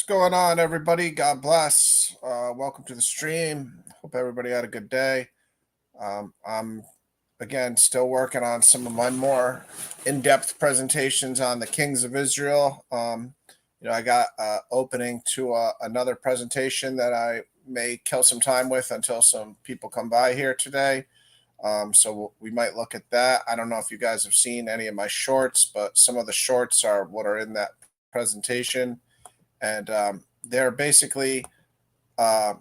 Going on, everybody? God bless. Welcome to the stream. Hope everybody had a good day. I'm again still working on some of my more in-depth presentations on the kings of Israel. I got opening to another presentation that I may kill some time with until some people come by here today. So we might look at that. I don't know if you guys have seen any of my shorts, but some of the shorts are what are in that presentation, and they're basically uh,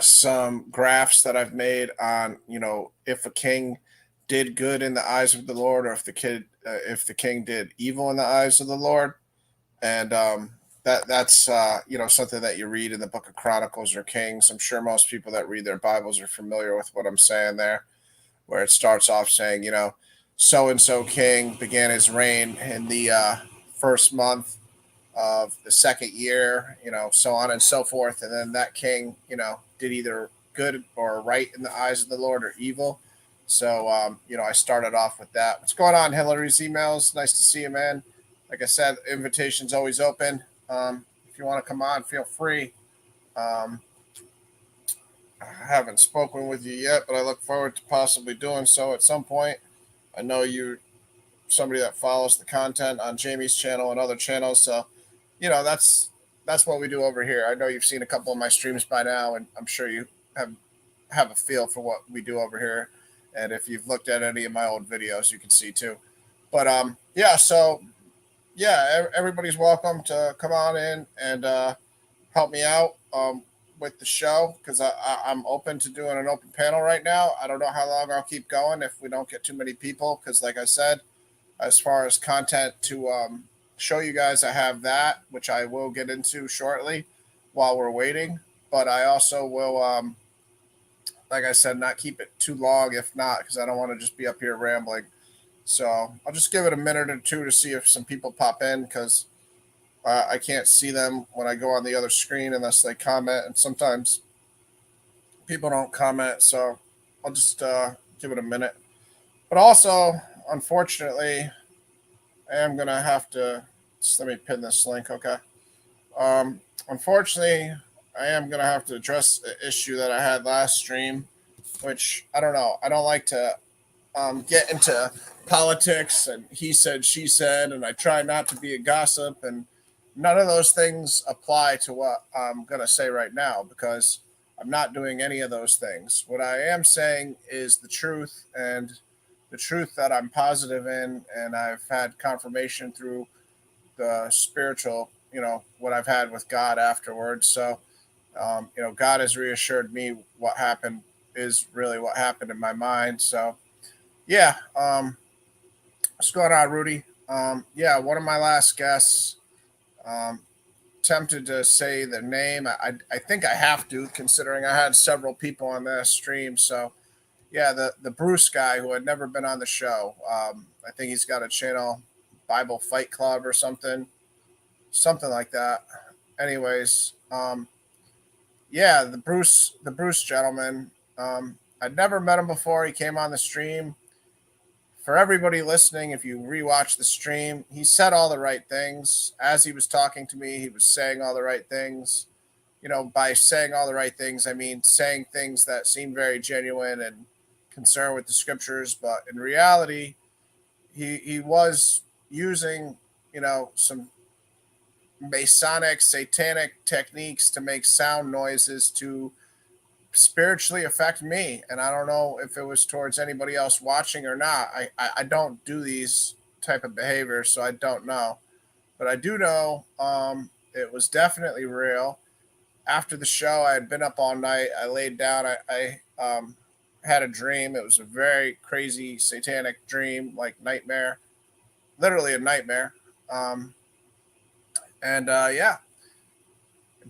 some graphs that I've made on, if a king did good in the eyes of the Lord, or if the king did evil in the eyes of the Lord, and that's something that you read in the Book of Chronicles or Kings. I'm sure most people that read their Bibles are familiar with what I'm saying there, where it starts off saying, so and so king began his reign in the first month of the second year, so on and so forth. And then that king, did either good or right in the eyes of the Lord or evil. So, I started off with that. What's going on, Hillary's emails? Nice to see you, man. Like I said, invitation's always open. If you want to come on, feel free. I haven't spoken with you yet, but I look forward to possibly doing so at some point. I know you're somebody that follows the content on Jamie's channel and other channels, so that's what we do over here. I know you've seen a couple of my streams by now, and I'm sure you have a feel for what we do over here. And if you've looked at any of my old videos, you can see too. But everybody's welcome to come on in and help me out with the show, because I'm open to doing an open panel right now. I don't know how long I'll keep going if we don't get too many people, because like I said, as far as content to show you guys, I have that, which I will get into shortly while we're waiting. But I also will, like I said, not keep it too long, if not, because I don't want to just be up here rambling. So I'll just give it a minute or two to see if some people pop in, because I can't see them when I go on the other screen unless they comment, and sometimes people don't comment. So I'll just give it a minute. But also, unfortunately, I am going to have to, just let me pin this link, okay? Unfortunately, I am going to have to address the issue that I had last stream, which I don't know. I don't like to get into politics and he said, she said, and I try not to be a gossip, and none of those things apply to what I'm going to say right now, because I'm not doing any of those things. What I am saying is the truth, and the truth that I'm positive in, and I've had confirmation through the spiritual, what I've had with God afterwards. So, God has reassured me what happened is really what happened in my mind. So, yeah. What's going on, Rudy? One of my last guests, um, tempted to say the name. I think I have to, considering I had several people on that stream. So, yeah, the Bruce guy who had never been on the show. I think he's got a channel, Bible Fight Club or something like that. Anyways, the Bruce gentleman. I'd never met him before. He came on the stream. For everybody listening, if you rewatch the stream, he said all the right things as he was talking to me. He was saying all the right things. By saying all the right things, I mean saying things that seem very genuine and concerned with the scriptures, but in reality, he was using, some Masonic, satanic techniques to make sound noises to spiritually affect me. And I don't know if it was towards anybody else watching or not. I don't do these type of behaviors, so I don't know. But I do know it was definitely real. After the show, I had been up all night. I laid down. I had a dream. It was a very crazy satanic dream, like nightmare, literally a nightmare. Um, and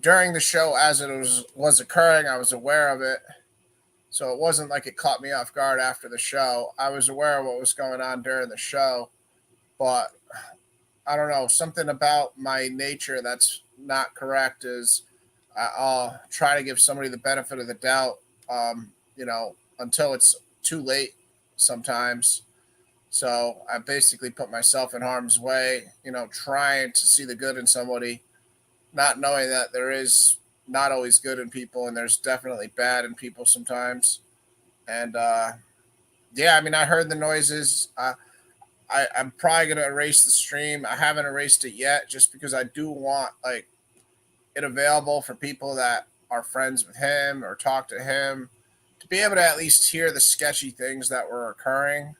during the show, as it was occurring, I was aware of it. So it wasn't like it caught me off guard after the show. I was aware of what was going on during the show, but I don't know, something about my nature that's not correct is I'll try to give somebody the benefit of the doubt, until it's too late sometimes. So I basically put myself in harm's way, trying to see the good in somebody not knowing that there is not always good in people and there's definitely bad in people sometimes. And yeah, I mean, I heard the noises. I'm probably gonna erase the stream. I haven't erased it yet, just because I do want like it available for people that are friends with him or talk to him to be able to at least hear the sketchy things that were occurring,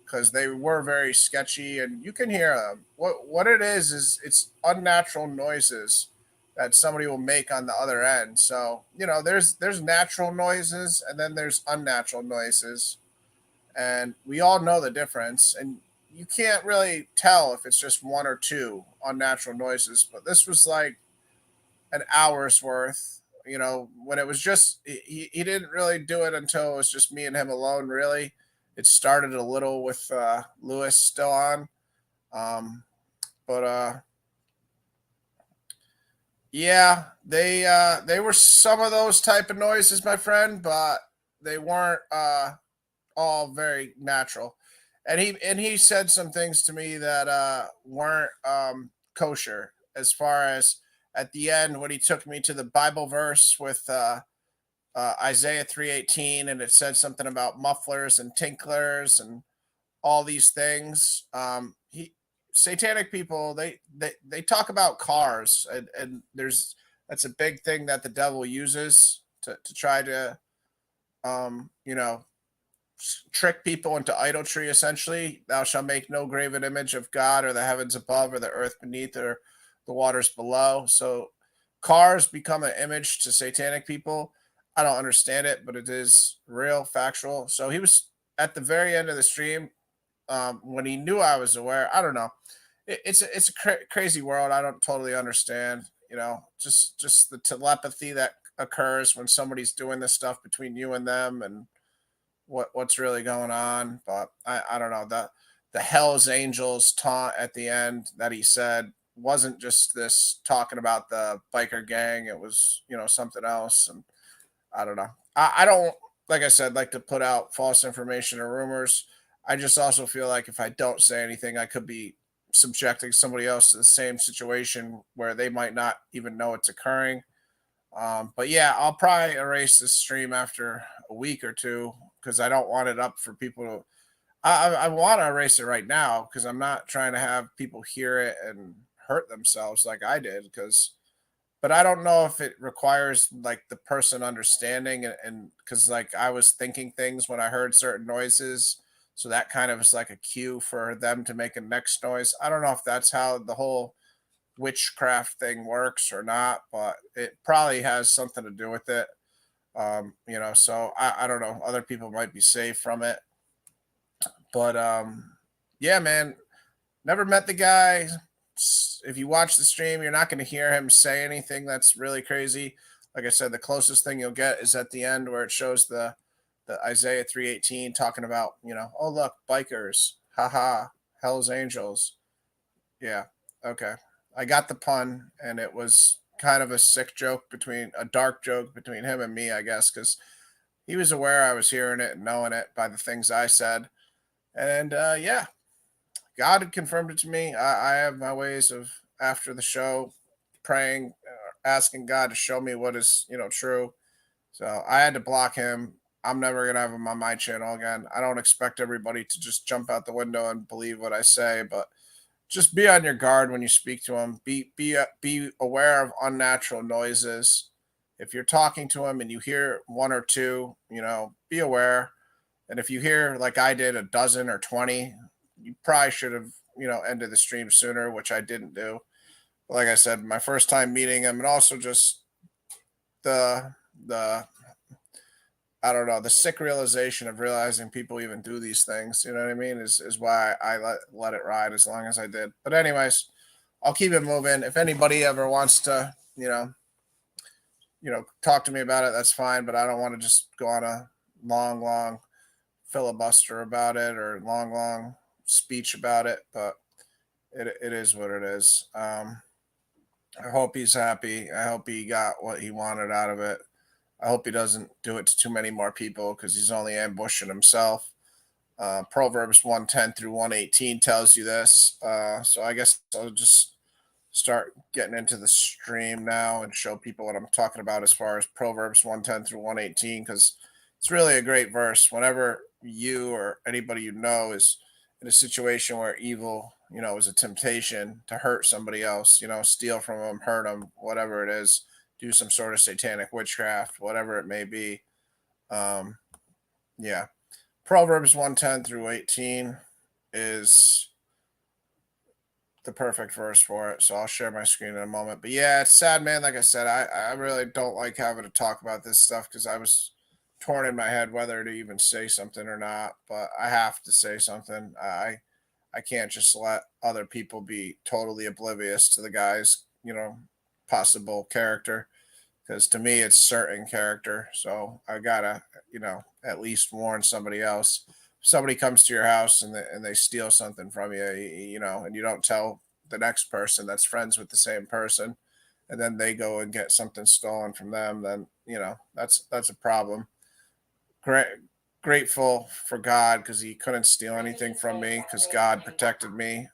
because they were very sketchy and you can hear them. What it is it's unnatural noises that somebody will make on the other end. So there's natural noises and then there's unnatural noises, and we all know the difference. And you can't really tell if it's just one or two unnatural noises. But this was like an hour's worth. When it was just he didn't really do it until it was just me and him alone. Really, it started a little with Lewis still on, but yeah, they were some of those type of noises, my friend, but they weren't all very natural. And he said some things to me that weren't kosher, as far as at the end when he took me to the Bible verse with Isaiah 3:18, and it said something about mufflers and tinklers and all these things. He Satanic people, they talk about cars, and that's a big thing that the devil uses to try to you know trick people into idolatry. Essentially, thou shalt make no graven image of God, or the heavens above, or the earth beneath, or the waters below. So cars become an image to satanic people. I don't understand it, but it is real, factual. So he was at the very end of the stream, when he knew I was aware. I don't know. It's a crazy world. I don't totally understand. Just the telepathy that occurs when somebody's doing this stuff between you and them, and what's really going on. But I don't know. The Hell's Angels taunt at the end that he said wasn't just this talking about the biker gang. It was something else, and I don't know. I don't, like I said, like to put out false information or rumors. I just also feel like if I don't say anything, I could be subjecting somebody else to the same situation where they might not even know it's occurring. But yeah, I'll probably erase this stream after a week or two, because I don't want it up for people to. I want to erase it right now, because I'm not trying to have people hear it and hurt themselves like I did. But I don't know if it requires like the person understanding, and because like I was thinking things when I heard certain noises, so that kind of is like a cue for them to make a next noise. I don't know if that's how the whole witchcraft thing works or not, but it probably has something to do with it. So I don't know. Other people might be safe from it, but yeah, man, never met the guy. If you watch the stream, you're not going to hear him say anything that's really crazy. Like I said, the closest thing you'll get is at the end where it shows the Isaiah 3:18 talking about, oh look, bikers, haha, Hell's Angels. Yeah, okay. I got the pun, and it was kind of a sick joke, between a dark joke between him and me, I guess, because he was aware I was hearing it and knowing it by the things I said. And yeah, God had confirmed it to me. I have my ways of, after the show, praying, asking God to show me what is true. So I had to block him. I'm never gonna have him on my channel again. I don't expect everybody to just jump out the window and believe what I say, but just be on your guard when you speak to him. Be aware of unnatural noises. If you're talking to him and you hear one or two, be aware. And if you hear, like I did, a dozen or 20, you probably should have, ended the stream sooner, which I didn't do. Like I said, my first time meeting him, and also just the I don't know, the sick realization of realizing people even do these things. You know what I mean? Is why I let it ride as long as I did. But anyways, I'll keep it moving. If anybody ever wants to, talk to me about it, that's fine. But I don't want to just go on a long filibuster about it, or long speech about it. But it is what it is. I hope he's happy. I hope he got what he wanted out of it. I hope he doesn't do it to too many more people, because he's only ambushing himself. Proverbs 110 through 118 tells you this. So I guess I'll just start getting into the stream now and show people what I'm talking about as far as Proverbs 110 through 118, because it's really a great verse. Whenever you or anybody you know is in a situation where evil, is a temptation to hurt somebody else, steal from them, hurt them, whatever it is, do some sort of satanic witchcraft, whatever it may be. Um, yeah. Proverbs 110 through 18 is the perfect verse for it. So I'll share my screen in a moment. But yeah, it's sad, man. Like I said, I really don't like having to talk about this stuff because I was torn in my head whether to even say something or not. But I have to say something. I can't just let other people be totally oblivious to the guy's, possible character, because to me it's certain character. So I gotta, at least warn somebody else. If somebody comes to your house and they steal something from you, and you don't tell the next person that's friends with the same person, and then they go and get something stolen from them, then that's a problem. Great, grateful for God because He couldn't steal anything from me because God protected me.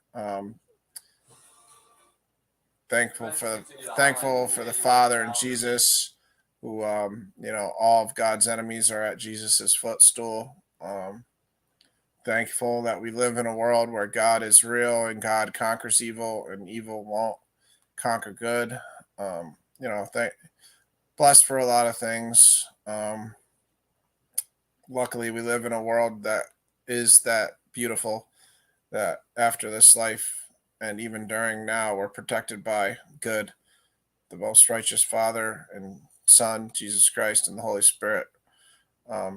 Thankful for the Father and Jesus, who all of God's enemies are at Jesus's footstool. Thankful that we live in a world where God is real and God conquers evil and evil won't conquer good. Blessed for a lot of things. Luckily, we live in a world that is that beautiful, that after this life and even during now, we're protected by good, the most righteous Father and Son, Jesus Christ, and the Holy Spirit.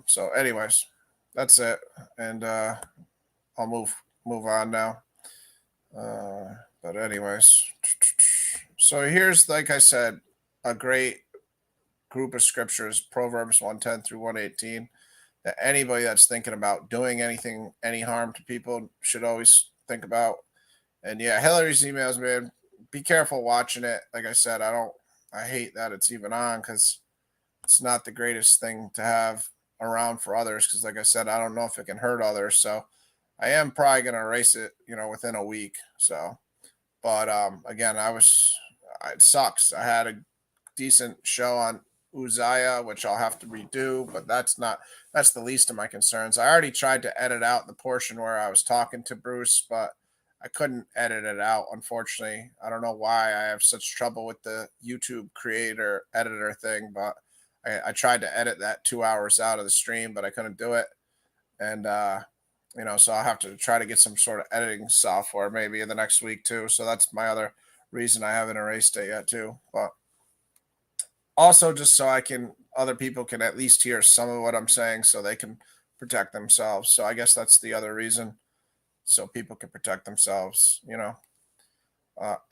So, anyways, that's it, and I'll move on now. But anyways, so here's, like I said, a great group of scriptures: Proverbs 110 through 118. That anybody that's thinking about doing anything, any harm to people, should always think about. And yeah, Hillary's emails, man, be careful watching it. Like I said, I hate that it's even on because it's not the greatest thing to have around for others. Because like I said, I don't know if it can hurt others. So I am probably going to erase it, within a week. So, but again, it sucks. I had a decent show on Uzziah, which I'll have to redo, but that's the least of my concerns. I already tried to edit out the portion where I was talking to Bruce, but I couldn't edit it out, unfortunately. I don't know why I have such trouble with the YouTube creator editor thing, but I tried to edit that 2 hours out of the stream, but I couldn't do it. And, so I'll have to try to get some sort of editing software maybe in the next week too. So that's my other reason I haven't erased it yet too. But also just so other people can at least hear some of what I'm saying so they can protect themselves. So I guess that's the other reason, so people can protect themselves,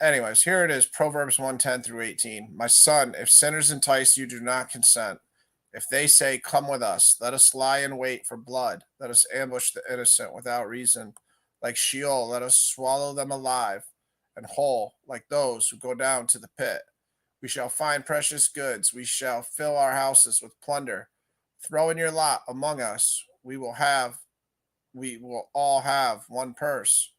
anyways, here it is, Proverbs 110 through 18. My son, if sinners entice you, do not consent. If they say, come with us, let us lie in wait for blood. Let us ambush the innocent without reason. Like Sheol, let us swallow them alive, and whole, like those who go down to the pit. We shall find precious goods. We shall fill our houses with plunder. Throw in your lot among us. We will all have one purse.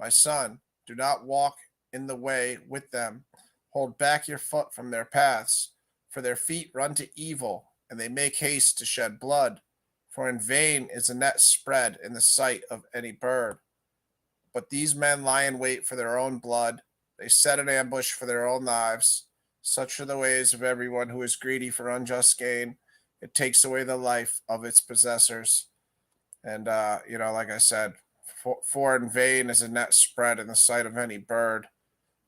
My son, do not walk in the way with them. Hold back your foot from their paths, for their feet run to evil, and they make haste to shed blood. For in vain is a net spread in the sight of any bird. But these men lie in wait for their own blood. They set an ambush for their own lives. Such are the ways of everyone who is greedy for unjust gain. It takes away the life of its possessors. And, like I said, for in vain is a net spread in the sight of any bird.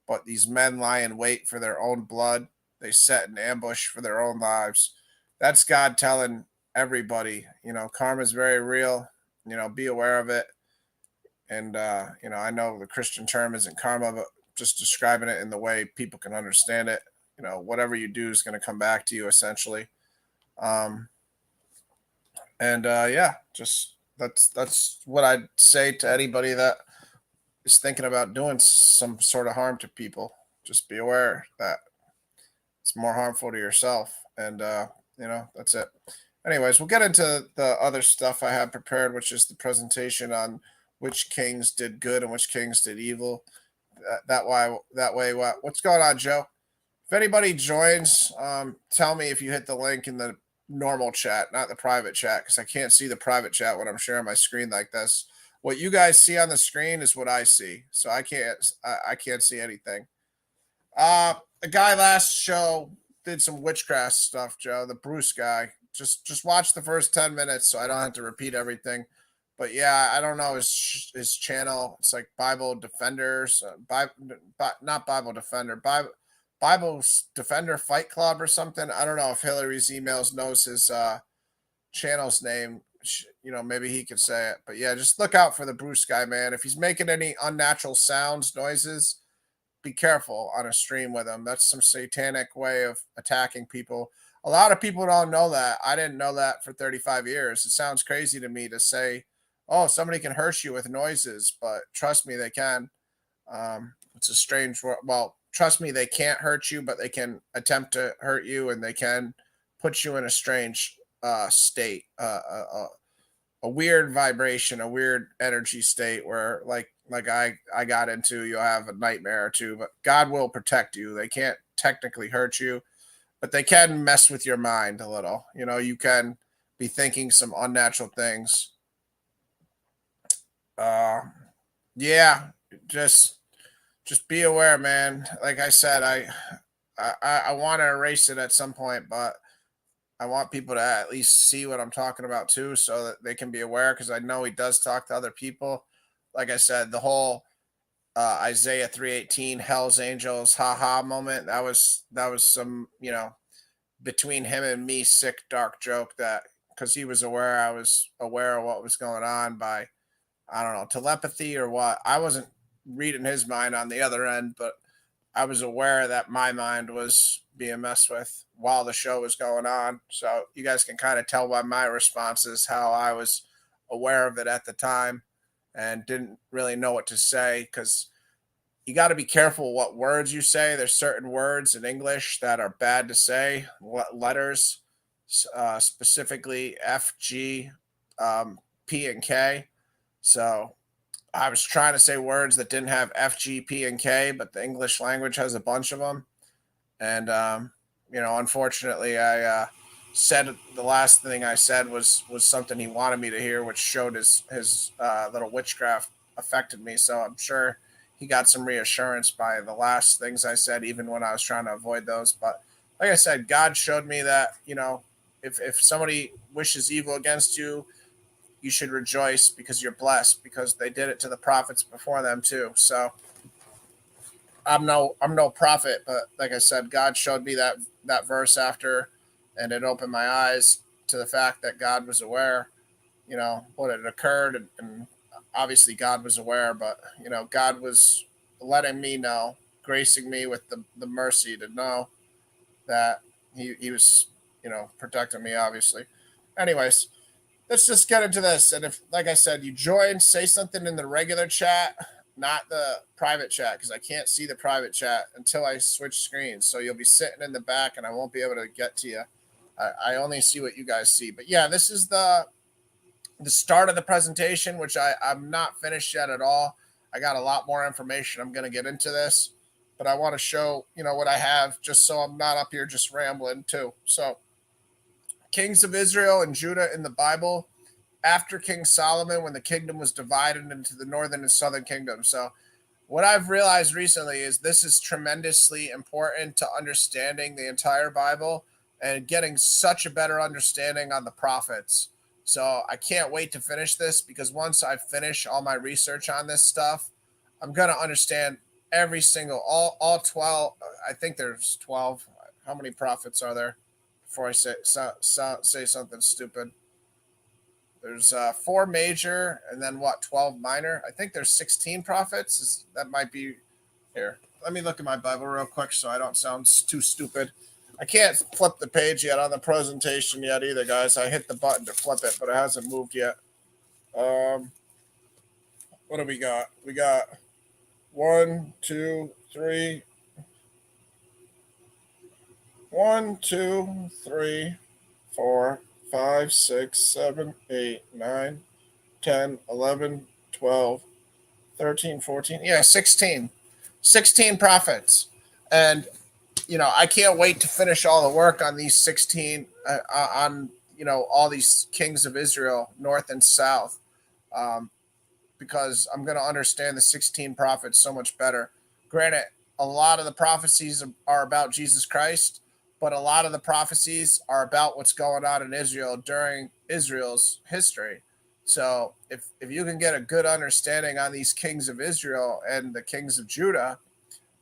But these men lie in wait for their own blood. They set an ambush for their own lives. That's God telling everybody, karma is very real. Be aware of it. And, I know the Christian term isn't karma, but just describing it in the way people can understand it. Whatever you do is going to come back to you essentially. Just that's what I'd say to anybody that is thinking about doing some sort of harm to people. Just be aware that it's more harmful to yourself. And, that's it. Anyways, we'll get into the other stuff I have prepared, which is the presentation on which kings did good and which kings did evil. That way. What's going on, Joe? If anybody joins, tell me if you hit the link in the normal chat, not the private chat, because I can't see the private chat when I'm sharing my screen like this. What you guys see on the screen is what I see, so I can't see anything. The guy last show did some witchcraft stuff, Joe. The Bruce guy. Just watch the first 10 minutes, so I don't have to repeat everything. But yeah, I don't know his channel. It's like Bible Defenders, not Bible Defender, Bible Defender Fight Club or something. I don't know if Hillary's emails knows his channel's name. Maybe he could say it. But yeah, just look out for the Bruce guy, man. If he's making any unnatural sounds, noises, be careful on a stream with him. That's some satanic way of attacking people. A lot of people don't know that. I didn't know that for 35 years. It sounds crazy to me to say, oh, somebody can hurt you with noises, but trust me, they can. It's a strange word. Well, trust me, they can't hurt you, but they can attempt to hurt you, and they can put you in a strange state, a weird vibration, a weird energy state where like I got into, you'll have a nightmare or two, but God will protect you. They can't technically hurt you, but they can mess with your mind a little. You can be thinking some unnatural things. Yeah, just be aware, man. Like I said, I want to erase it at some point, but I want people to at least see what I'm talking about too, so that they can be aware, because I know he does talk to other people. Like I said, the whole Isaiah 3:18 Hell's Angels haha moment, that was some, between him and me, sick dark joke, that because he was aware I was aware of what was going on by, I don't know, telepathy or what. I wasn't reading his mind on the other end, but I was aware that my mind was being messed with while the show was going on. So you guys can kind of tell by my responses how I was aware of it at the time and didn't really know what to say, because you got to be careful what words you say. There's certain words in English that are bad to say, letters, specifically F, G, P, and K. So I was trying to say words that didn't have F, G, P, and K, but the English language has a bunch of them. And, unfortunately, I said the last thing I said was something he wanted me to hear, which showed his little witchcraft affected me. So I'm sure he got some reassurance by the last things I said, even when I was trying to avoid those. But like I said, God showed me that, if somebody wishes evil against you, you should rejoice because you're blessed, because they did it to the prophets before them too. So I'm no prophet, but like I said, God showed me that verse after, and it opened my eyes to the fact that God was aware, what had occurred, and obviously God was aware, but God was letting me know, gracing me with the mercy to know that he was, protecting me, obviously. Anyways, let's just get into this. And if, like I said, you join, say something in the regular chat, not the private chat, because I can't see the private chat until I switch screens. So you'll be sitting in the back and I won't be able to get to you. I only see what you guys see. But yeah, this is the start of the presentation, which I'm not finished yet at all. I got a lot more information. I'm going to get into this, but I want to show, what I have, just so I'm not up here just rambling too. So kings of Israel and Judah in the Bible after King Solomon, when the kingdom was divided into the northern and southern kingdom. So what I've realized recently is this is tremendously important to understanding the entire Bible and getting such a better understanding on the prophets. So I can't wait to finish this, because once I finish all my research on this stuff, I'm going to understand every single, all 12. I think there's 12. How many prophets are there? Before I say something stupid. There's 4 major and then 12 minor. I think there's 16 prophets. That might be here. Let me look at my Bible real quick so I don't sound too stupid. I can't flip the page yet on the presentation yet either, guys. I hit the button to flip it, but it hasn't moved yet. What do we got? We got 1, 2, 3. 1, 2, 3, 4, 5, 6, 7, 8, 9, 10, 11, 12, 13, 14. Yeah, 16. 16 prophets. And, I can't wait to finish all the work on these 16, on, all these kings of Israel, north and south, um, because I'm going to understand the 16 prophets so much better. Granted, a lot of the prophecies are about Jesus Christ, but a lot of the prophecies are about what's going on in Israel during Israel's history. So if you can get a good understanding on these kings of Israel and the kings of Judah,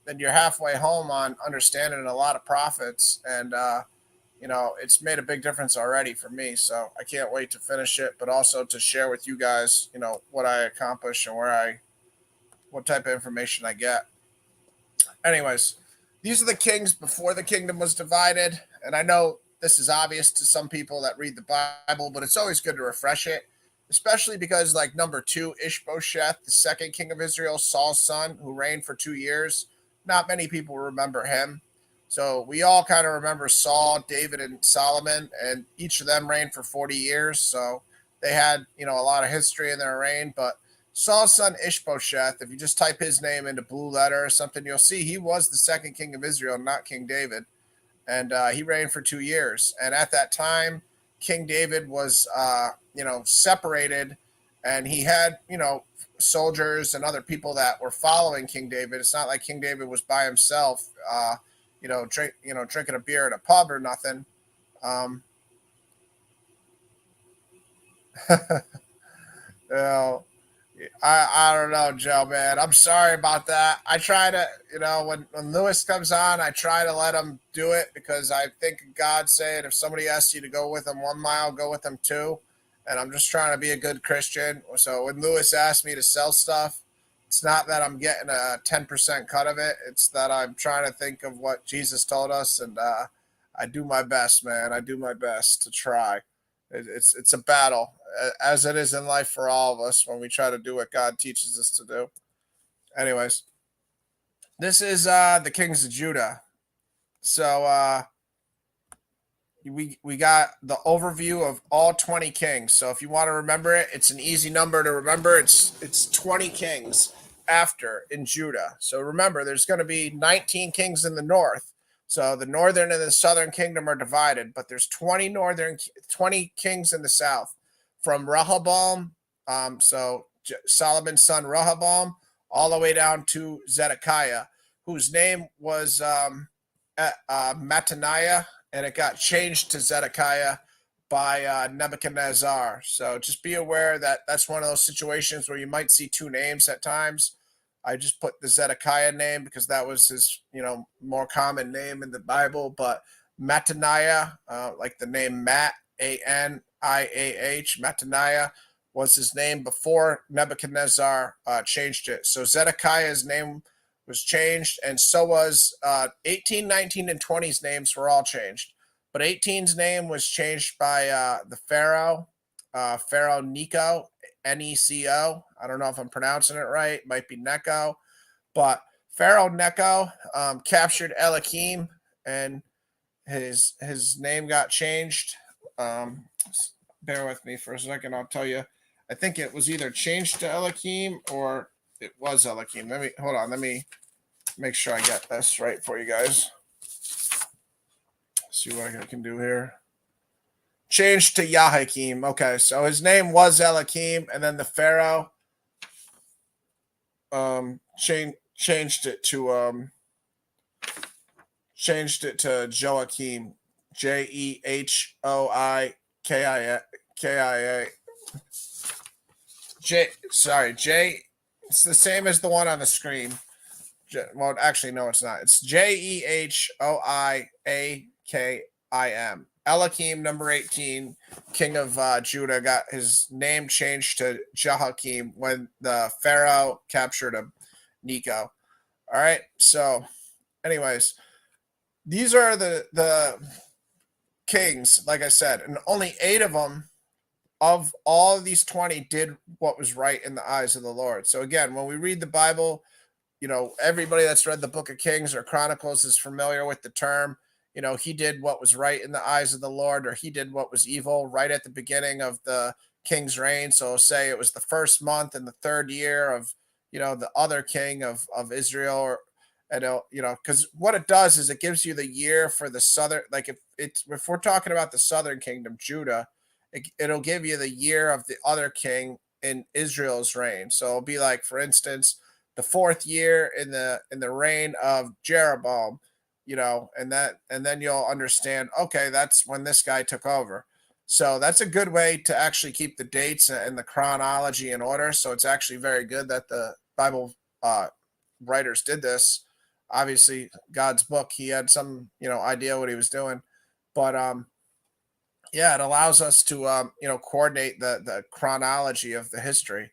then you're halfway home on understanding a lot of prophets. And, it's made a big difference already for me. So I can't wait to finish it, but also to share with you guys, what I accomplish and what type of information I get. Anyways, these are the kings before the kingdom was divided. And I know this is obvious to some people that read the Bible, but it's always good to refresh it, especially because, like, number 2, Ishbosheth, the second king of Israel, Saul's son, who reigned for 2 years. Not many people remember him. So we all kind of remember Saul, David, and Solomon, and each of them reigned for 40 years. So they had, a lot of history in their reign. But Saul's son Ishbosheth, if you just type his name into Blue Letter or something, you'll see he was the second king of Israel, not King David. And he reigned for 2 years. And at that time, King David was, separated, and he had, soldiers and other people that were following King David. It's not like King David was by himself, drinking a beer at a pub or nothing. you know, I don't know, Joe, man. I'm sorry about that. I try to, when Lewis comes on, I try to let him do it because I think God saying if somebody asks you to go with him 1 mile, go with them 2. And I'm just trying to be a good Christian. So when Lewis asked me to sell stuff, it's not that I'm getting a 10% cut of it. It's that I'm trying to think of what Jesus told us. And I do my best, man. I do my best to try. It's a battle, as it is in life for all of us when we try to do what God teaches us to do. Anyways, this is the kings of Judah. So we got the overview of all 20 kings. So if you want to remember it, it's an easy number to remember. It's 20 kings after in Judah. So remember, there's going to be 19 kings in the north. So the northern and the southern kingdom are divided, but there's 20 kings in the south, from Rehoboam, Solomon's son Rehoboam, all the way down to Zedekiah, whose name was Mattaniah, and it got changed to Zedekiah by Nebuchadnezzar. So just be aware that that's one of those situations where you might see 2 names at times. I just put the Zedekiah name because that was his, more common name in the Bible. But Mattaniah, like the name Matt, Aniah, Mattaniah was his name before Nebuchadnezzar changed it. So Zedekiah's name was changed, and so was 18, 19, and 20's names were all changed. But 18's name was changed by the Pharaoh, Pharaoh Necho, Neco. I don't know if I'm pronouncing it right. It might be Necho. But Pharaoh Necho captured Eliakim, and his name got changed. Bear with me for a second. I'll tell you. I think it was either changed to Eliakim or it was Eliakim. Let me make sure I get this right for you guys. See what I can do here. Changed to Yahakim. Okay, so his name was Eliakim, and then the Pharaoh changed it to Joachim. Jehoiakia. J. It's the same as the one on the screen. Well, actually, no, it's not. It's Jehoiakim. Eliakim, number 18, king of Judah, got his name changed to Jehoiakim when the Pharaoh captured him, Necho. All right. So, anyways, these are the kings, like I said, and only 8 of them, of all of these 20, did what was right in the eyes of the Lord. So again, when we read the Bible, everybody that's read the book of Kings or Chronicles is familiar with the term. He did what was right in the eyes of the Lord, or he did what was evil right at the beginning of the king's reign. So say it was the first month in the 3rd year of, the other king of Israel, And it'll, because what it does is it gives you the year for the southern, like if we're talking about the southern kingdom, Judah, it'll give you the year of the other king in Israel's reign. So it'll be like, for instance, the fourth year in the reign of Jeroboam, and then you'll understand, okay, that's when this guy took over. So that's a good way to actually keep the dates and the chronology in order. So it's actually very good that the Bible writers did this. Obviously, God's book, he had some, idea what he was doing. But yeah, it allows us to, coordinate the chronology of the history.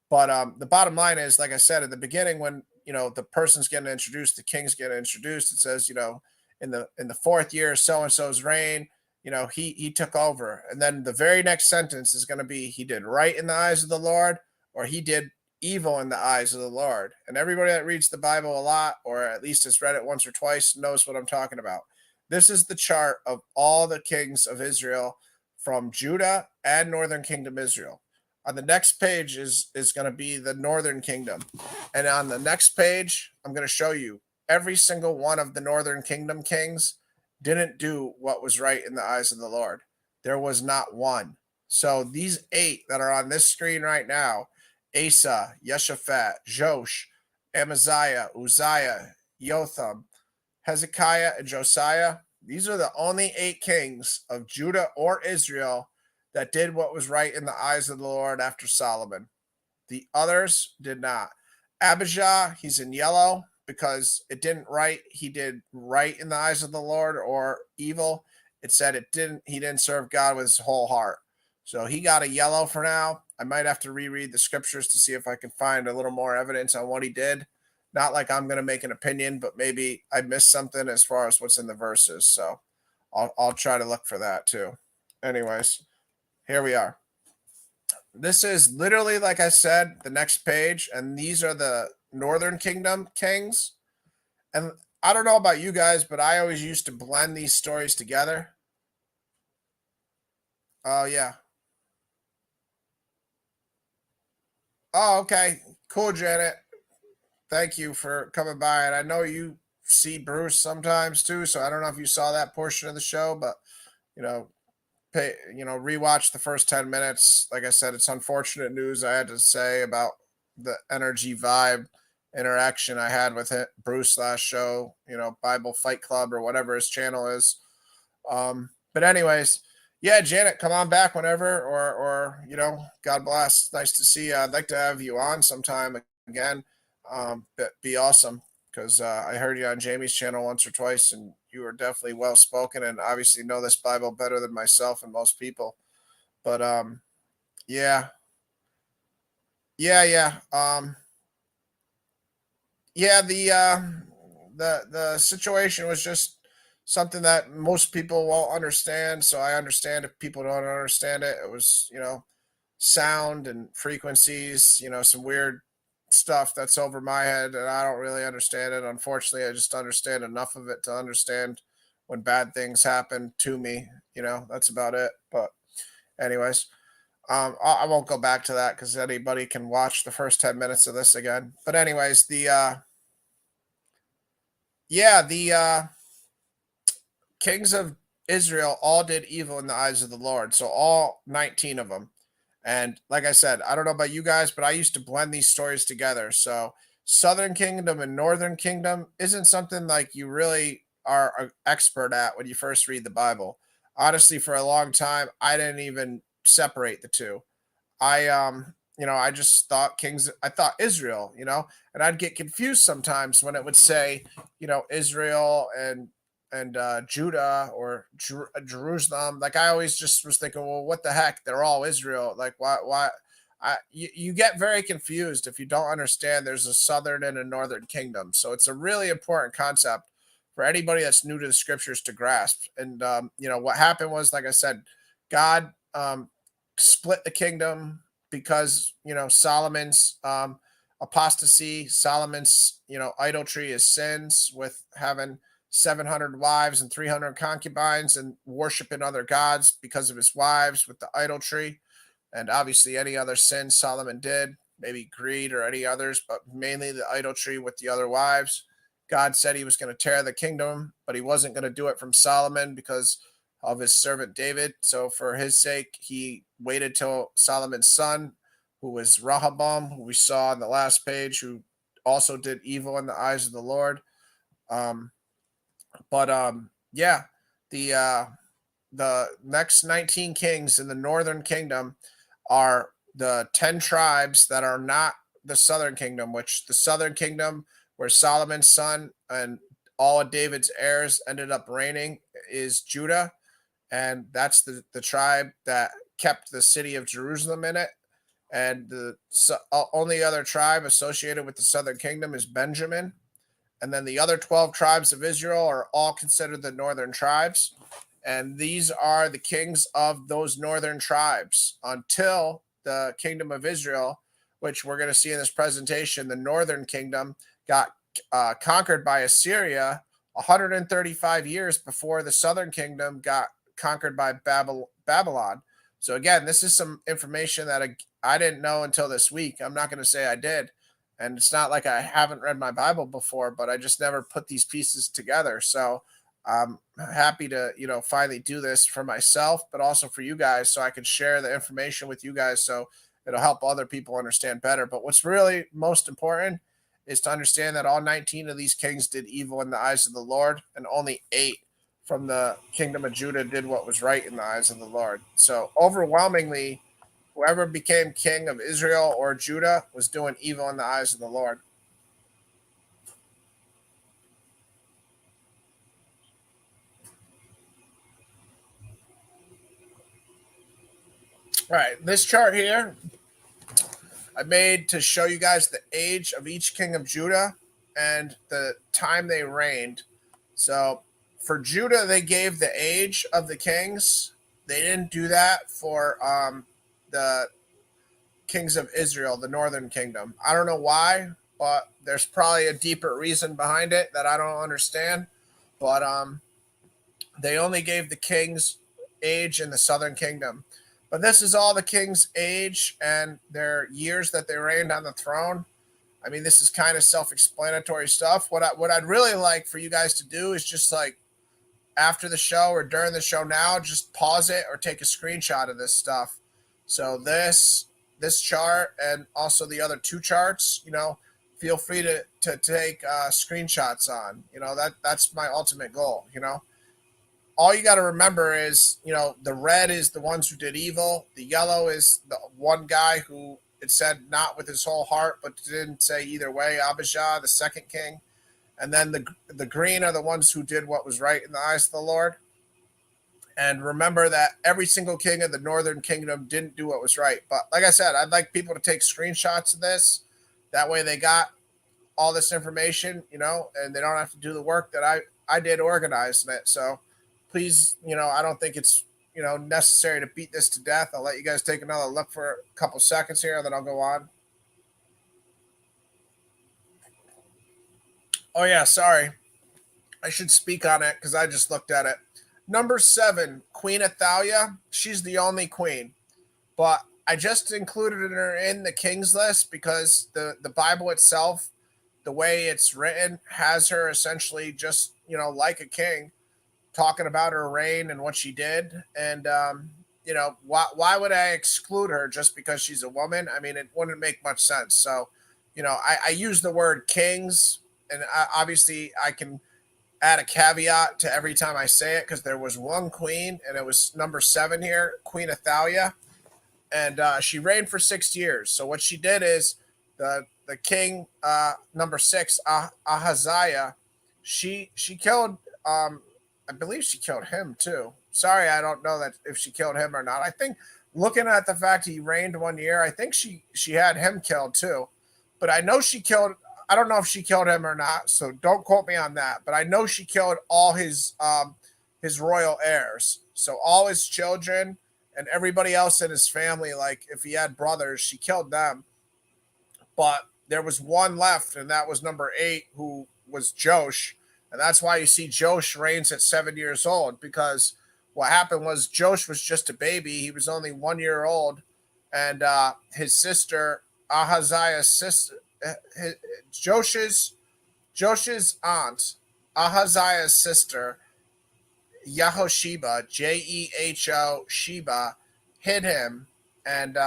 But the bottom line is, like I said in the beginning, when the person's getting introduced, the king's getting introduced, it says, in the fourth year, so and so's reign, he took over, and then the very next sentence is going to be, he did right in the eyes of the Lord, or he did evil in the eyes of the Lord. And everybody that reads the Bible a lot, or at least has read it once or twice, knows what I'm talking about. This is the chart of all the kings of Israel from Judah and Northern Kingdom Israel. On the next page is going to be the Northern Kingdom. And on the next page, I'm going to show you every single one of the Northern Kingdom kings didn't do what was right in the eyes of the Lord. There was not one. So these 8 that are on this screen right now, Asa, Yeshaphat, Josh, Amaziah, Uzziah, Jotham, Hezekiah, and Josiah, these are the only 8 kings of Judah or Israel that did what was right in the eyes of the Lord after Solomon. The others did not. Abijah, he's in yellow because it didn't right. He did right in the eyes of the Lord or evil. It said he didn't serve God with his whole heart. So he got a yellow for now. I might have to reread the scriptures to see if I can find a little more evidence on what he did. Not like I'm going to make an opinion, but maybe I missed something as far as what's in the verses. So I'll try to look for that too. Anyways, here we are. This is literally, like I said, the next page, and these are the Northern Kingdom kings. And I don't know about you guys, but I always used to blend these stories together. Oh, yeah. Oh, okay. Cool, Janet. Thank you for coming by. And I know you see Bruce sometimes too, so I don't know if you saw that portion of the show, but rewatch the first 10 minutes. Like I said, it's unfortunate news I had to say about the energy vibe interaction I had with it, Bruce last show, Bible Fight Club or whatever his channel is. But anyways, yeah, Janet, come on back whenever, or God bless. Nice to see you. I'd like to have you on sometime again. That'd be awesome, because I heard you on Jamie's channel once or twice, and you are definitely well spoken and obviously know this Bible better than myself and most people. But yeah, yeah. Yeah, the situation was just something that most people won't understand. So I understand if people don't understand it. It was, sound and frequencies, some weird stuff that's over my head, and I don't really understand it. Unfortunately, I just understand enough of it to understand when bad things happen to me. That's about it. But anyways, I won't go back to that because anybody can watch the first 10 minutes of this again. But anyways, the kings of Israel all did evil in the eyes of the Lord. So all 19 of them. And like I said, I don't know about you guys, but I used to blend these stories together. So Southern Kingdom and Northern Kingdom isn't something like you really are an expert at when you first read the Bible. Honestly, for a long time, I didn't even separate the two. I just thought I thought Israel, and I'd get confused sometimes when it would say, Israel and Judah or Jerusalem. Like I always just was thinking, well, what the heck? They're all Israel. Like why? You get very confused if you don't understand there's a southern and a northern kingdom. So it's a really important concept for anybody that's new to the scriptures to grasp. And what happened was, like I said, God split the kingdom because Solomon's apostasy, Solomon's idolatry, his sins with having 700 wives and 300 concubines and worshiping other gods because of his wives with the idolatry, and obviously any other sin Solomon did, maybe greed or any others, but mainly the idolatry with the other wives. God said he was going to tear the kingdom, but he wasn't going to do it from Solomon because of his servant David. So for his sake, he waited till Solomon's son, who was Rehoboam, who we saw on the last page, who also did evil in the eyes of the Lord. Um, but yeah, the next 19 kings in the northern kingdom are the 10 tribes that are not the southern kingdom, which the southern kingdom, where Solomon's son and all of David's heirs ended up reigning, is Judah. And that's the tribe that kept the city of Jerusalem in it. And the only other tribe associated with the southern kingdom is Benjamin. And then the other 12 tribes of Israel are all considered the northern tribes. And these are the kings of those northern tribes until the kingdom of Israel, which we're going to see in this presentation. The northern kingdom got conquered by Assyria 135 years before the southern kingdom got conquered by Babylon. So again, this is some information that I didn't know until this week. I'm not going to say I did. And it's not like I haven't read my Bible before, but I just never put these pieces together. So I'm happy to, finally do this for myself, but also for you guys, so I can share the information with you guys, so it'll help other people understand better. But what's really most important is to understand that all 19 of these kings did evil in the eyes of the Lord, and only 8 from the kingdom of Judah did what was right in the eyes of the Lord. So overwhelmingly, whoever became king of Israel or Judah was doing evil in the eyes of the Lord. All right, this chart here I made to show you guys the age of each king of Judah and the time they reigned. So for Judah, they gave the age of the kings. They didn't do that for the kings of Israel, the northern kingdom. I don't know why, but there's probably a deeper reason behind it that I don't understand. But they only gave the kings age in the southern kingdom. But this is all the kings' age and their years that they reigned on the throne. I mean, this is kind of self-explanatory stuff. What I'd really like for you guys to do is just like after the show or during the show now, just pause it or take a screenshot of this stuff. So this chart and also the other 2 charts, feel free to take screenshots on. That's my ultimate goal. All you got to remember is, the red is the ones who did evil. The yellow is the one guy who it said not with his whole heart, but didn't say either way, Abijah, the second king. And then the green are the ones who did what was right in the eyes of the Lord. And remember that every single king of the northern kingdom didn't do what was right. But like I said, I'd like people to take screenshots of this. That way they got all this information, and they don't have to do the work that I did organizing it. So please, I don't think it's, necessary to beat this to death. I'll let you guys take another look for a couple seconds here, and then I'll go on. Oh, yeah, sorry. I should speak on it because I just looked at it. Number 7, Queen Athaliah. She's the only queen. But I just included her in the king's list because the Bible itself, the way it's written, has her essentially just, like a king, talking about her reign and what she did. And, why would I exclude her just because she's a woman? I mean, it wouldn't make much sense. So, I use the word kings, and obviously I can add a caveat to every time I say it because there was one queen, and it was number 7 here, Queen Athaliah. And she reigned for 6 years. So what she did is the king, number 6, Ahaziah, she killed, I believe she killed him too. Sorry, I don't know that if she killed him or not. I think looking at the fact he reigned 1 year, I think she had him killed too. But I know she killed, I don't know if she killed him or not, so don't quote me on that. But I know she killed all his royal heirs. So all his children and everybody else in his family, like if he had brothers, she killed them. But there was one left, and that was number 8, who was Josh. And that's why you see Josh reigns at 7 years old, because what happened was Josh was just a baby. He was only 1 year old. And his sister, Ahaziah's sister, Josh's Josh's aunt, Ahaziah's sister, Yehosheba, Jeho Sheba, hid him, and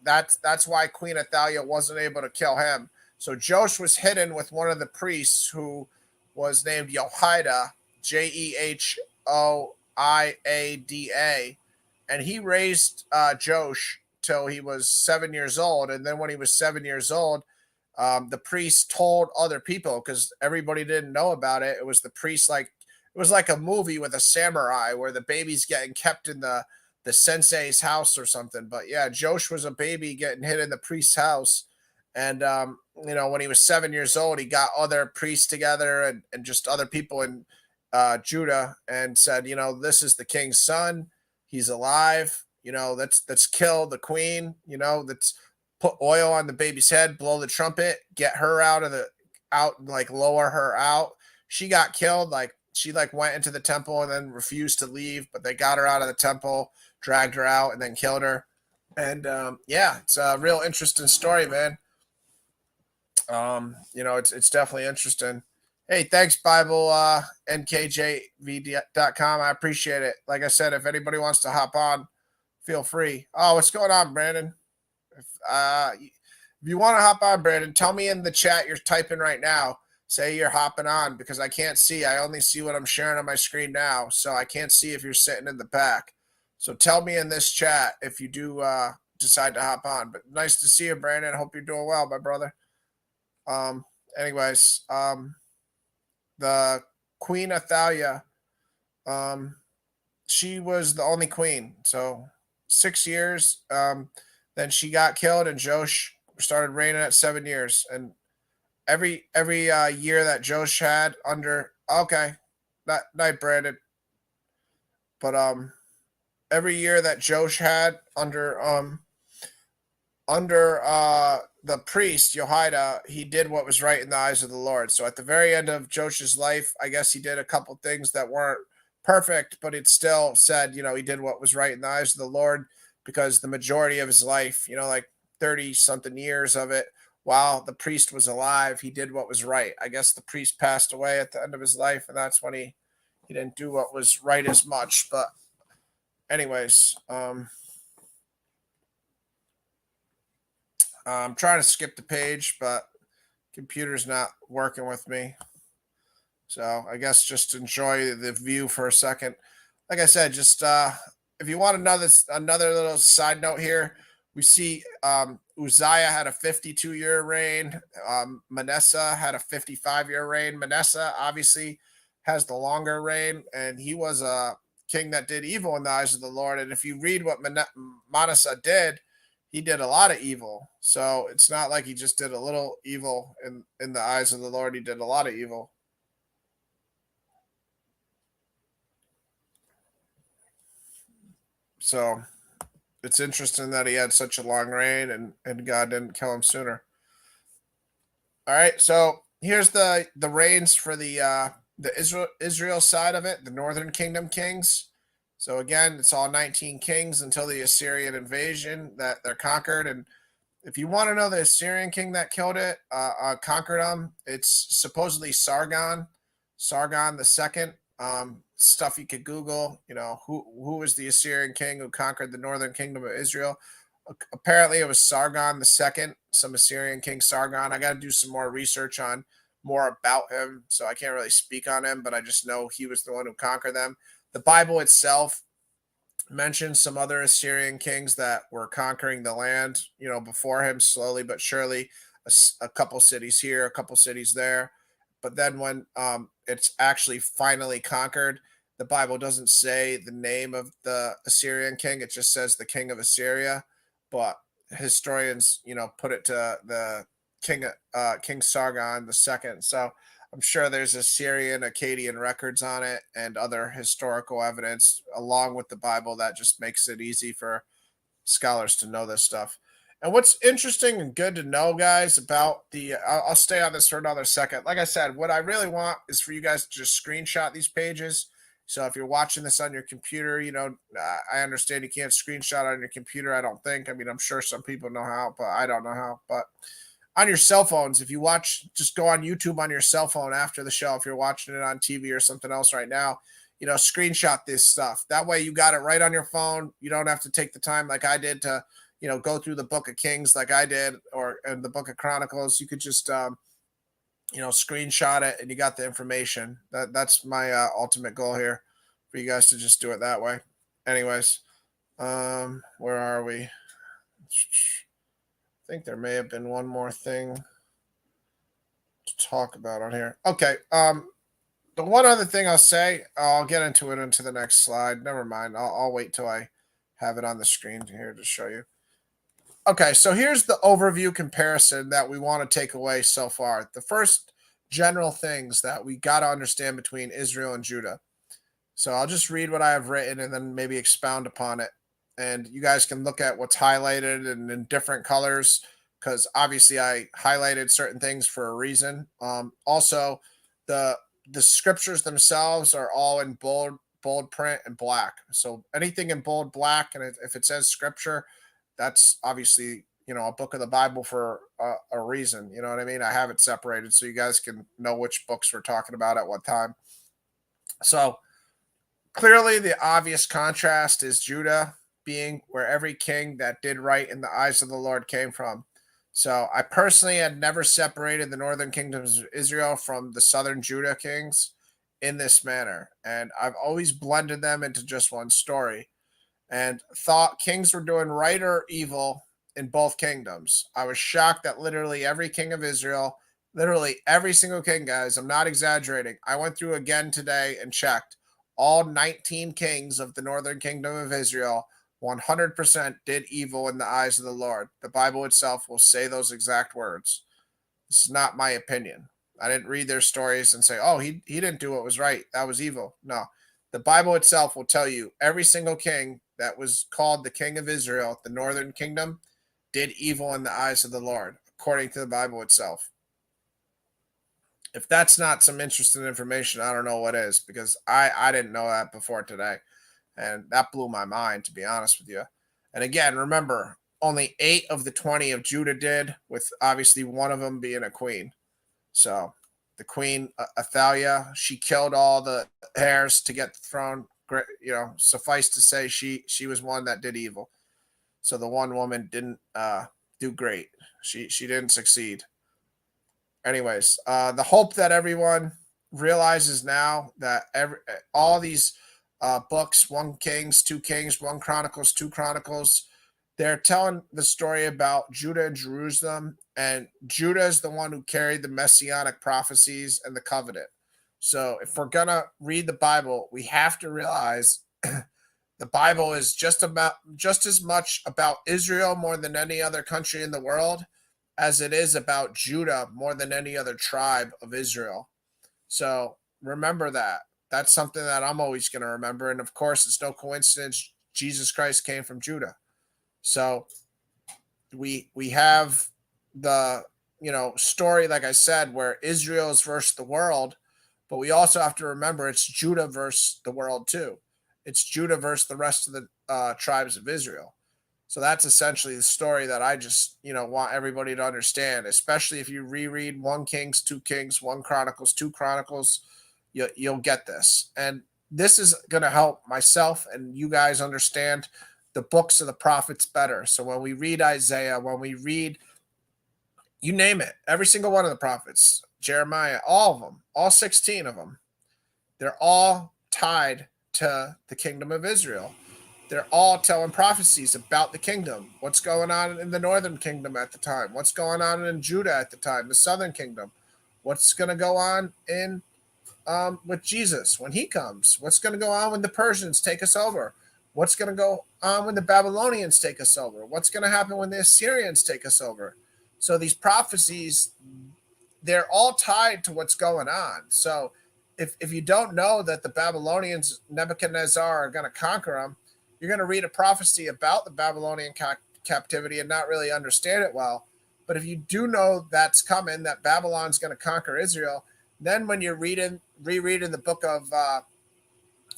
that's why Queen Athaliah wasn't able to kill him. So Josh was hidden with one of the priests who was named Jehoiada, Jehoiada, and he raised Josh till he was 7 years old. And then when he was 7 years old, the priest told other people because everybody didn't know about it. It was the priest, like it was like a movie with a samurai where the baby's getting kept in the sensei's house or something. But yeah, Josh was a baby getting hid in the priest's house. And when he was 7 years old, he got other priests together and just other people in Judah and said, this is the king's son. He's alive. Let's kill the queen. Let's put oil on the baby's head, blow the trumpet, get her like lower her out. She got killed. Like she went into the temple and then refused to leave, but they got her out of the temple, dragged her out, and then killed her. And it's a real interesting story, man. It's definitely interesting. Hey, thanks, Bible, nkjv.com. I appreciate it. Like I said, if anybody wants to hop on, feel free. Oh, what's going on, Brandon? If you want to hop on, Brandon, tell me in the chat you're typing right now. Say you're hopping on because I can't see. I only see what I'm sharing on my screen now, so I can't see if you're sitting in the back. So tell me in this chat if you do decide to hop on. But nice to see you, Brandon. I hope you're doing well, my brother. Anyways, the Queen Athaliah, she was the only queen. So 6 years. Then she got killed, and Josh started reigning at 7 years. And every year that Josh had under night, Brandon. But every year that Josh had under the priest Jehoiada, he did what was right in the eyes of the Lord. So at the very end of Josh's life, I guess he did a couple things that weren't perfect, but it still said, he did what was right in the eyes of the Lord. Because the majority of his life, like 30 something years of it, while the priest was alive, he did what was right. I guess the priest passed away at the end of his life, and that's when he didn't do what was right as much. But anyways, I'm trying to skip the page, but computer's not working with me. So I guess just enjoy the view for a second. Like I said, just if you want another little side note here, we see Uzziah had a 52-year reign. Manasseh had a 55-year reign. Manasseh obviously has the longer reign, and he was a king that did evil in the eyes of the Lord. And if you read what Manasseh did, he did a lot of evil. So it's not like he just did a little evil in the eyes of the Lord. He did a lot of evil. So it's interesting that he had such a long reign and God didn't kill him sooner. All right, so here's the reigns for the Israel side of it, the Northern Kingdom kings. So again, it's all 19 kings until the Assyrian invasion that they're conquered. And if you want to know the Assyrian king that killed it, conquered them, it's supposedly Sargon the second. Stuff you could Google, who was the Assyrian king who conquered the northern kingdom of Israel. Apparently it was Sargon the second, some Assyrian king Sargon. I got to do some more research on more about him, so I can't really speak on him, but I just know he was the one who conquered them. The Bible itself mentions some other Assyrian kings that were conquering the land, before him, slowly but surely. A couple cities here, a couple cities there. But then when it's actually finally conquered, the Bible doesn't say the name of the Assyrian king. It just says the king of Assyria. But historians, put it to the King Sargon the second. So I'm sure there's Assyrian, Akkadian records on it and other historical evidence along with the Bible that just makes it easy for scholars to know this stuff. And what's interesting and good to know, guys, about I'll stay on this for another second. Like I said, what I really want is for you guys to just screenshot these pages. So if you're watching this on your computer, I understand you can't screenshot on your computer. I don't think. I mean, I'm sure some people know how, but I don't know how. But on your cell phones. If you watch, just go on YouTube on your cell phone after the show. If you're watching it on TV or something else right now, screenshot this stuff. That way you got it right on your phone. You don't have to take the time like I did to, go through the Book of Kings like I did, or in the Book of Chronicles. You could just, screenshot it and you got the information. That's my ultimate goal here, for you guys to just do it that way. Anyways, where are we? I think there may have been one more thing to talk about on here. Okay. The one other thing I'll say, I'll get into it into the next slide. Never mind. I'll wait till I have it on the screen here to show you. Okay, so here's the overview comparison that we want to take away so far. The first general things that we got to understand between Israel and Judah. So I'll just read what I have written and then maybe expound upon it. And you guys can look at what's highlighted and in different colors, because obviously I highlighted certain things for a reason. Also, the scriptures themselves are all in bold print and black. So anything in bold black, and if it says scripture, that's obviously, a book of the Bible for a reason. You know what I mean? I have it separated so you guys can know which books we're talking about at what time. So clearly the obvious contrast is Judah being where every king that did right in the eyes of the Lord came from. So I personally had never separated the northern kingdoms of Israel from the southern Judah kings in this manner. And I've always blended them into just one story, and thought kings were doing right or evil in both kingdoms. I was shocked that literally every king of Israel, literally every single king, guys, I'm not exaggerating. I went through again today and checked. All 19 kings of the northern kingdom of Israel 100% did evil in the eyes of the Lord. The Bible itself will say those exact words. This is not my opinion. I didn't read their stories and say, oh, he didn't do what was right. That was evil. No. The Bible itself will tell you every single king that was called the king of Israel, the northern kingdom, did evil in the eyes of the Lord, according to the Bible itself. If that's not some interesting information, I don't know what is, because I didn't know that before today. And that blew my mind, to be honest with you. And again, remember, only 8 of the 20 of Judah did, with obviously one of them being a queen. So the queen, Athaliah, she killed all the heirs to get the throne. Suffice to say, she was one that did evil. So the one woman didn't do great. She didn't succeed. Anyways, the hope that everyone realizes now that all these books, 1 Kings, 2 Kings, 1 Chronicles, 2 Chronicles, they're telling the story about Judah and Jerusalem, and Judah is the one who carried the messianic prophecies and the covenant. So if we're going to read the Bible, we have to realize the Bible is just as much about Israel more than any other country in the world as it is about Judah more than any other tribe of Israel. So remember that. That's something that I'm always going to remember. And of course, it's no coincidence Jesus Christ came from Judah. So we have the story, like I said, where Israel is versus the world, but we also have to remember it's Judah versus the world too. It's Judah versus the rest of the tribes of Israel. So that's essentially the story that I just want everybody to understand, especially if you reread 1 Kings, 2 Kings, 1 Chronicles, 2 Chronicles. You'll get this, and this is going to help myself and you guys understand the books of the prophets better. So when we read Isaiah, when we read, you name it, every single one of the prophets, Jeremiah, all of them, all 16 of them, they're all tied to the kingdom of Israel. They're all telling prophecies about the kingdom, what's going on in the northern kingdom at the time, what's going on in Judah at the time, the southern kingdom, what's going to go on in with Jesus when he comes, what's going to go on when the Persians take us over, what's going to go on when the Babylonians take us over, what's going to happen when the Assyrians take us over. So these prophecies, they're all tied to what's going on. So if you don't know that the Babylonians, Nebuchadnezzar, are going to conquer them, you're going to read a prophecy about the Babylonian captivity and not really understand it well. But if you do know that's coming, that Babylon's going to conquer Israel, then when you're rereading the book of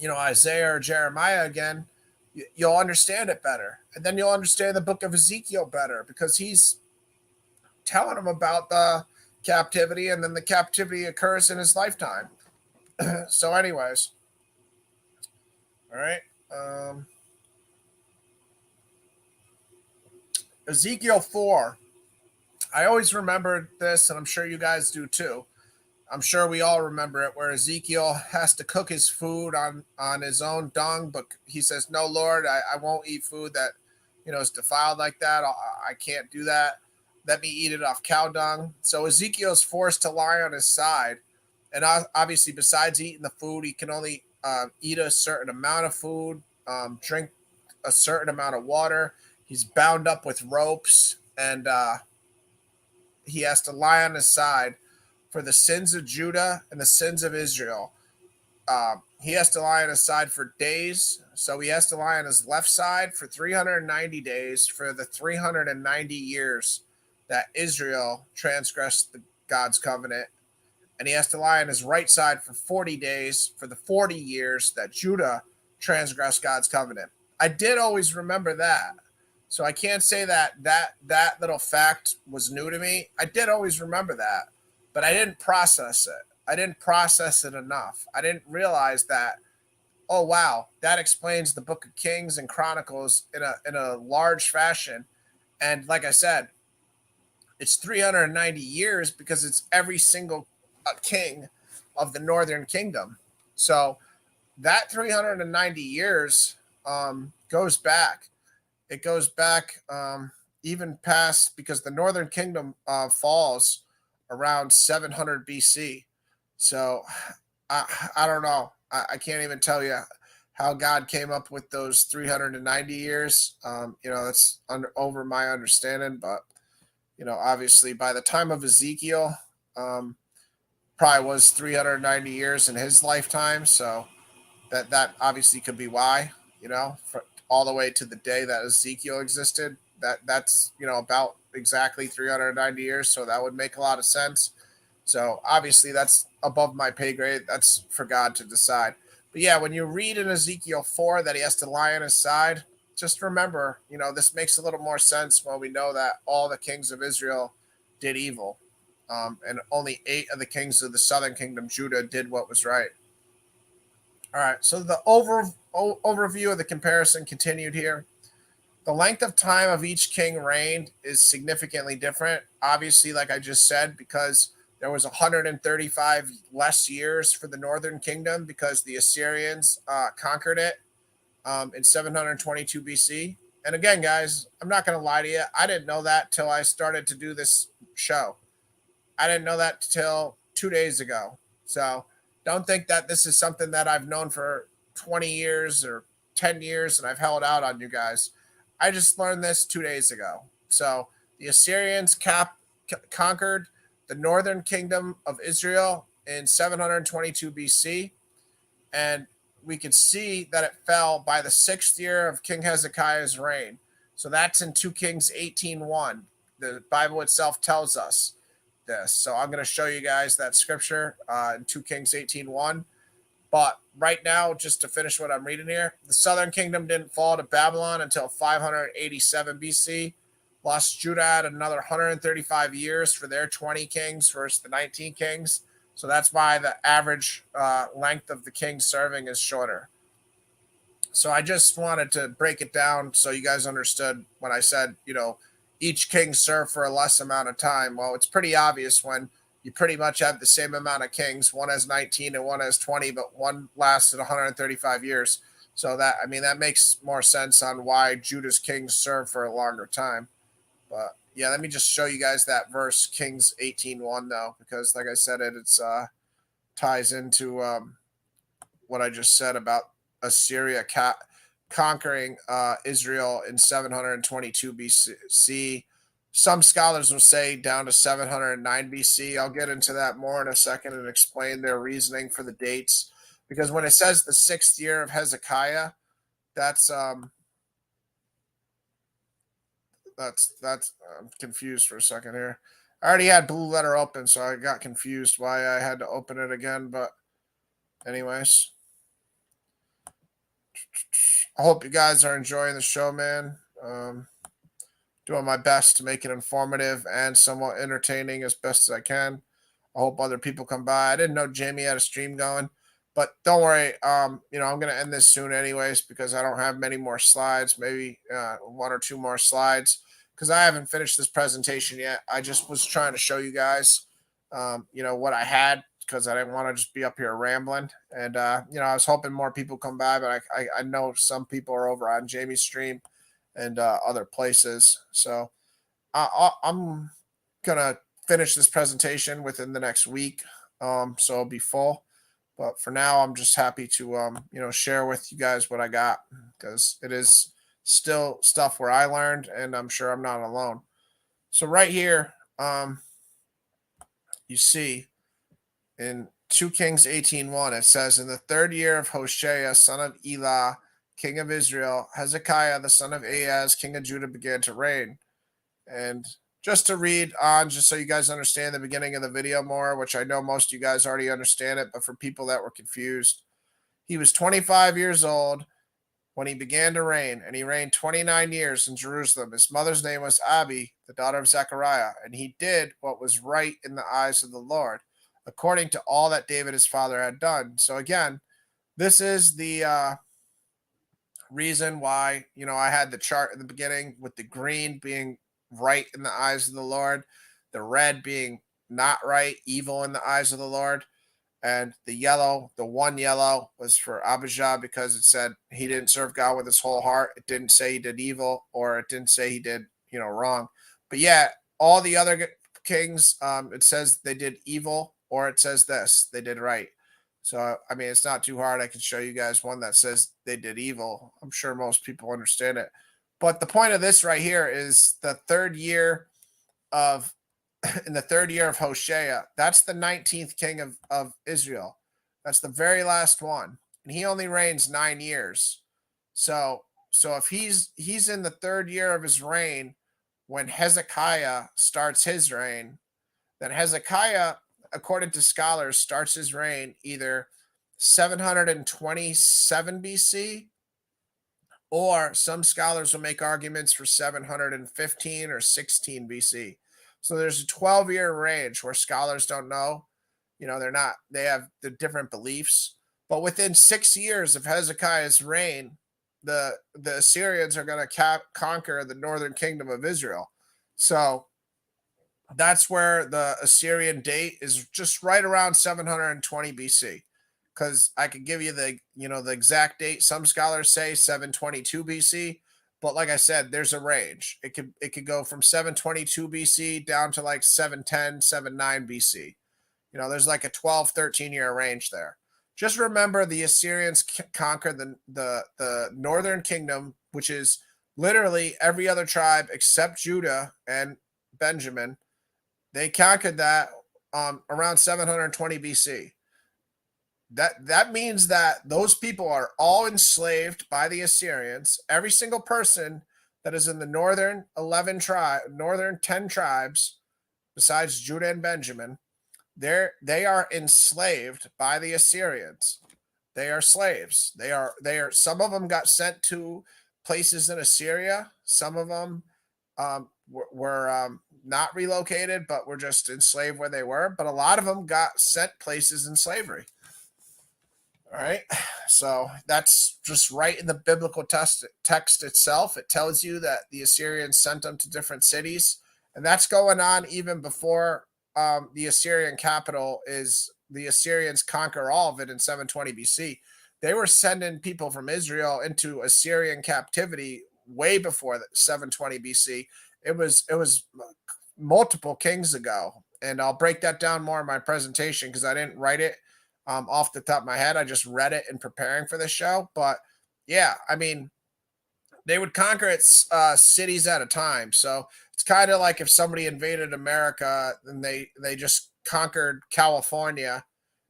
Isaiah or Jeremiah again, you'll understand it better. And then you'll understand the book of Ezekiel better, because he's telling him about the captivity, and then the captivity occurs in his lifetime. So, anyways, all right. Ezekiel 4. I always remember this, and I'm sure you guys do too. I'm sure we all remember it, where Ezekiel has to cook his food on his own dung, but he says, "No, Lord, I won't eat food that is defiled like that. I can't do that. Let me eat it off cow dung." So Ezekiel's forced to lie on his side, and obviously, besides eating the food, he can only eat a certain amount of food, drink a certain amount of water. He's bound up with ropes, and he has to lie on his side for the sins of Judah and the sins of Israel. He has to lie on his side for days. So he has to lie on his left side for 390 days for the 390 years that Israel transgressed God's covenant. And he has to lie on his right side for 40 days for the 40 years that Judah transgressed God's covenant. I did always remember that. So I can't say that little fact was new to me. I did always remember that, but I didn't process it. I didn't process it enough. I didn't realize that, oh wow, that explains the Book of Kings and Chronicles in a large fashion. And like I said, it's 390 years because it's every single king of the Northern Kingdom. So that 390 years goes back. It goes back even past, because the Northern Kingdom falls around 700 BC. So I don't know. I can't even tell you how God came up with those 390 years. That's over my understanding. But, obviously by the time of Ezekiel, probably was 390 years in his lifetime. So that obviously could be why, for all the way to the day that Ezekiel existed. That's about exactly 390 years. So that would make a lot of sense. So obviously that's above my pay grade. That's for God to decide. But yeah, when you read in Ezekiel 4 that he has to lie on his side, just remember, this makes a little more sense when we know that all the kings of Israel did evil. And only 8 of the kings of the southern kingdom, Judah, did what was right. All right, so the overview of the comparison continued here. The length of time of each king reigned is significantly different. Obviously, like I just said, because there was 135 less years for the northern kingdom because the Assyrians conquered it in 722 BC. And again, guys, I'm not going to lie to you. I didn't know that till I started to do this show. I didn't know that till 2 days ago. So don't think that this is something that I've known for 20 years or 10 years and I've held out on you guys. I just learned this 2 days ago. So the Assyrians conquered the northern kingdom of Israel in 722 BC. And we could see that it fell by the 6th year of King Hezekiah's reign. So that's in 2 Kings 18:1. The Bible itself tells us this. So I'm going to show you guys that scripture in 2 Kings 18:1. But right now, just to finish what I'm reading here, the southern kingdom didn't fall to Babylon until 587 BC. Lost Judah had another 135 years for their 20 kings versus the 19 kings. So that's why the average length of the king serving is shorter. So I just wanted to break it down so you guys understood when I said, each king served for a less amount of time. Well, it's pretty obvious when you pretty much have the same amount of kings. One has 19 and one has 20, but one lasted 135 years. So that makes more sense on why Judah's kings served for a longer time. But yeah, let me just show you guys that verse, Kings 18:1, though, because like I said, it's ties into what I just said about Assyria conquering Israel in 722 BC. Some scholars will say down to 709 BC. I'll get into that more in a second and explain their reasoning for the dates. Because when it says the 6th year of Hezekiah, that's I'm confused for a second here. I already had Blue Letter open, so I got confused why I had to open it again. But anyways, I hope you guys are enjoying the show, man. doing my best to make it informative and somewhat entertaining as best as I can. I hope other people come by. I didn't know Jamie had a stream going, but don't worry. I'm gonna end this soon anyways because I don't have many more slides. Maybe one or two more slides because I haven't finished this presentation yet. I just was trying to show you guys, what I had because I didn't want to just be up here rambling. And I was hoping more people come by, but I know some people are over on Jamie's stream and other places. So I'm gonna finish this presentation within the next week, so it'll be full. But for now, I'm just happy to share with you guys what I got because it is still stuff where I learned, and I'm sure I'm not alone. So right here, you see in 2 Kings 18:1, it says, "In the 3rd year of Hoshea, son of Elah, king of Israel, Hezekiah, the son of Ahaz, king of Judah, began to reign." And just to read on, just so you guys understand the beginning of the video more, which I know most of you guys already understand it, but for people that were confused, he was 25 years old when he began to reign, and he reigned 29 years in Jerusalem. His mother's name was Abi, the daughter of Zechariah, and he did what was right in the eyes of the Lord, according to all that David his father had done. So again, this is the reason why, I had the chart in the beginning with the green being right in the eyes of the Lord, the red being not right, evil in the eyes of the Lord, and the yellow, the one yellow was for Abijah because it said he didn't serve God with his whole heart. It didn't say he did evil, or it didn't say he did, wrong. But yeah, all the other kings, it says they did evil, or it says this, they did right. So, I mean, it's not too hard. I can show you guys one that says they did evil. I'm sure most people understand it. But the point of this right here is the 3rd year of, in the 3rd year of Hoshea, that's the 19th king of Israel. That's the very last one. And he only reigns 9 years. So if he's in the 3rd year of his reign when Hezekiah starts his reign, then Hezekiah, according to scholars, starts his reign either 727 BC, or some scholars will make arguments for 715 or 16 BC. So there's a 12-year range where scholars don't know. They have the different beliefs. But within 6 years of Hezekiah's reign, the Assyrians are going to conquer the northern kingdom of Israel. So that's where the Assyrian date is just right around 720 BC. Because I could give you the exact date. Some scholars say 722 BC, but like I said, there's a range. It could go from 722 BC down to like 710, 79 BC. There's like a 12, 13-year range there. Just remember the Assyrians conquered the northern kingdom, which is literally every other tribe except Judah and Benjamin. They conquered that around 720 BC. That means that those people are all enslaved by the Assyrians. Every single person that is in the northern 10 tribes, besides Judah and Benjamin, they are enslaved by the Assyrians. They are slaves. They are. Some of them got sent to places in Assyria. Some of them were not relocated, but were just enslaved where they were. But a lot of them got sent places in slavery. All right. So that's just right in the biblical text itself. It tells you that the Assyrians sent them to different cities. And that's going on even before the Assyrian capital is the Assyrians conquer all of it in 720 BC. They were sending people from Israel into Assyrian captivity way before 720 BC. It was multiple kings ago. And I'll break that down more in my presentation because I didn't write it off the top of my head. I just read it in preparing for this show. But yeah, I mean, they would conquer cities at a time. So it's kind of like if somebody invaded America and they just conquered California,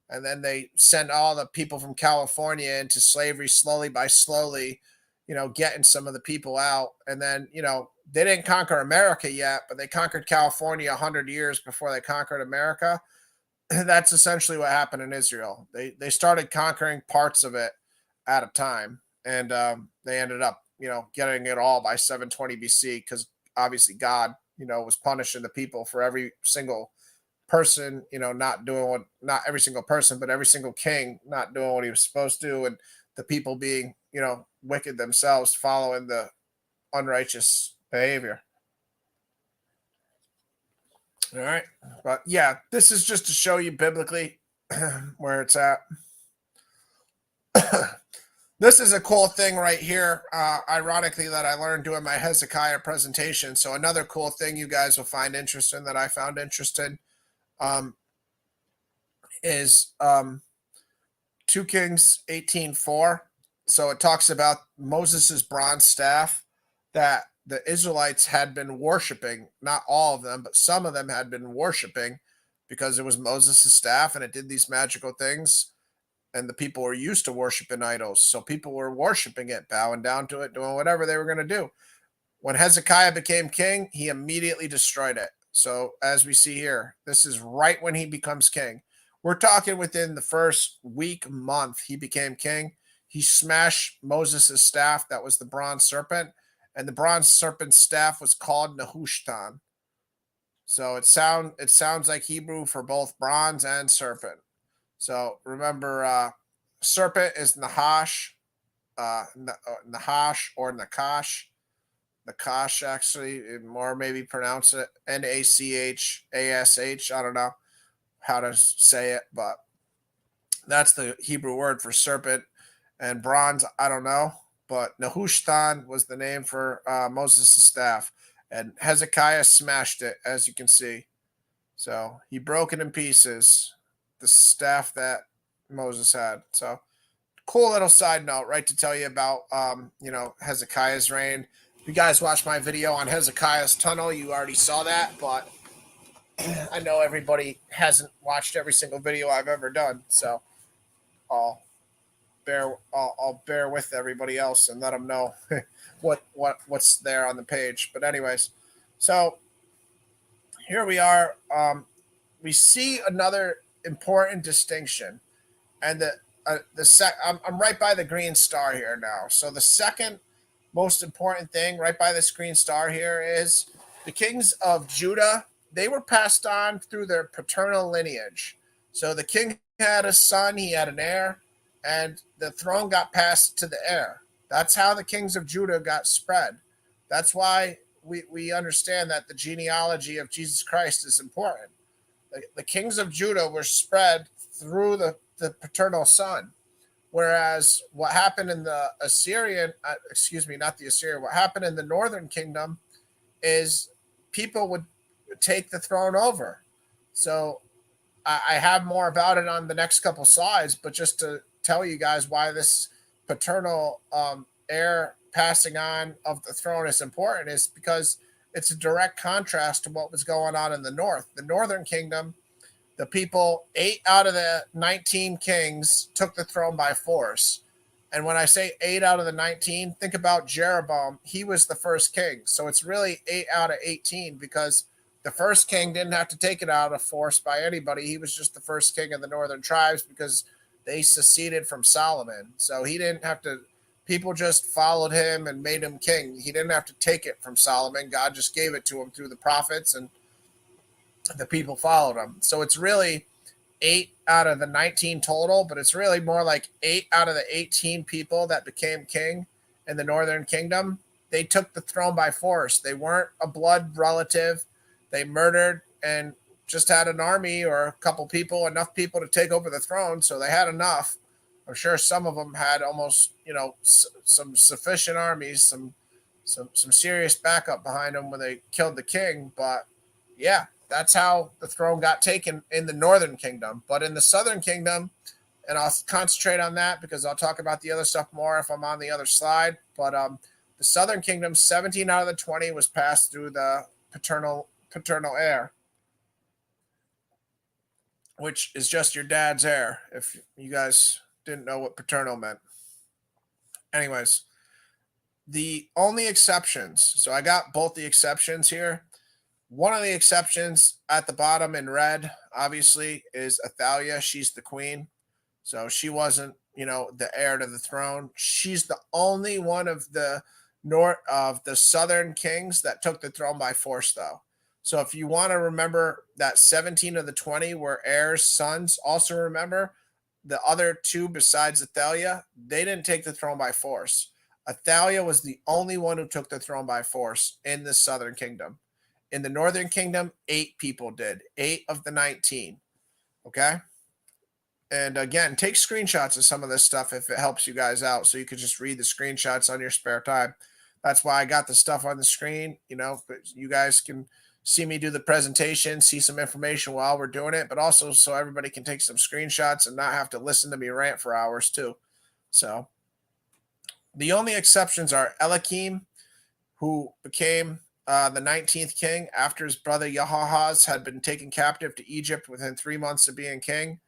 and then they send all the people from California into slavery slowly by slowly, getting some of the people out. And then, they didn't conquer America yet, but they conquered California 100 years before they conquered America. That's essentially what happened in Israel. They started conquering parts of it at a time, and they ended up, getting it all by 720 BC because obviously God, was punishing the people for every single person, not doing what, not every single person, but every single king not doing what he was supposed to, and the people being, wicked themselves, following the unrighteous behavior. All right. But yeah, this is just to show you biblically where it's at. This is a cool thing right here, ironically, that I learned doing my Hezekiah presentation. So another cool thing you guys will find interesting that I found interesting is 2 Kings 18:4. So it talks about Moses's bronze staff that the Israelites had been worshiping. Not all of them, but some of them had been worshiping because it was Moses's staff and it did these magical things. And the people were used to worshiping idols. So people were worshiping it, bowing down to it, doing whatever they were going to do. When Hezekiah became king, he immediately destroyed it. So as we see here, this is right when he becomes king. We're talking within the first week, month, he became king. He smashed Moses' staff, that was the bronze serpent, and the bronze serpent's staff was called Nehushtan. So it sounds like Hebrew for both bronze and serpent. So remember, serpent is Nahash, Nahash or Nakash. Nakash, actually, more maybe pronounce it Nachash. I don't know how to say it, but that's the Hebrew word for serpent. And bronze, I don't know, but Nehushtan was the name for Moses' staff. And Hezekiah smashed it, as you can see. So he broke it in pieces, the staff that Moses had. So cool little side note, right, to tell you about, Hezekiah's reign. If you guys watched my video on Hezekiah's tunnel, you already saw that, but I know everybody hasn't watched every single video I've ever done, so I'll bear with everybody else and let them know what's there on the page. But anyways, so here we are. We see another important distinction, and I'm right by the green star here now. So the second most important thing right by this green star here is the kings of Judah. They were passed on through their paternal lineage. So the king had a son, he had an heir, and the throne got passed to the heir. That's how the kings of Judah got spread. That's why we understand that the genealogy of Jesus Christ is important. The kings of Judah were spread through the paternal son. Whereas what happened in the Assyrian, what happened in the northern kingdom is people would take the throne over. So I have more about it on the next couple slides, but just to tell you guys why this paternal heir passing on of the throne is important is because it's a direct contrast to what was going on in the north. The northern kingdom, the people, 8 out of the 19 kings took the throne by force. And when I say 8 out of the 19, think about Jeroboam. He was the first king. So it's really 8 out of 18 because the first king didn't have to take it out of force by anybody. He was just the first king of the northern tribes because they seceded from Solomon. So he didn't have to, people just followed him and made him king. He didn't have to take it from Solomon. God just gave it to him through the prophets, and the people followed him. So it's really 8 out of the 19 total, but it's really more like 8 out of the 18 people that became king in the northern kingdom. They took the throne by force. They weren't a blood relative. They murdered and just had an army or a couple people, enough people to take over the throne. So they had enough. I'm sure some of them had almost, some sufficient armies, some serious backup behind them when they killed the king. But yeah, that's how the throne got taken in the northern kingdom. But in the southern kingdom, and I'll concentrate on that because I'll talk about the other stuff more if I'm on the other slide. But the southern kingdom, 17 out of the 20 was passed through the paternal heir, which is just your dad's heir, if you guys didn't know what paternal meant. Anyways, the only exceptions, so I got both the exceptions here. One of the exceptions at the bottom in red, obviously, is Athaliah. She's the queen. So she wasn't, the heir to the throne. She's the only one of the the southern kings that took the throne by force, though. So if you want to remember that 17 of the 20 were heirs, sons, also remember the other two besides Athaliah, they didn't take the throne by force. Athaliah was the only one who took the throne by force in the southern kingdom. In the northern kingdom, 8 people did. 8 of the 19. Okay? And again, take screenshots of some of this stuff if it helps you guys out, so you could just read the screenshots on your spare time. That's why I got the stuff on the screen, but you guys can see me do the presentation, see some information while we're doing it, but also so everybody can take some screenshots and not have to listen to me rant for hours too. So the only exceptions are Eliakim, who became the 19th king after his brother Jehoahaz had been taken captive to Egypt within 3 months of being king.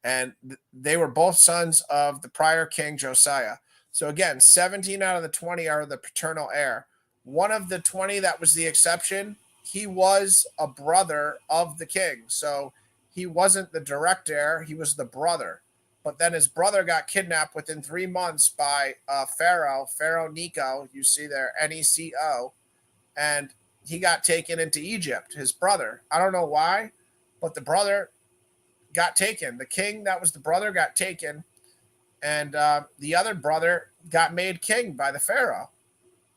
And they were both sons of the prior king Josiah. So again, 17 out of the 20 are the paternal heir. One of the 20 that was the exception, he was a brother of the king. So he wasn't the direct heir, he was the brother. But then his brother got kidnapped within 3 months by Pharaoh Necho, you see there, Neco, and he got taken into Egypt, his brother. I don't know why, but the brother got taken. The king that was the brother got taken, and the other brother got made king by the Pharaoh.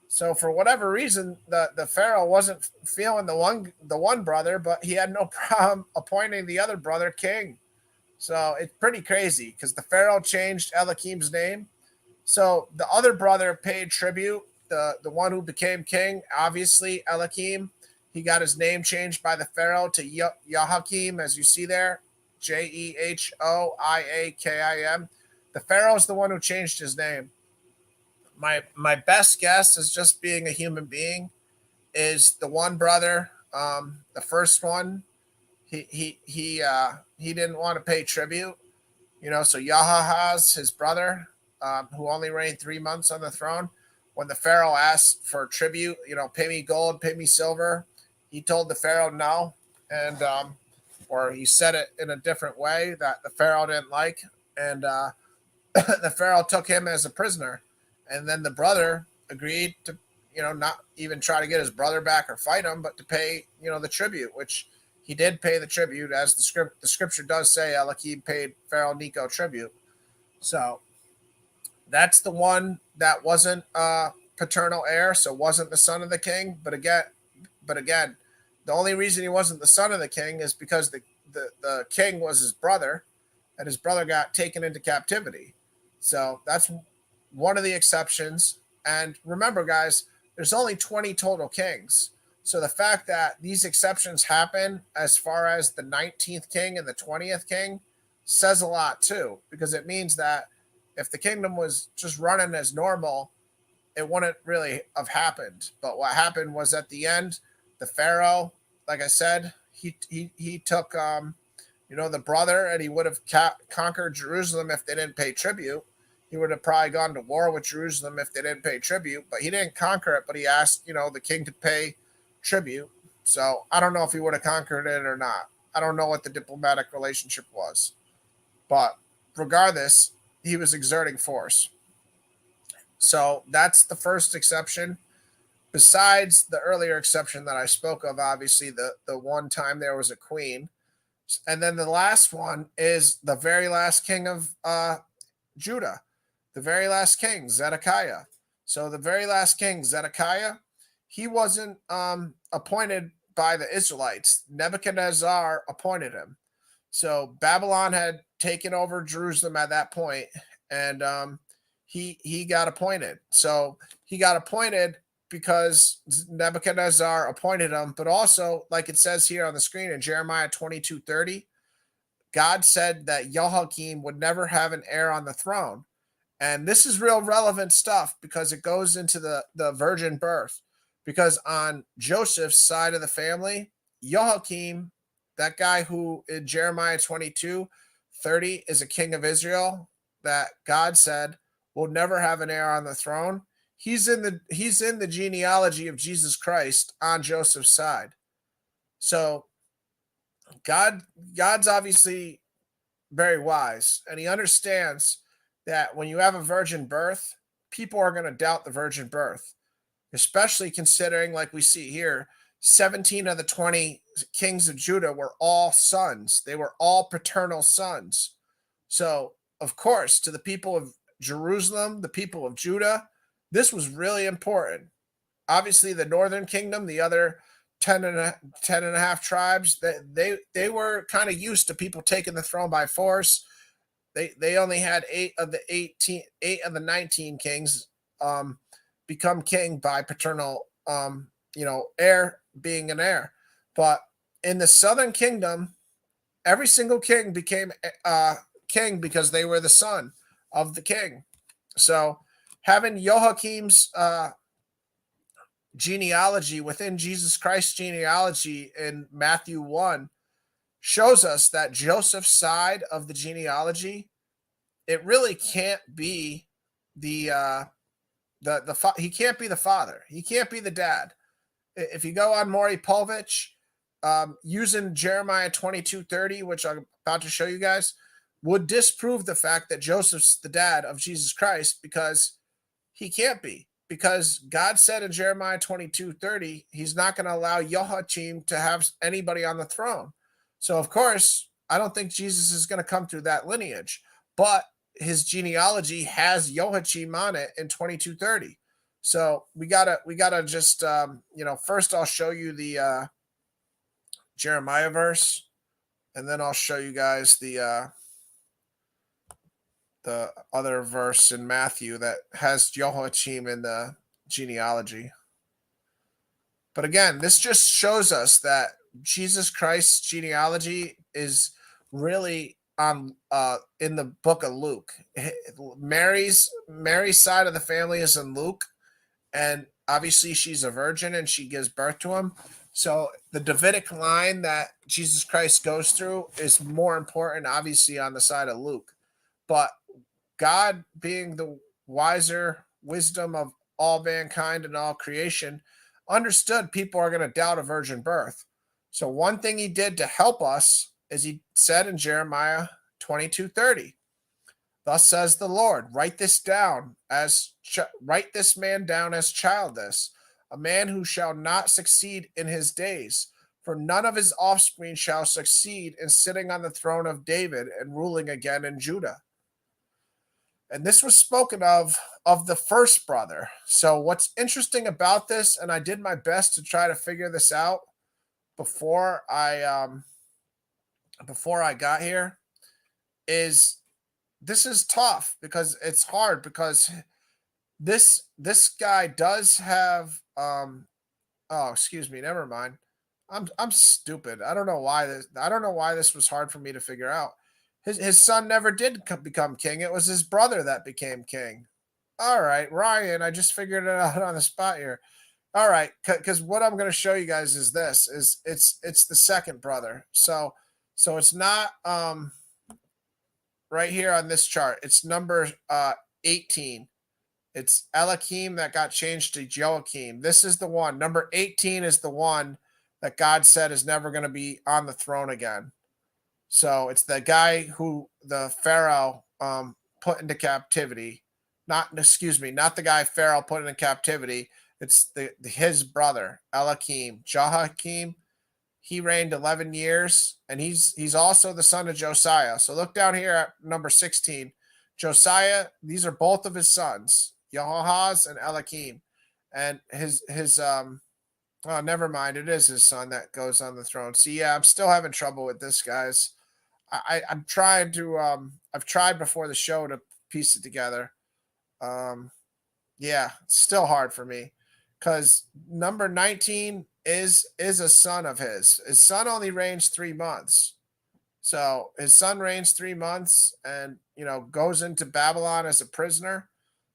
So for whatever reason, the Pharaoh wasn't feeling the one brother, but he had no problem appointing the other brother king. So it's pretty crazy because the Pharaoh changed Eliakim's name. So the other brother paid tribute. The one who became king, obviously Eliakim, he got his name changed by the Pharaoh to Jehoiakim, as you see there. Jehoiakim. The Pharaoh is the one who changed his name. My best guess is just being a human being is the one brother, the first one. He didn't want to pay tribute, So Jehoahaz, his brother, who only reigned 3 months on the throne, when the Pharaoh asked for tribute, pay me gold, pay me silver, he told the Pharaoh no, and or he said it in a different way that the Pharaoh didn't like, and the Pharaoh took him as a prisoner, and then the brother agreed to, not even try to get his brother back or fight him, but to pay, the tribute, which he did pay the tribute, as the scripture does say. Eliakim paid Pharaoh Necho tribute, so that's the one that wasn't paternal heir, so wasn't the son of the king. But again, the only reason he wasn't the son of the king is because the king was his brother, and his brother got taken into captivity. So that's one of the exceptions. And remember, guys, there's only 20 total kings. So the fact that these exceptions happen as far as the 19th king and the 20th king says a lot too, because it means that if the kingdom was just running as normal, it wouldn't really have happened. But what happened was at the end, the Pharaoh, like I said, he took the brother, and he would have conquered Jerusalem if they didn't pay tribute. He would have probably gone to war with Jerusalem if they didn't pay tribute, but he didn't conquer it, but he asked, the king to pay tribute. So I don't know if he would have conquered it or not. I don't know what the diplomatic relationship was. But regardless, he was exerting force. So that's the first exception. Besides the earlier exception that I spoke of, obviously the one time there was a queen. And then the last one is the very last king of Judah, the very last king, Zedekiah. So the very last king, Zedekiah, he wasn't appointed by the Israelites. Nebuchadnezzar appointed him. So Babylon had taken over Jerusalem at that point, and he got appointed. So he got appointed because Nebuchadnezzar appointed him, but also, like it says here on the screen in Jeremiah 22:30, God said that Jehoiakim would never have an heir on the throne. And this is real relevant stuff because it goes into the virgin birth. Because on Joseph's side of the family, Jehoiakim, that guy who in Jeremiah 22:30 is a king of Israel, that God said will never have an heir on the throne, he's in the genealogy of Jesus Christ on Joseph's side. So God's obviously very wise, and he understands that when you have a virgin birth, people are going to doubt the virgin birth. especially considering, like we see here, 17 of the 20 kings of Judah were all sons. They were all paternal sons. So, of course, to the people of Jerusalem, the people of Judah, this was really important. Obviously, the northern kingdom, the other 10 and a half tribes, they were kind of used to people taking the throne by force. They only had 8 of the 19 kings become king by paternal heir, being an heir. But in the southern kingdom, every single king became king because they were the son of the king. So having Joachim's genealogy within Jesus Christ's genealogy in Matthew 1 shows us that Joseph's side of the genealogy, it really can't be the he can't be the father. He can't be the dad. If you go on Maury Povich, using Jeremiah 22:30, which I'm about to show you guys, would disprove the fact that Joseph's the dad of Jesus Christ, because he can't be. Because God said in Jeremiah 22:30, he's not going to allow Jehoiakim to have anybody on the throne. So, of course, I don't think Jesus is going to come through that lineage. But his genealogy has Jehoiakim on it in 22:30. So we gotta just first I'll show you the Jeremiah verse, and then I'll show you guys the other verse in Matthew that has Jehoiakim in the genealogy. But again, this just shows us that Jesus Christ's genealogy is really in the book of Luke. Mary's side of the family is in Luke, and obviously she's a virgin and she gives birth to him. So the Davidic line that Jesus Christ goes through is more important, obviously, on the side of Luke. But God, being the wiser wisdom of all mankind and all creation, understood people are going to doubt a virgin birth. So one thing he did to help us is he said in Jeremiah 22:30, "Thus says the Lord, write this man down as childless, a man who shall not succeed in his days, for none of his offspring shall succeed in sitting on the throne of David and ruling again in Judah." And this was spoken of the first brother. So what's interesting about this, and I did my best to try to figure this out before I got here, is this is tough because it's hard, because this guy does have excuse me, never mind. I'm stupid. I don't know why this was hard for me to figure out. His son never did become king. It was his brother that became king. All right, Ryan, I just figured it out on the spot here. All right, because what I'm going to show you guys is this: it's the second brother. So it's not right here on this chart. It's number 18. It's Eliakim that got changed to Joachim. This is the one. Number 18 is the one that God said is never going to be on the throne again. So it's the guy who the Pharaoh put into captivity. Not the guy Pharaoh put into captivity. It's his brother, Eliakim. Jehoiakim, he reigned 11 years, and he's also the son of Josiah. So look down here at number 16. Josiah, these are both of his sons, Jehoahaz and Eliakim. And his oh, never mind, it is his son that goes on the throne. See, yeah, I'm still having trouble with this, guys. I'm trying to I've tried before the show to piece it together. Yeah, it's still hard for me, because number 19 is a son of his. His son only reigns 3 months. So his son reigns 3 months and, goes into Babylon as a prisoner.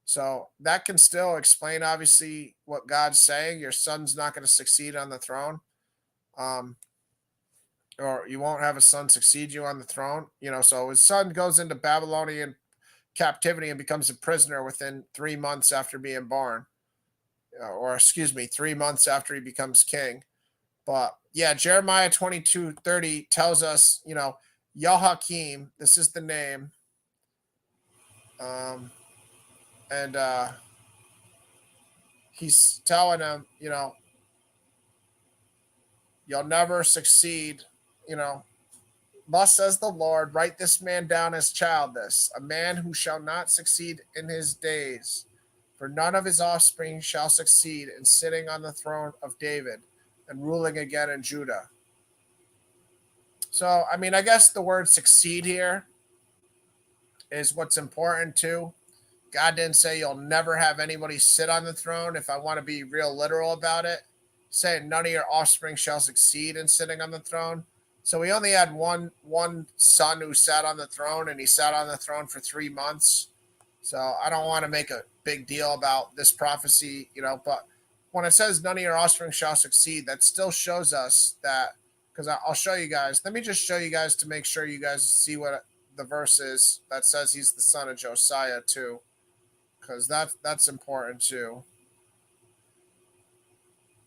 So that can still explain, obviously, what God's saying. Your son's not going to succeed on the throne. Or you won't have a son succeed you on the throne. So his son goes into Babylonian captivity and becomes a prisoner within 3 months after being born. Or excuse me, 3 months after he becomes king. But yeah, Jeremiah 22:30 tells us, Jehoiakim, this is the name. And he's telling him, you'll never succeed. Thus says the Lord, write this man down as childless, a man who shall not succeed in his days. For none of his offspring shall succeed in sitting on the throne of David and ruling again in Judah. So, I guess the word succeed here is what's important too. God didn't say you'll never have anybody sit on the throne. If I want to be real literal about it, saying none of your offspring shall succeed in sitting on the throne. So he only had one son who sat on the throne, and he sat on the throne for 3 months. So I don't want to make a big deal about this prophecy, but when it says none of your offspring shall succeed, that still shows us that, because I'll show you guys. Let me just show you guys to make sure you guys see what the verse is that says he's the son of Josiah too, because that's important too.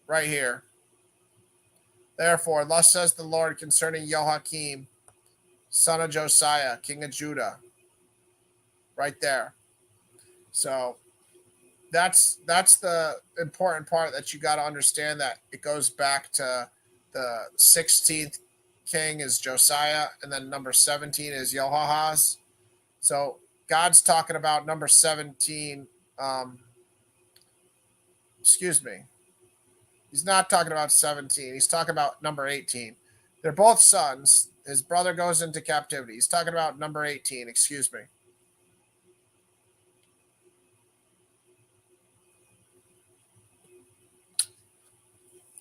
Right here. Therefore, thus says the Lord concerning Jehoiakim, son of Josiah, king of Judah. Right there. So that's the important part that you got to understand, that it goes back to the 16th king is Josiah, and then number 17 is Jehoahaz. So God's talking about number 17. Excuse me. He's not talking about 17. He's talking about number 18. They're both sons. His brother goes into captivity. He's talking about number 18. Excuse me.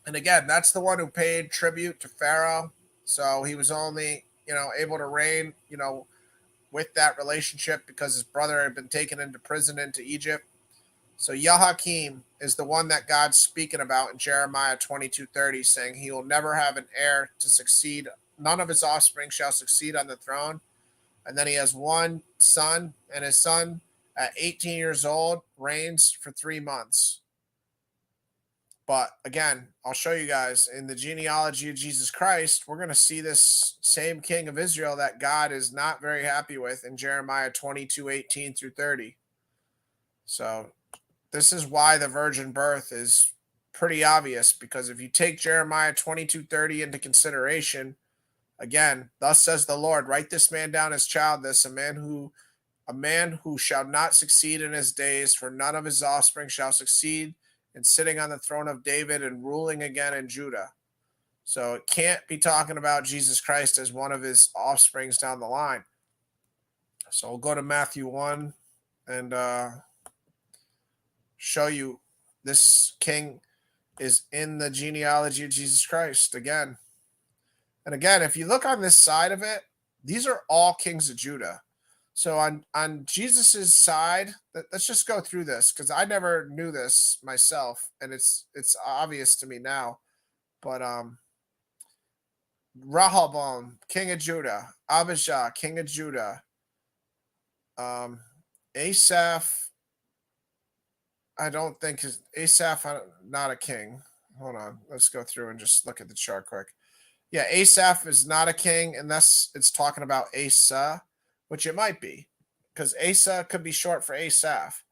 And again, that's the one who paid tribute to Pharaoh. So he was only, able to reign, with that relationship because his brother had been taken into prison into Egypt. So Jehoiakim is the one that God's speaking about in Jeremiah 22:30, saying he will never have an heir to succeed. None of his offspring shall succeed on the throne. And then he has one son, and his son at 18 years old reigns for 3 months. But again, I'll show you guys in the genealogy of Jesus Christ, we're going to see this same king of Israel that God is not very happy with in Jeremiah 22:18 through 30. So this is why the virgin birth is pretty obvious, because if you take Jeremiah 22:30 into consideration, again, thus says the Lord, write this man down as childless, a man who shall not succeed in his days, for none of his offspring shall succeed in sitting on the throne of David and ruling again in Judah. So it can't be talking about Jesus Christ as one of his offsprings down the line. So we'll go to Matthew 1 and show you this king is in the genealogy of Jesus Christ again. And again, if you look on this side of it, these are all kings of Judah. So on Jesus's side, let's just go through this, because I never knew this myself, and it's obvious to me now. But Rehoboam, king of Judah, Abijah, king of Judah, Asaph. I don't think Asaph, not a king. Hold on, let's go through and just look at the chart quick. Yeah, Asaph is not a king unless it's talking about Asa, which it might be, because Asa could be short for Asaph.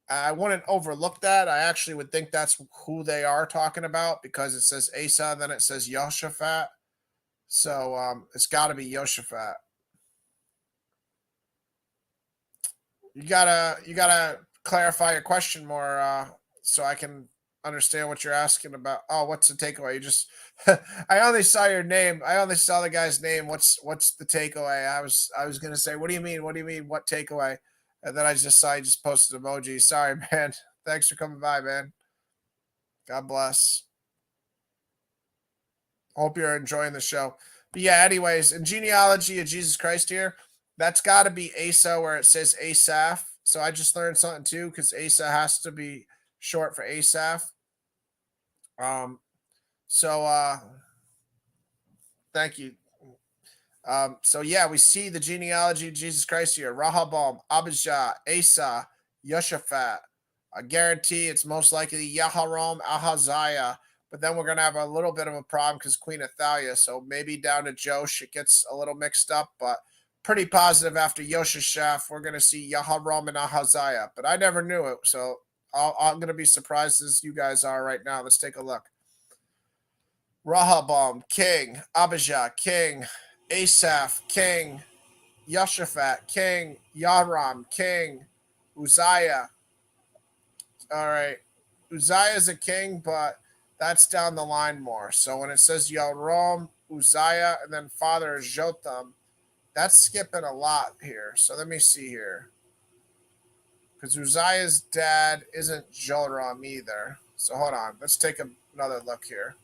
I wouldn't overlook that. I actually would think that's who they are talking about, because it says Asa, then it says Jehoshaphat. So it's got to be Jehoshaphat. You gotta clarify your question more, so I can understand what you're asking about. Oh, what's the takeaway? You just I only saw your name. I only saw the guy's name. What's the takeaway? I was gonna say, what do you mean? What do you mean? What takeaway? And then I just saw you just posted emoji. Sorry, man. Thanks for coming by, man. God bless. Hope you're enjoying the show. But yeah, anyways, in genealogy of Jesus Christ here, that's got to be Asa, where it says Asaph. So I just learned something too, because Asa has to be short for Asaph. So thank you. So yeah, we see the genealogy of Jesus Christ here. Rehoboam, Abijah, Asa, Jehoshaphat. I guarantee it's most likely Yaharam, Ahaziah. But then we're going to have a little bit of a problem because Queen Athaliah. So maybe down to Josh, it gets a little mixed up. But pretty positive after Yoshashaph, we're going to see Yaharam and Ahaziah. But I never knew it. So I'm going to be surprised as you guys are right now. Let's take a look. Rehoboam, king. Abijah, king. Asaph, king. Yehoshaphat, king. Yoram, king. Uzziah. All right. Uzziah is a king, but that's down the line more. So when it says Yoram, Uzziah, and then father is Jotham, that's skipping a lot here. So let me see here. Because Uzziah's dad isn't Joram either. So hold on. Let's take another look here.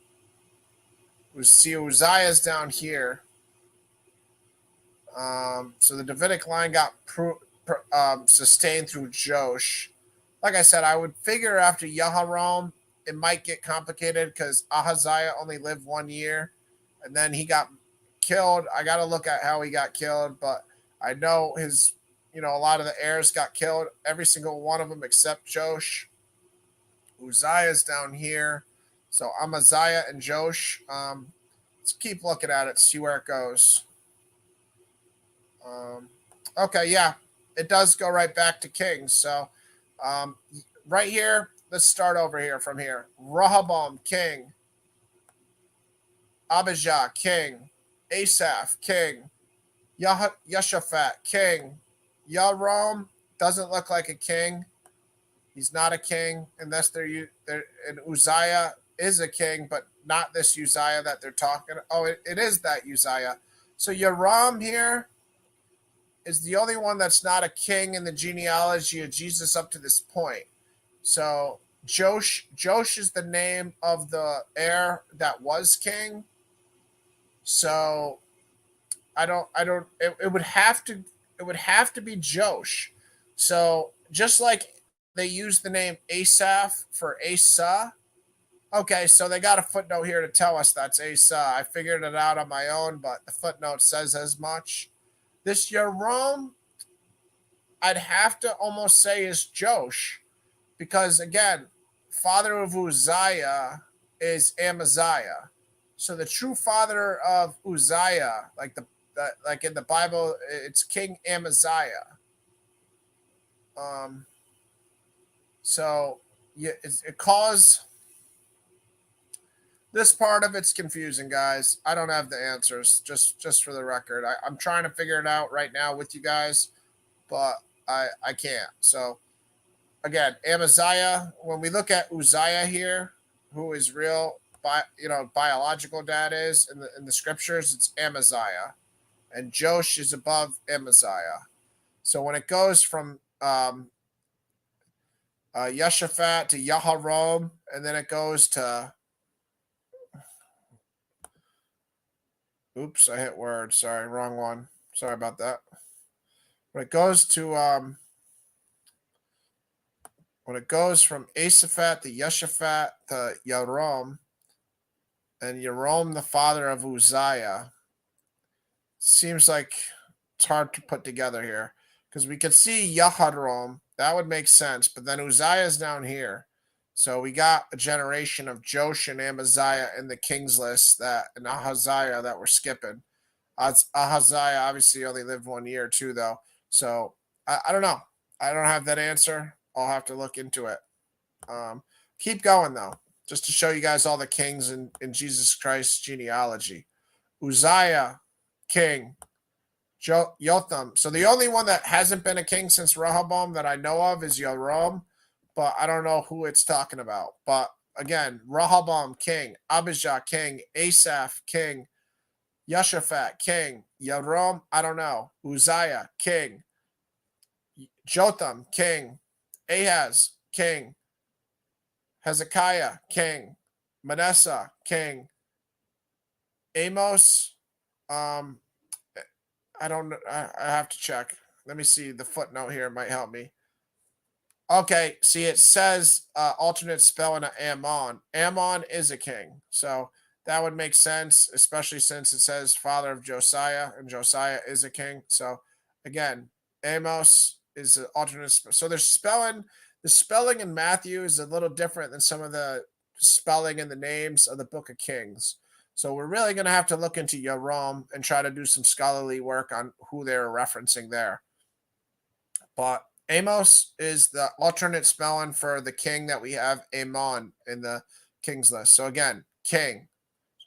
We see Uzziah's down here. So the Davidic line got sustained through Josh. Like I said, I would figure after Yehoram, it might get complicated because Ahaziah only lived 1 year, and then he got killed. I got to look at how he got killed, but I know his, a lot of the heirs got killed. Every single one of them except Josh. Uzziah's down here. So Amaziah and Josh. Let's keep looking at it, see where it goes. Okay, yeah, it does go right back to kings. So right here, let's start over here from here. Rehoboam, king. Abijah, king. Asaph, king. Yehoshaphat, king. Yoram doesn't look like a king. He's not a king unless and Uzziah is a king, but not this Uzziah that they're talking. Oh, it is that Uzziah. So Yoram here is the only one that's not a king in the genealogy of Jesus up to this point. So Josh is the name of the heir that was king. So it would have to be Josh. So just like they use the name Asaph for Asa. Okay, so they got a footnote here to tell us that's Asa. I figured it out on my own, but the footnote says as much. This Yoram, I'd have to almost say is Josh, because again, father of Uzziah is Amaziah. So the true father of Uzziah, like in the Bible, it's King Amaziah. So yeah, it caused this part of it's confusing, guys. I don't have the answers. Just for the record, I'm trying to figure it out right now with you guys, but I can't. So again, Amaziah. When we look at Uzziah here, who is real, biological dad is in the scriptures, it's Amaziah, and Josh is above Amaziah. So when it goes from Yehoshaphat to Yehoram, and then it goes to. Oops, I hit word. Sorry, wrong one. Sorry about that. When it goes to when it goes from Asaphat to Yehoshaphat to Yoram, and Yoram the father of Uzziah, seems like it's hard to put together here because we could see Yehoram, that would make sense, but then Uzziah is down here. So we got a generation of Josh and Amaziah in the kings list and Ahaziah that we're skipping. Ahaziah obviously only lived 1 year too, though. So I don't know. I don't have that answer. I'll have to look into it. Keep going though, just to show you guys all the kings in Jesus Christ's genealogy. Uzziah, king. Jotham. So the only one that hasn't been a king since Rehoboam that I know of is Yoram, but I don't know who it's talking about. But again, Rehoboam, king. Abijah, king. Asaph, king. Yehoshaphat, king. Yoram, I don't know. Uzziah, king. Jotham, king. Ahaz, king. Hezekiah, king. Manasseh, king. Amos, I don't know. I have to check. Let me see. The footnote here might help me. Okay, see, it says alternate spelling of Ammon. Ammon is a king. So that would make sense, especially since it says father of Josiah, and Josiah is a king. So again, Amos is an alternate. So the spelling in Matthew is a little different than some of the spelling in the names of the Book of Kings. So we're really going to have to look into Yoram and try to do some scholarly work on who they're referencing there. But Amos is the alternate spelling for the king that we have Amon in the king's list. So again, king.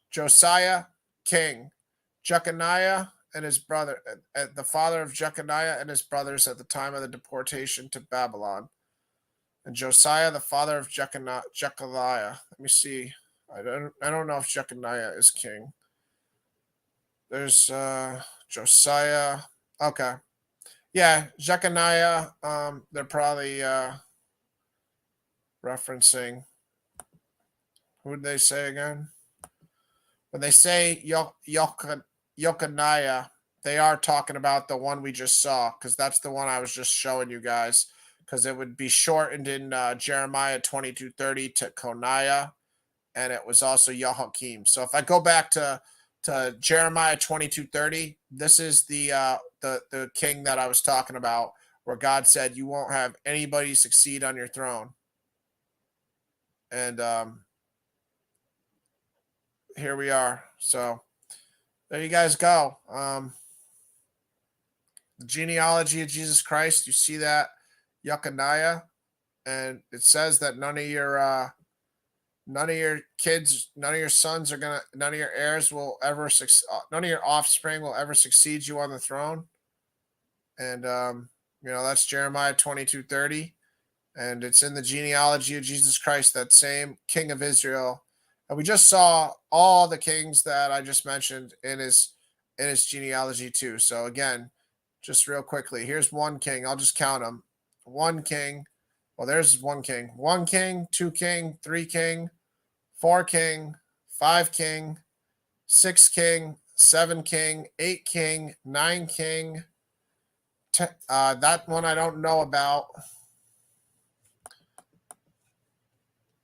Josiah, king. Jeconiah and his brother, the father of Jeconiah and his brothers at the time of the deportation to Babylon. And Josiah, the father of Jeconiah. Let me see. I don't know if Jeconiah is king. There's Josiah. Okay. Yeah, Jeconiah. They're probably referencing, who did they say again? When they say Jeconiah, they are talking about the one we just saw, because that's the one I was just showing you guys, because it would be shortened in Jeremiah 22:30 to Coniah, and it was also Jehoiakim. So if I go back to Jeremiah 22:30, this is the king that I was talking about, where God said, "You won't have anybody succeed on your throne." And here we are. So there you guys go. The genealogy of Jesus Christ. You see that Jeconiah, and it says that none of your kids, none of your sons are gonna, none of your heirs will ever, none of your offspring will ever succeed you on the throne. And that's Jeremiah 22:30, and it's in the genealogy of Jesus Christ, that same King of Israel. And we just saw all the kings that I just mentioned in his genealogy too. So again, just real quickly, here's one king. I'll just count them. One king. Well, there's one king. One king, two king, three king, four king, five king, six king, seven king, eight king, nine king. That one I don't know about.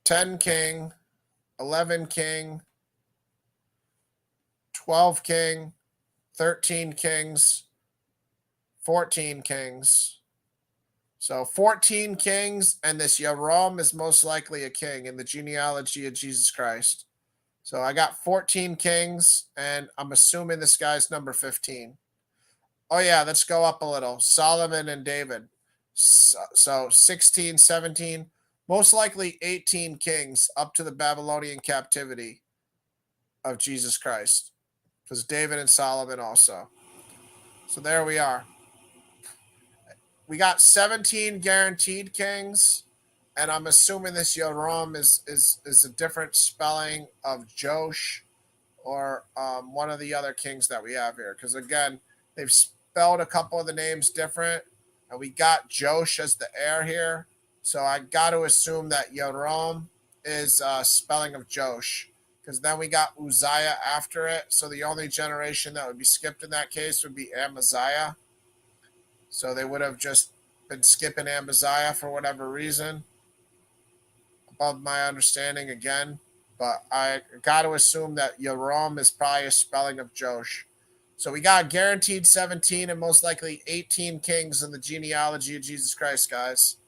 10 king, 11 king, 12 king, 13 kings, 14 kings. So 14 kings, and this Yoram is most likely a king in the genealogy of Jesus Christ. So I got 14 kings, and I'm assuming this guy's number 15. Oh yeah, let's go up a little. Solomon and David. So 16, 17, most likely 18 kings up to the Babylonian captivity of Jesus Christ. Because David and Solomon also. So there we are. We got 17 guaranteed kings, and I'm assuming this Yoram is a different spelling of Josh, or one of the other kings that we have here. Because again, they've spelled a couple of the names different, and we got Josh as the heir here. So I got to assume that Yoram is spelling of Josh, because then we got Uzziah after it. So the only generation that would be skipped in that case would be Amaziah. So they would have just been skipping Amaziah for whatever reason, above my understanding again. But I got to assume that Yoram is probably a spelling of Josh. So we got guaranteed 17 and most likely 18 kings in the genealogy of Jesus Christ, guys.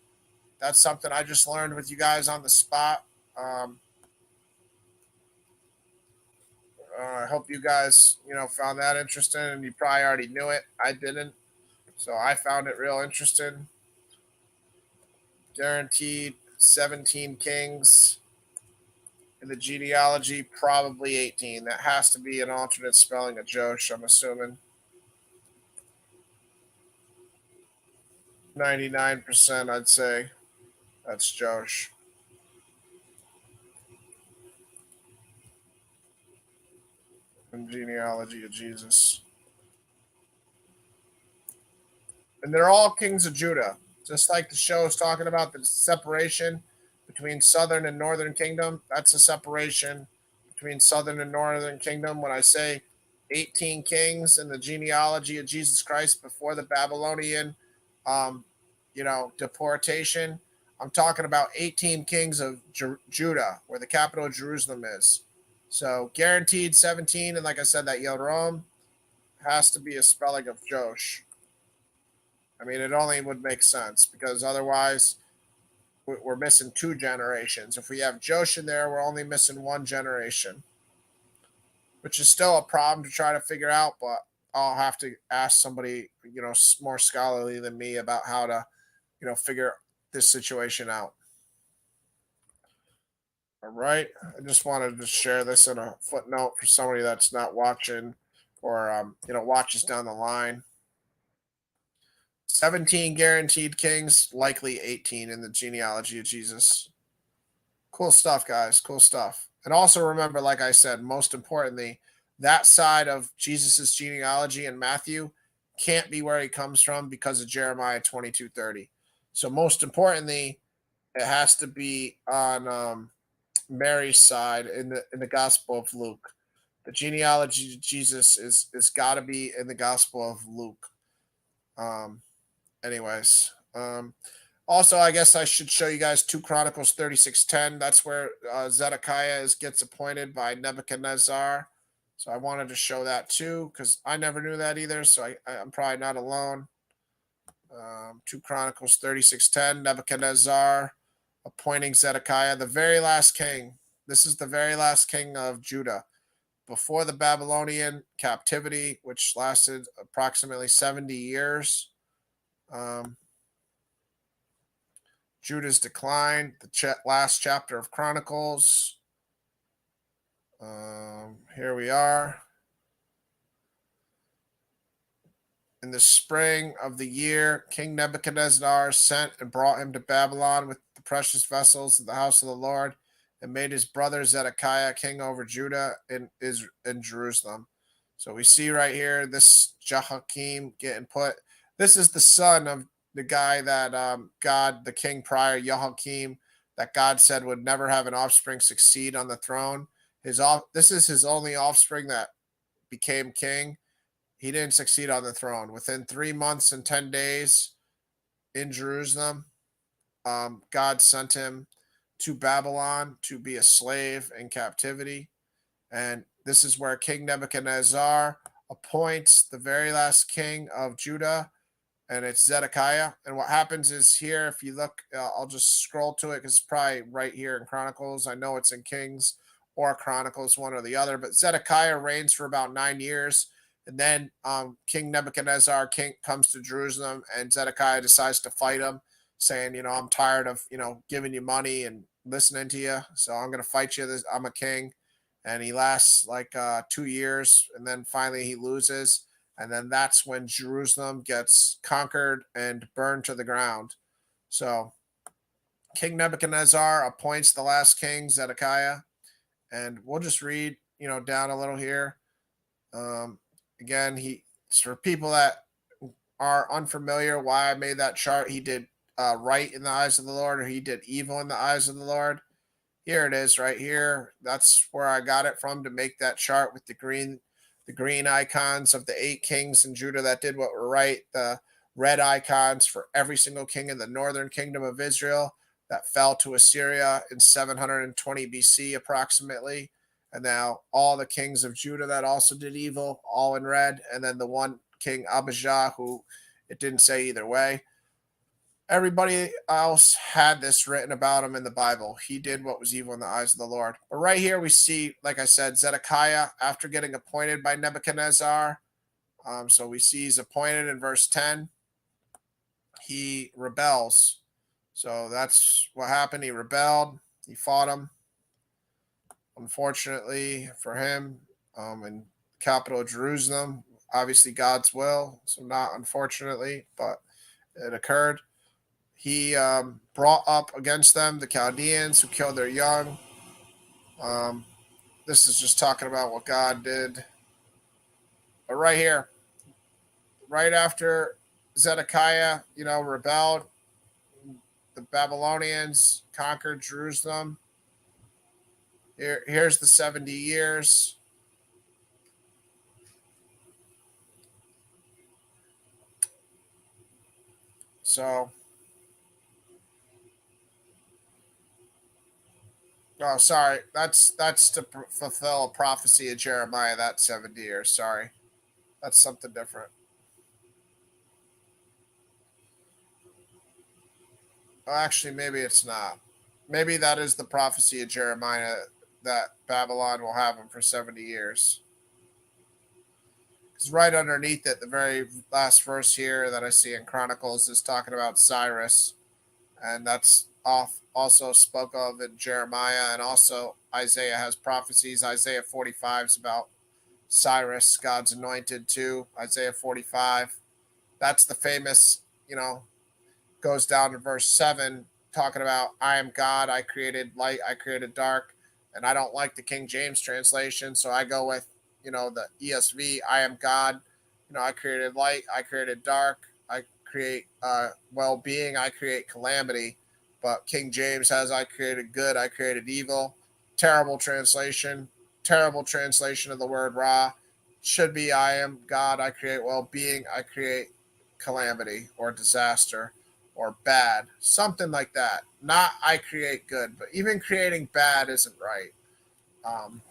That's something I just learned with you guys on the spot. I hope you guys, found that interesting, and you probably already knew it. I didn't. So I found it real interesting. Guaranteed 17 kings in the genealogy, probably 18. That has to be an alternate spelling of Josh, I'm assuming. 99%, I'd say that's Josh. In genealogy of Jesus. And they're all kings of Judah. Just like the show is talking about the separation between southern and northern kingdom. That's a separation between southern and northern kingdom. When I say 18 kings in the genealogy of Jesus Christ before the Babylonian, deportation, I'm talking about 18 kings of Judah, where the capital of Jerusalem is. So guaranteed 17, and like I said, that Yoram has to be a spelling of Josh. I mean, it only would make sense, because otherwise we're missing two generations. If we have Josh in there, we're only missing one generation, which is still a problem to try to figure out, but I'll have to ask somebody, more scholarly than me about how to, figure this situation out. All right. I just wanted to share this in a footnote for somebody that's not watching or, watches down the line. 17 guaranteed kings, likely 18 in the genealogy of Jesus. Cool stuff, guys. Cool stuff. And also remember, like I said, most importantly, that side of Jesus's genealogy in Matthew can't be where he comes from because of Jeremiah 22:30. So most importantly, it has to be on Mary's side in the Gospel of Luke. The genealogy of Jesus is got to be in the Gospel of Luke. Um, anyways, also, I guess I should show you guys 2 Chronicles 36:10. That's where Zedekiah gets appointed by Nebuchadnezzar. So I wanted to show that too because I never knew that either. So I'm probably not alone. 2 Chronicles 36:10. Nebuchadnezzar appointing Zedekiah, the very last king. This is the very last king of Judah before the Babylonian captivity, which lasted approximately 70 years. Judah's decline, the last chapter of Chronicles. Here we are. In the spring of the year, King Nebuchadnezzar sent and brought him to Babylon with the precious vessels of the house of the Lord, and made his brother Zedekiah king over Judah and in Jerusalem. So we see right here this Jehoiakim getting put. This is the son of the guy that God, the king prior, Jehoiakim, that God said would never have an offspring succeed on the throne. This is his only offspring that became king. He didn't succeed on the throne. Within 3 months and 10 days in Jerusalem, God sent him to Babylon to be a slave in captivity. And this is where King Nebuchadnezzar appoints the very last king of Judah, and it's Zedekiah. And what happens is here, if you look, I'll just scroll to it because it's probably right here in Chronicles. I know it's in Kings or Chronicles, one or the other, but Zedekiah reigns for about 9 years. And then King Nebuchadnezzar comes to Jerusalem, and Zedekiah decides to fight him, saying, I'm tired of, giving you money and listening to you. So I'm going to fight you. I'm a king. And he lasts like 2 years, and then finally he loses. And then that's when Jerusalem gets conquered and burned to the ground. So King Nebuchadnezzar appoints the last king, Zedekiah. And we'll just read, down a little here. Again, for people that are unfamiliar why I made that chart, he did right in the eyes of the Lord, or he did evil in the eyes of the Lord. Here it is right here. That's where I got it from to make that chart with the green icons of the 8 kings in Judah that did what were right. The red icons for every single king in the northern kingdom of Israel that fell to Assyria in 720 BC approximately. And now all the kings of Judah that also did evil, all in red. And then the one king Abijah, who it didn't say either way. Everybody else had this written about him in the Bible. He did what was evil in the eyes of the Lord. But right here we see, like I said, Zedekiah, after getting appointed by Nebuchadnezzar. So we see he's appointed in verse 10. He rebels. So that's what happened. He rebelled. He fought him. Unfortunately for him, in capital of Jerusalem, obviously God's will. So not unfortunately, but it occurred. He brought up against them the Chaldeans who killed their young. This is just talking about what God did. But right here, right after Zedekiah, rebelled, the Babylonians conquered Jerusalem. Here's the 70 years. So, oh, sorry. That's to fulfill a prophecy of Jeremiah. That 70 years. Sorry, that's something different. Oh, actually, maybe it's not. Maybe that is the prophecy of Jeremiah that Babylon will have him for 70 years. Because right underneath it, the very last verse here that I see in Chronicles is talking about Cyrus, and that's also spoke of in Jeremiah, and also Isaiah has prophecies. Isaiah 45 is about Cyrus, God's anointed too. Isaiah 45. That's the famous, goes down to verse 7, talking about I am God, I created light, I created dark. And I don't like the King James translation, so I go with, the ESV, I am God. I created light, I created dark, I create well being, I create calamity. But King James has I created good, I created evil. Terrible translation. Terrible translation of the word Ra. Should be I am God, I create well being, I create calamity or disaster or bad, something like that. Not I create good, but even creating bad isn't right. Um,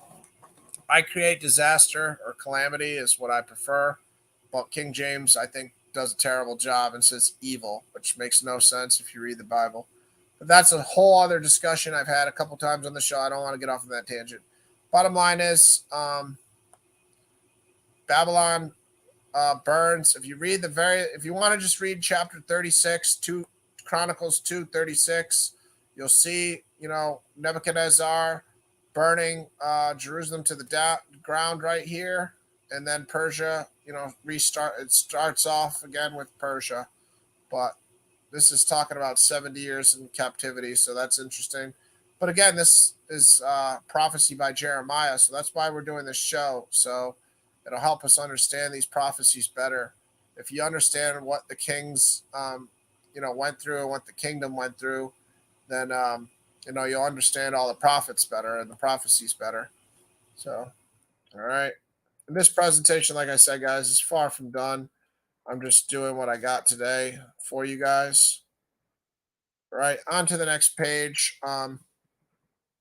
I create disaster or calamity is what I prefer, but King James, I think, does a terrible job and says evil, which makes no sense if you read the Bible. But that's a whole other discussion I've had a couple times on the show. I don't want to get off of that tangent. Bottom line is, Babylon burns. If you want to just read chapter 36, Chronicles 2:36, you'll see, Nebuchadnezzar burning Jerusalem to the ground right here, and then Persia, restart. It starts off again with Persia, but this is talking about 70 years in captivity, so that's interesting. But again, this is prophecy by Jeremiah, so that's why we're doing this show. So it'll help us understand these prophecies better. If you understand what the kings, went through and what the kingdom went through, then you'll understand all the prophets better and the prophecies better. So, all right. And this presentation, like I said, guys, is far from done. I'm just doing what I got today for you guys. All right, on to the next page.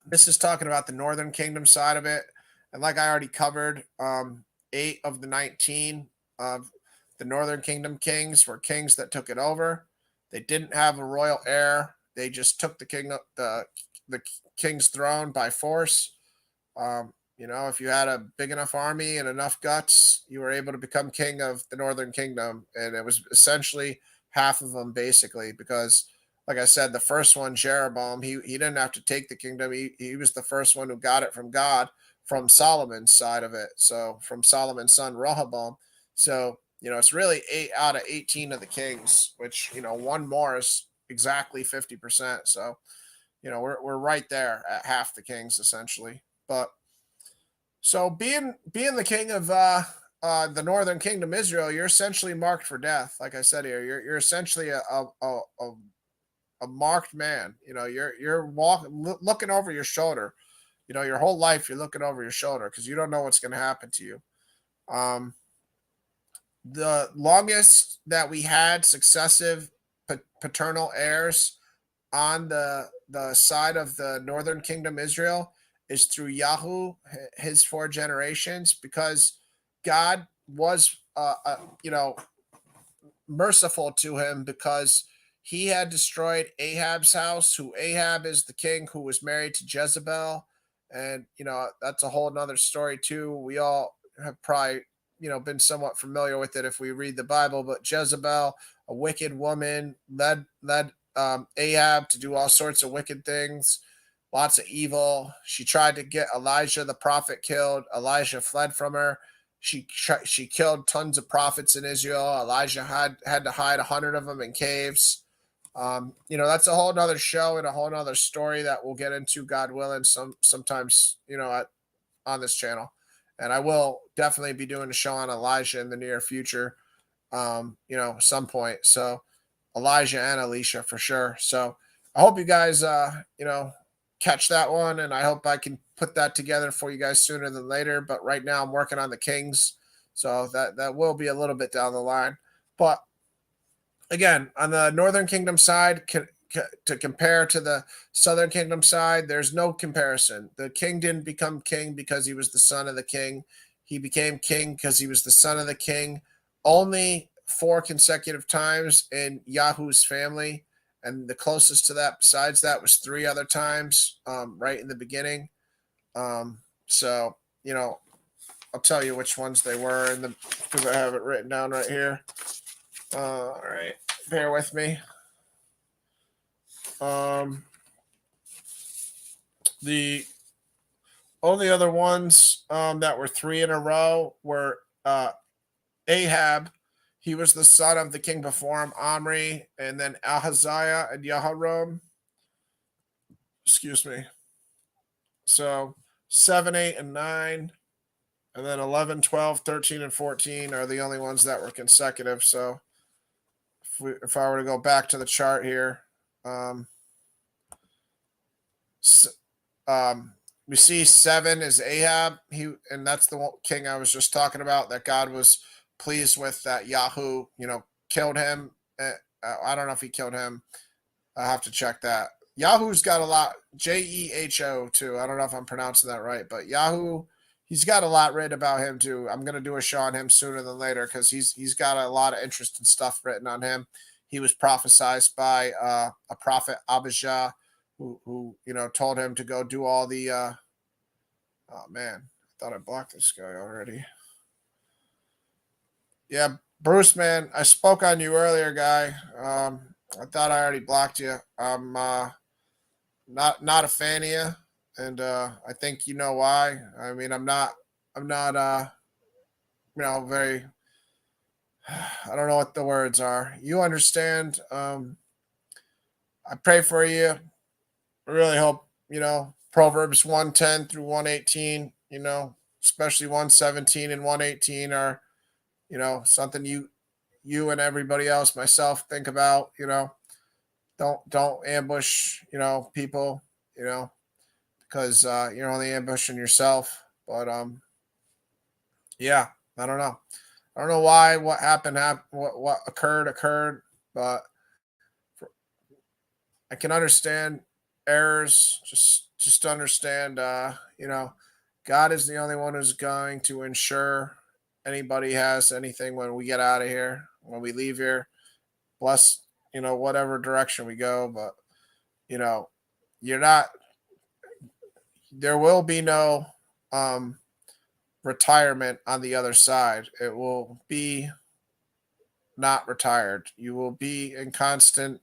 This is talking about the Northern Kingdom side of it. And like I already covered, 8 of the 19 of the Northern Kingdom kings were kings that took it over. They didn't have a royal heir. They just took the king's throne by force. If you had a big enough army and enough guts, you were able to become king of the Northern Kingdom. And it was essentially half of them, basically, because, like I said, the first one, Jeroboam, he didn't have to take the kingdom. He was the first one who got it from God, from Solomon's side of it. So from Solomon's son, Rehoboam. So, it's really 8 out of 18 of the kings, which, one more is exactly 50%. So, we're right there at half the kings, essentially. But so being the king of the Northern Kingdom, Israel, you're essentially marked for death. Like I said here, you're essentially a marked man. You're looking over your shoulder. Your whole life you're looking over your shoulder because you don't know what's going to happen to you. The longest that we had successive paternal heirs on the side of the Northern Kingdom, Israel, is through Yahoo, his 4 generations, because God was, merciful to him because he had destroyed Ahab's house, who Ahab is the king who was married to Jezebel. And, that's a whole nother story too. We all have probably, been somewhat familiar with it if we read the Bible, but Jezebel, a wicked woman, led Ahab to do all sorts of wicked things, lots of evil. She tried to get Elijah the prophet killed. Elijah fled from her. She killed tons of prophets in Israel. Elijah had to hide 100 of them in caves. That's a whole nother show and a whole nother story that we'll get into, God willing, sometimes, on this channel. And I will definitely be doing a show on Elijah in the near future, some point. So Elijah and Elisha for sure. So I hope you guys, catch that one. And I hope I can put that together for you guys sooner than later. But right now I'm working on the Kings. So that will be a little bit down the line. But again, on the Northern Kingdom side, to compare to the Southern Kingdom side, there's no comparison. The king didn't become king because he was the son of the king. He became king because he was the son of the king. Only 4 consecutive times in Yahu's family, and the closest to that besides that was 3 other times, right in the beginning. So I'll tell you which ones they were because I have it written down right here. All right, bear with me. The only other ones that were 3 in a row were Ahab. He was the son of the king before him, Omri, and then Ahaziah and Yaharam. Excuse me. So 7, 8, and 9. And then 11, 12, 13, and 14 are the only ones that were consecutive. So if I were to go back to the chart here, we see 7 is Ahab. And that's the king I was just talking about that God was pleased with, that Yahoo, killed him. I don't know if he killed him. I have to check that. Yahoo's got a lot, Jeho too. I don't know if I'm pronouncing that right, but Yahoo, he's got a lot written about him too. I'm going to do a show on him sooner than later because he's got a lot of interesting stuff written on him. He was prophesied by a prophet, Abijah, who told him to go do all the oh man, I thought I blocked this guy already. Yeah, Bruce, man, I spoke on you earlier, guy. I thought I already blocked you. I'm not a fan of you, and I think you know why. I mean, I'm not very. I don't know what the words are. You understand? I pray for you. I really hope Proverbs 110 through 118. Especially 117 and 118 are something you and everybody else, myself, think about. Don't ambush people, because you're only ambushing yourself. But yeah, I don't know. I don't know why what happened, what occurred, but I can understand errors. Just understand, God is the only one who's going to ensure anybody has anything when we get out of here, when we leave here. Bless, whatever direction we go, but you're not. There will be no retirement on the other side. It will be not retired. You will be in constant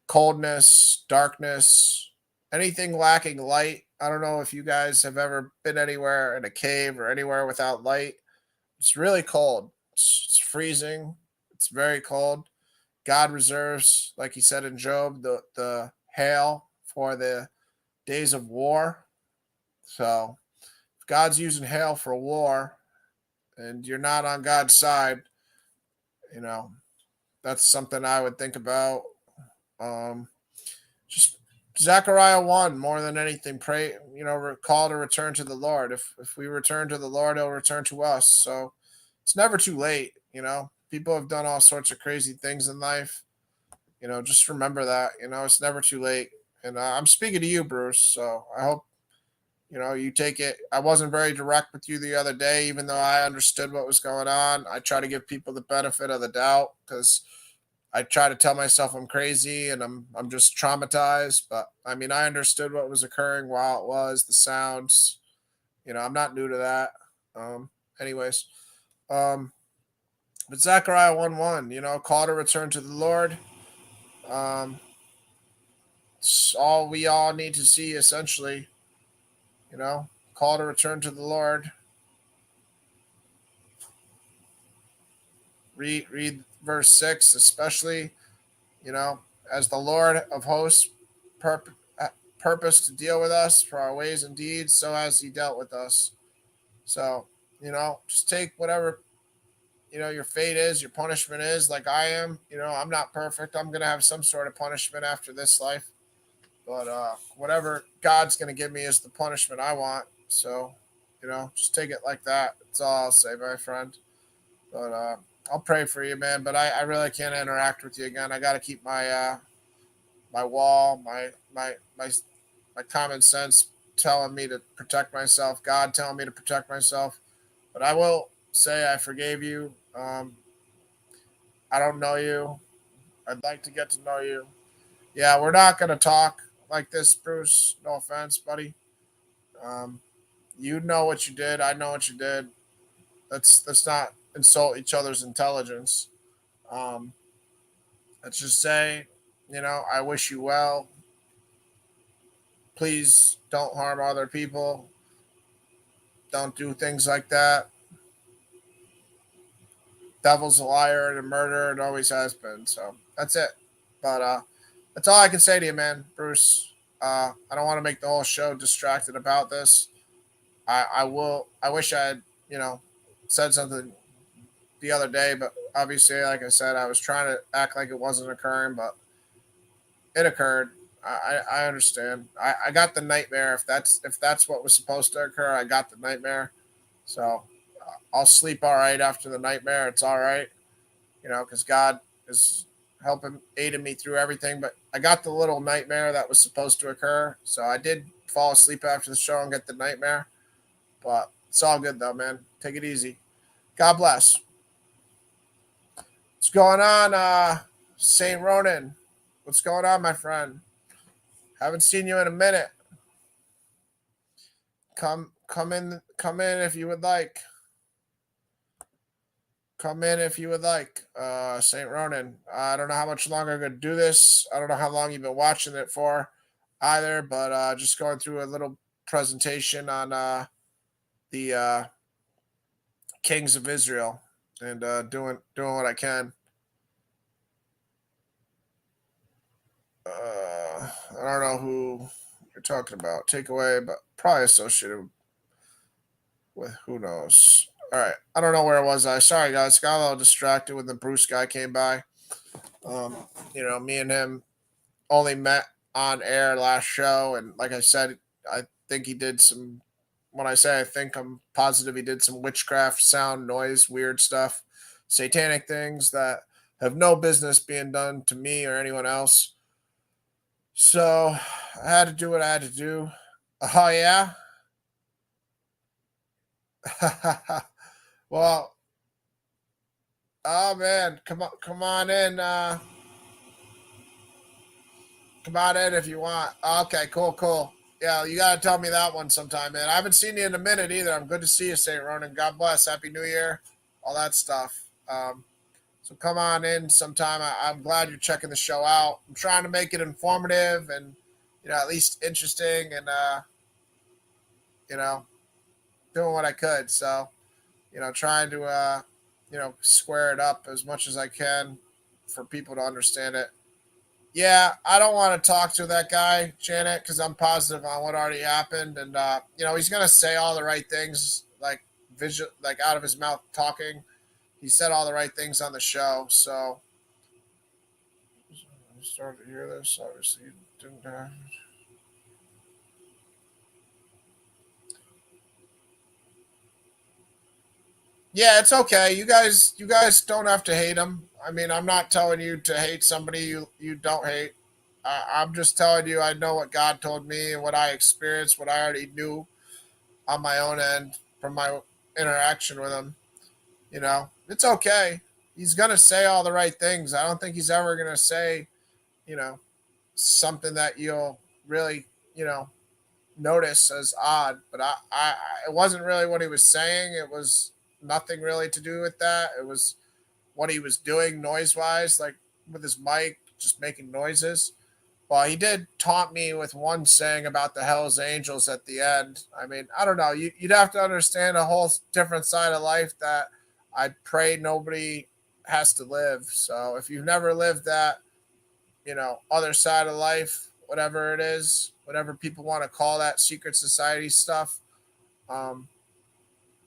coldness, darkness, anything lacking light. I don't know if you guys have ever been anywhere in a cave or anywhere without light. It's really cold. It's freezing. It's very cold. God reserves, like he said in Job, the hail for the days of war. So if God's using hail for war and you're not on God's side, that's something I would think about. Just Zechariah 1, more than anything, pray, call to return to the Lord. If we return to the Lord, he'll return to us. So it's never too late. People have done all sorts of crazy things in life. Just remember that, it's never too late. And I'm speaking to you, Bruce. So I hope, you take it. I wasn't very direct with you the other day, even though I understood what was going on. I try to give people the benefit of the doubt because I try to tell myself I'm crazy and I'm just traumatized. But I mean, I understood what was occurring while it was the sounds. I'm not new to that. Anyways, but Zechariah 1:1, call to return to the Lord. It's all we all need to see, essentially. Call to return to the Lord. Read verse 6, especially. As the Lord of hosts purposed to deal with us for our ways and deeds, so has he dealt with us. So, just take whatever, your fate is, your punishment is, like I am. I'm not perfect. I'm going to have some sort of punishment after this life. But whatever God's going to give me is the punishment I want. So, just take it like that. That's all I'll say, my friend. But I'll pray for you, man. But I really can't interact with you again. I got to keep my my wall, my common sense telling me to protect myself, God telling me to protect myself. But I will say I forgave you. I don't know you. I'd like to get to know you. Yeah, we're not going to talk like this, Bruce. No offense, buddy. Um, You know what you did. I know what you did. Let's not insult each other's intelligence. Um, let's just say, I wish you well. Please don't harm other people. Don't do things like that. Devil's a liar and a murderer and always has been. So that's it. But that's all I can say to you, man, Bruce. I don't want to make the whole show distracted about this. I will. I wish I had, said something the other day, but obviously, like I said, I was trying to act like it wasn't occurring, but it occurred. I understand. I got the nightmare. If that's what was supposed to occur, I got the nightmare. So I'll sleep all right after the nightmare. It's all right, because God is helping, aiding me through everything. But I got the little nightmare that was supposed to occur. So I did fall asleep after the show and get the nightmare. But it's all good, though, man. Take it easy. God bless. What's going on, St. Ronan? What's going on, my friend? Haven't seen you in a minute. Come in if you would like. Come in if you would like, St. Ronan. I don't know how much longer I'm going to do this. I don't know how long you've been watching it for either, but just going through a little presentation on the kings of Israel and doing what I can. I don't know who you're talking about. Takeaway, but probably associated with who knows. All right, I don't know where it was. Sorry guys, got a little distracted when the Bruce guy came by. Um, me and him only met on air last show, and like I said, I think he did some. When I say I think, I'm positive he did some witchcraft, sound, noise, weird stuff, satanic things that have no business being done to me or anyone else. So I had to do what I had to do. Oh yeah. Well, oh man, come on in. Come on in if you want. Okay, cool. Yeah, you gotta tell me that one sometime, man. I haven't seen you in a minute either. I'm good to see you, St. Ronan. God bless. Happy New Year. All that stuff. So come on in sometime. I'm glad you're checking the show out. I'm trying to make it informative and at least interesting and you know, doing what I could. So, trying to square it up as much as I can for people to understand it. Yeah, I don't want to talk to that guy, Janet, because I'm positive on what already happened, and he's gonna say all the right things, like like out of his mouth talking. He said all the right things on the show, so I started to hear this. Obviously, didn't. Yeah, it's okay. You guys don't have to hate him. I mean, I'm not telling you to hate somebody you don't hate. I'm just telling you I know what God told me and what I experienced, what I already knew on my own end from my interaction with him. It's okay. He's gonna say all the right things. I don't think he's ever gonna say, you know, something that you'll really, notice as odd. But it wasn't really what he was saying. It was nothing really to do with that. It was what he was doing noise wise, like with his mic, just making noises. Well, he did taunt me with one saying about the Hell's Angels at the end. I mean, I don't know. You'd have to understand a whole different side of life that I pray nobody has to live. So if you've never lived that, other side of life, whatever it is, whatever people want to call that secret society stuff, um,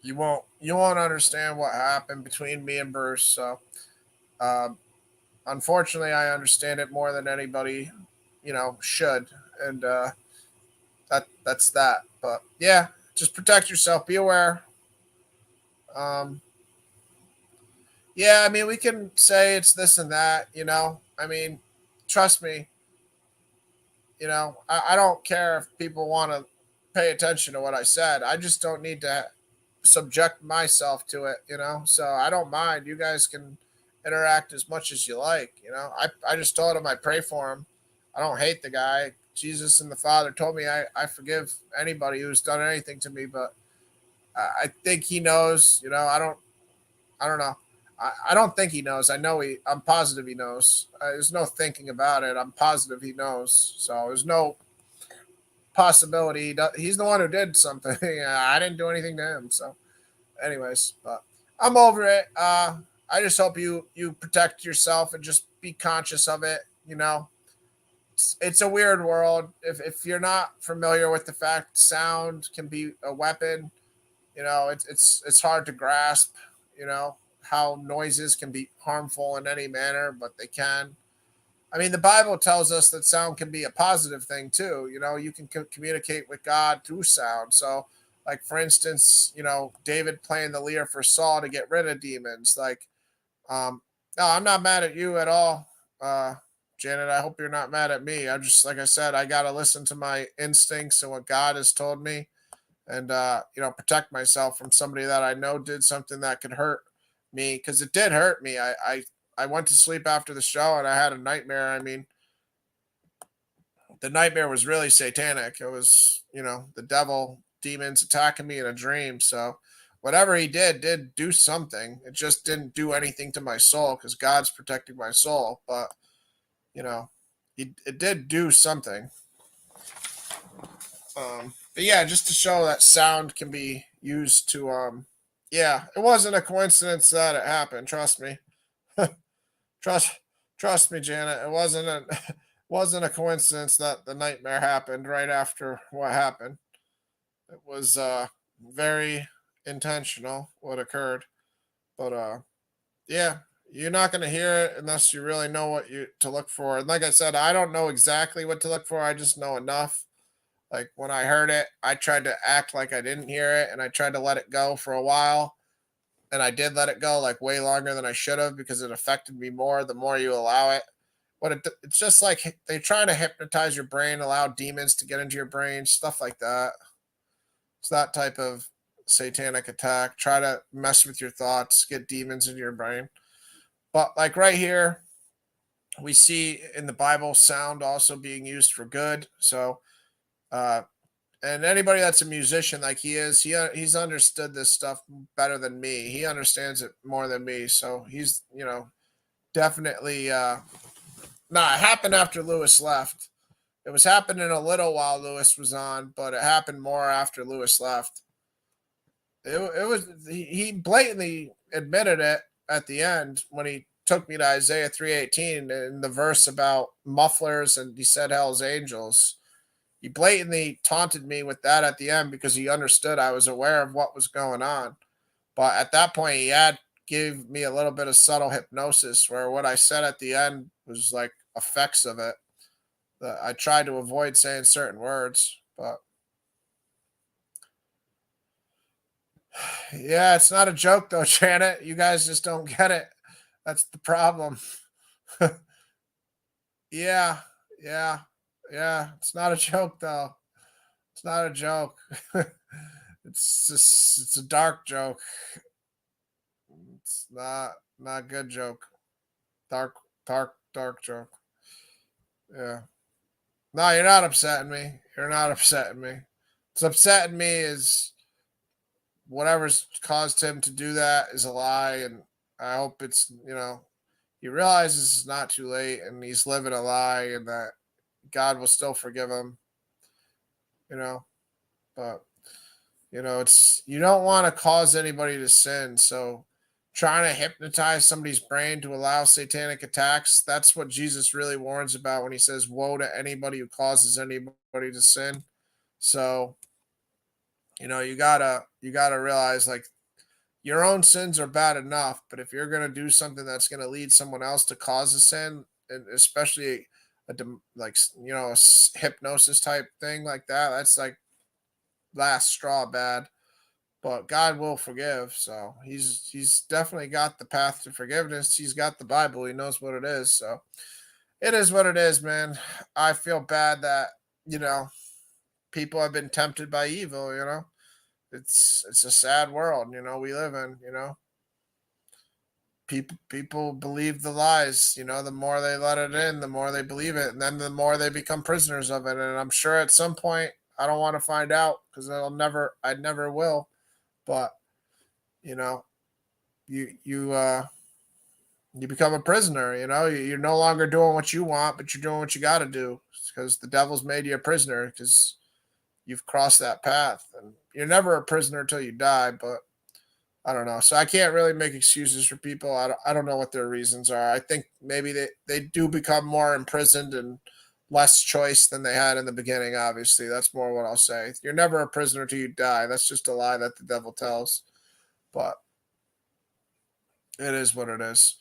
you won't understand what happened between me and Bruce. So um, unfortunately, I understand it more than anybody, should, and that's that. But yeah, just protect yourself. Be aware. Um, yeah, I mean, we can say it's this and that. I mean, trust me. I don't care if people want to pay attention to what I said. I just don't need to subject myself to it. So I don't mind. You guys can interact as much as you like. I just told him I pray for him. I don't hate the guy. Jesus and the Father told me I forgive anybody who's done anything to me, but I think he knows. I don't know. I don't think he knows. I know he. I'm positive he knows. There's no thinking about it. I'm positive he knows. So there's no possibility. He's the one who did something. I didn't do anything to him. So, anyways, but I'm over it. I just hope you protect yourself and just be conscious of it. It's a weird world. If you're not familiar with the fact sound can be a weapon, it's hard to grasp. How noises can be harmful in any manner, but they can. I mean, the Bible tells us that sound can be a positive thing too. You can communicate with God through sound. So, like for instance, David playing the lyre for Saul to get rid of demons. No, I'm not mad at you at all, Janet. I hope you're not mad at me. I'm just like I said, I gotta listen to my instincts and what God has told me, and protect myself from somebody that I know did something that could hurt me because it did hurt me. I went to sleep after the show and I had a nightmare. I mean, the nightmare was really satanic. It was, the devil, demons attacking me in a dream. So whatever he did do something. It just didn't do anything to my soul because God's protecting my soul. But, it did do something. But yeah, just to show that sound can be used to, yeah, it wasn't a coincidence that it happened. Trust me. Trust trust me, Janet. It wasn't a coincidence that the nightmare happened right after what happened. It was very intentional what occurred. But yeah, you're not gonna hear it unless you really know what you to look for. And like I said, I don't know exactly what to look for. I just know enough. Like when I heard it, I tried to act like I didn't hear it and I tried to let it go for a while and I did let it go like way longer than I should have because it affected me more the more you allow it. But it's just like they try to hypnotize your brain, allow demons to get into your brain, stuff like that. It's that type of satanic attack. Try to mess with your thoughts, get demons into your brain. But like right here, we see in the Bible sound also being used for good. So, uh, and anybody that's a musician like he is, he's understood this stuff better than me. He understands it more than me. So he's definitely it happened after Lewis left. It was happening a little while Lewis was on, but it happened more after Lewis left. It was he blatantly admitted it at the end when he took me to Isaiah 3:18 and the verse about mufflers and he said hell's angels. He blatantly taunted me with that at the end because he understood I was aware of what was going on. But at that point, he had gave me a little bit of subtle hypnosis where what I said at the end was like effects of it. I tried to avoid saying certain words, but yeah, it's not a joke though, Janet. You guys just don't get it. That's the problem. Yeah, yeah, yeah. It's not a joke though. It's not a joke. It's a dark joke. It's not a good joke. Dark dark joke. Yeah. No, you're not upsetting me. You're not upsetting me. What's upsetting me is whatever's caused him to do that is a lie, and I hope it's he realizes it's not too late, and he's living a lie, and that God will still forgive him. You know, but it's you don't want to cause anybody to sin, so trying to hypnotize somebody's brain to allow satanic attacks, that's what Jesus really warns about when he says woe to anybody who causes anybody to sin. So you gotta realize like your own sins are bad enough, but if you're gonna do something that's gonna lead someone else to cause a sin, and especially a hypnosis type thing like that, that's like last straw bad. But God will forgive. So he's definitely got the path to forgiveness. He's got the Bible. He knows what it is. So it is what it is, man. I feel bad that you know people have been tempted by evil. It's a sad world. We live in. people believe the lies. The more they let it in, the more they believe it, and then the more they become prisoners of it. And I'm sure at some point, I don't want to find out because I never will. But you know, you you become a prisoner. You're no longer doing what you want, but you're doing what you got to do because the devil's made you a prisoner because you've crossed that path, and you're never a prisoner until you die. But I don't know. So I can't really make excuses for people. I don't know what their reasons are. I think maybe they do become more imprisoned and less choice than they had in the beginning, obviously. That's more what I'll say. You're never a prisoner till you die. That's just a lie that the devil tells. But it is what it is.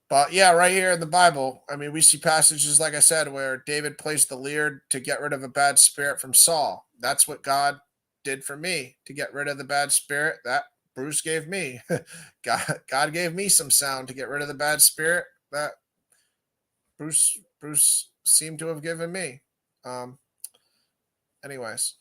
But yeah, right here in the Bible, I mean, we see passages, like I said, where David placed the lyre to get rid of a bad spirit from Saul. That's what God did for me to get rid of the bad spirit that Bruce gave me. God gave me some sound to get rid of the bad spirit that Bruce seemed to have given me. Um, anyways,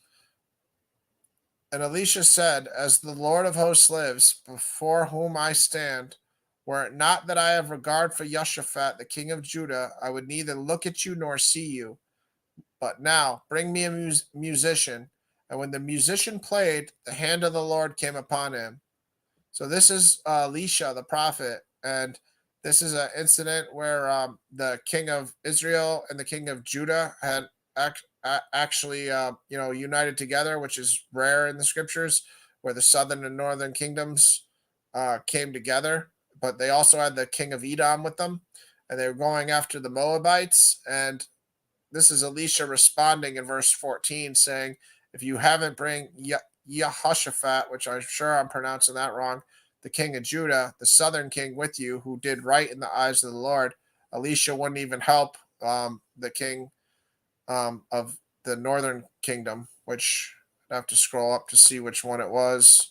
and Elisha said, "As the Lord of hosts lives, before whom I stand, were it not that I have regard for Jehoshaphat, the king of Judah, I would neither look at you nor see you. But now bring me a musician." And when the musician played, the hand of the Lord came upon him. So this is Elisha, the prophet, and this is an incident where the king of Israel and the king of Judah had actually, united together, which is rare in the scriptures, where the southern and northern kingdoms came together. But they also had the king of Edom with them, and they were going after the Moabites. And this is Elisha responding in verse 14, saying, "If you haven't bring Jehoshaphat," which I'm sure I'm pronouncing that wrong, "the king of Judah, the southern king with you, who did right in the eyes of the Lord," Elisha wouldn't even help the king of the northern kingdom, which I'd have to scroll up to see which one it was.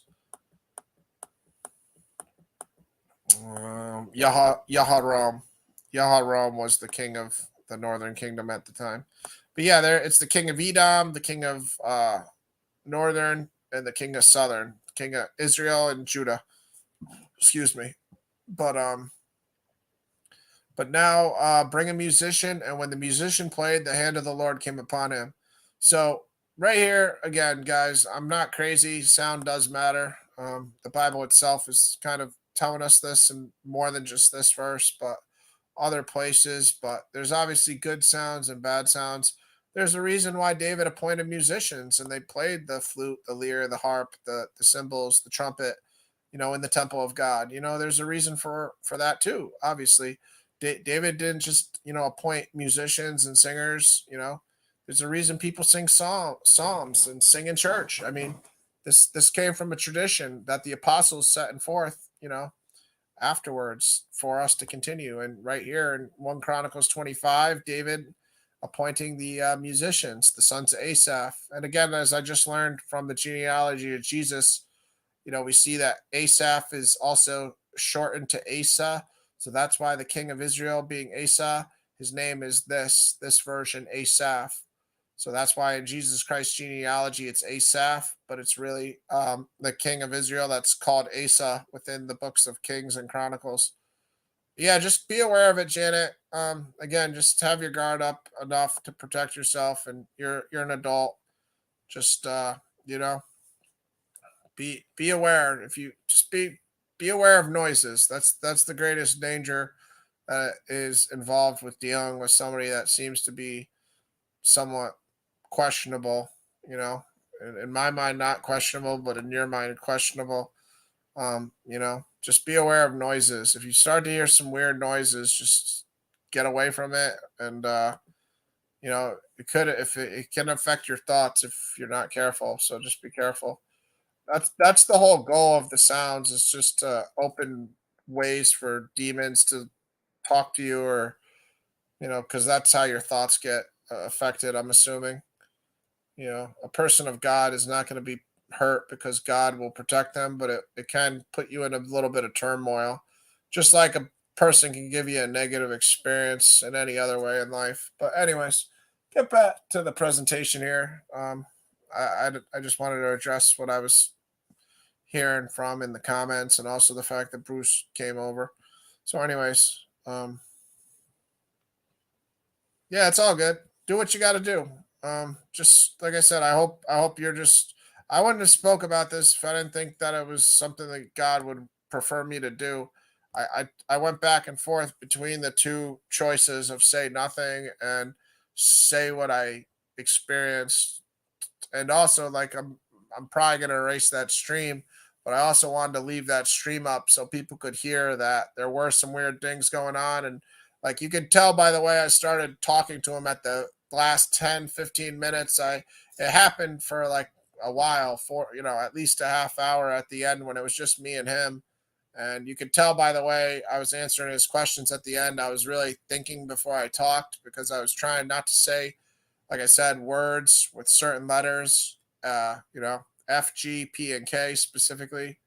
Yaharam. Yaharam was the king of the northern kingdom at the time. But yeah, there it's the king of Edom, the king of northern, and the king of southern, king of Israel and Judah. Excuse me. But now bring a musician, and when the musician played, the hand of the Lord came upon him. So right here again, guys, I'm not crazy. Sound does matter. The Bible itself is kind of telling us this, and more than just this verse, but other places. But there's obviously good sounds and bad sounds. There's a reason why David appointed musicians, and they played the flute, the lyre, the harp, the cymbals, the trumpet, in the temple of God. There's a reason for that too. Obviously, David didn't just appoint musicians and singers. There's a reason people sing psalms and sing in church. I mean, this came from a tradition that the apostles set forth. Afterwards for us to continue. And right here in 1 Chronicles 25, David appointing the musicians, the sons of Asaph. And again, as I just learned from the genealogy of Jesus, we see that Asaph is also shortened to Asa. So that's why the king of Israel, being Asa, his name is this version, Asaph. So that's why in Jesus Christ's genealogy, it's Asaph, but it's really the king of Israel that's called Asa within the books of Kings and Chronicles. Yeah, just be aware of it, Janet. Again, just have your guard up enough to protect yourself, and you're an adult. Just you know, be aware. If you just be aware of noises. That's the greatest danger that is involved with dealing with somebody that seems to be somewhat questionable, in my mind, not questionable, but in your mind, questionable. Just be aware of noises. If you start to hear some weird noises, just get away from it. And, it can affect your thoughts if you're not careful. So just be careful. That's the whole goal of the sounds is just to open ways for demons to talk to you or, because that's how your thoughts get affected, I'm assuming. A person of God is not going to be hurt because God will protect them, but it can put you in a little bit of turmoil, just like a person can give you a negative experience in any other way in life. But, anyways, get back to the presentation here. I just wanted to address what I was hearing from in the comments and also the fact that Bruce came over. So, anyways, yeah, it's all good. Do what you got to do. Just like I said, I hope you're just. I wouldn't have spoke about this if I didn't think that it was something that God would prefer me to do. I went back and forth between the two choices of say nothing and say what I experienced, and also like I'm probably gonna erase that stream, but I also wanted to leave that stream up so people could hear that there were some weird things going on. And like you could tell by the way I started talking to him at the last 10-15 minutes, it happened for like a while, for at least a half hour at the end when it was just me and him. And you could tell by the way I was answering his questions at the end, I was really thinking before I talked because I was trying not to say, like I said, words with certain letters, F, G, P, and K specifically.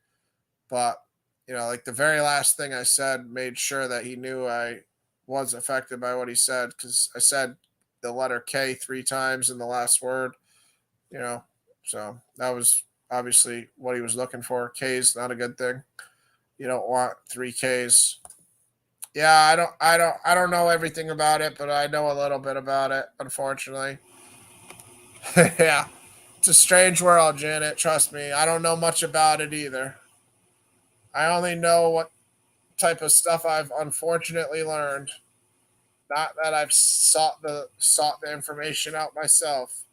But, like the very last thing I said made sure that he knew I was affected by what he said because I said the letter K 3 times in the last word, you know. So that was obviously what he was looking for. K is not a good thing. You don't want 3 Ks. Yeah, I don't know everything about it, but I know a little bit about it, unfortunately. Yeah. It's a strange world, Janet. Trust me. I don't know much about it either. I only know what type of stuff I've unfortunately learned. Not that I've sought the information out myself.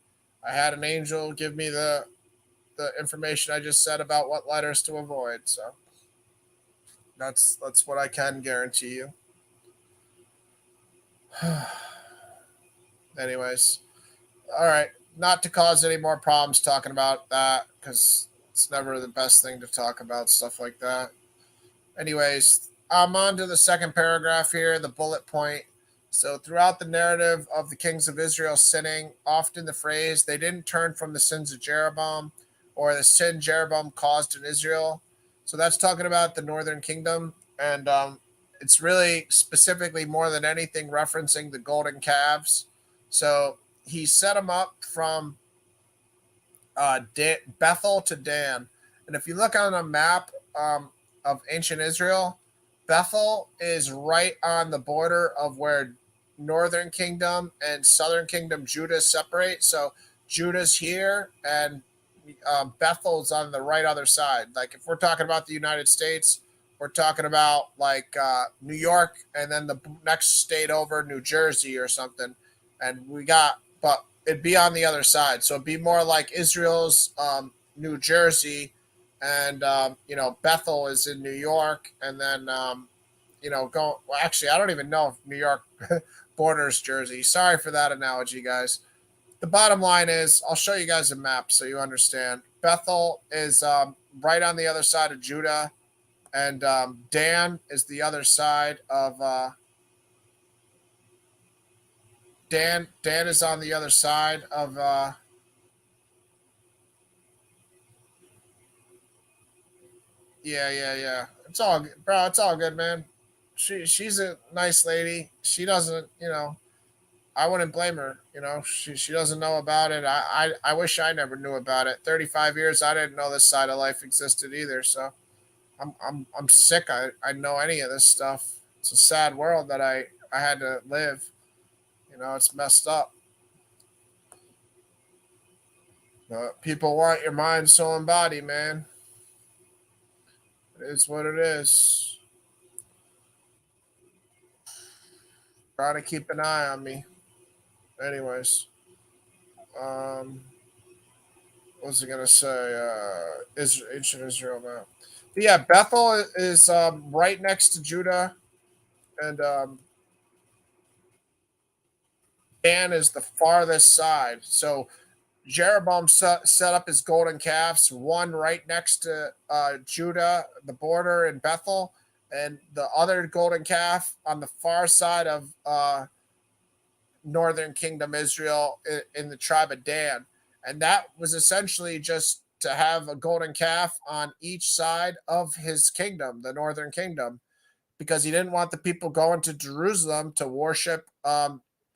I had an angel give me the information I just said about what letters to avoid. So that's what I can guarantee you. Anyways, all right. Not to cause any more problems talking about that because it's never the best thing to talk about stuff like that. Anyways, I'm on to the second paragraph here, the bullet point. So, throughout the narrative of the kings of Israel sinning, often the phrase, they didn't turn from the sins of Jeroboam or the sin Jeroboam caused in Israel. So, that's talking about the northern kingdom. And it's really specifically more than anything referencing the golden calves. So, he set them up from Bethel to Dan. And if you look on a map of ancient Israel, Bethel is right on the border of where northern kingdom and southern kingdom Judah separate. So Judah's here and Bethel's on the right other side. Like if we're talking about the United States, we're talking about like New York and then the next state over, New Jersey or something. And but it'd be on the other side. So it'd be more like Israel's New Jersey, and Bethel is in New York, and then go. Well, actually, I don't even know if New York borders Jersey. Sorry for that analogy, guys. The bottom line is, I'll show you guys a map so you understand. Bethel is right on the other side of Judah, and Dan is the other side of Dan. Dan is on the other side of yeah. It's all good, bro. It's all good, man. She's a nice lady. She doesn't, I wouldn't blame her. She doesn't know about it. I wish I never knew about it. 35 years, I didn't know this side of life existed either. So I'm sick. I know any of this stuff. It's a sad world that I had to live. It's messed up. But people want your mind, soul, and body, man. It is what it is. Try to keep an eye on me. Anyways, um, what was I gonna say? Ancient Israel now. But yeah, Bethel is right next to Judah, and Dan is the farthest side. So Jeroboam set up his golden calves, one right next to Judah, the border in Bethel, and the other golden calf on the far side of northern kingdom Israel in the tribe of Dan. And that was essentially just to have a golden calf on each side of his kingdom, the northern kingdom, because he didn't want the people going to Jerusalem to worship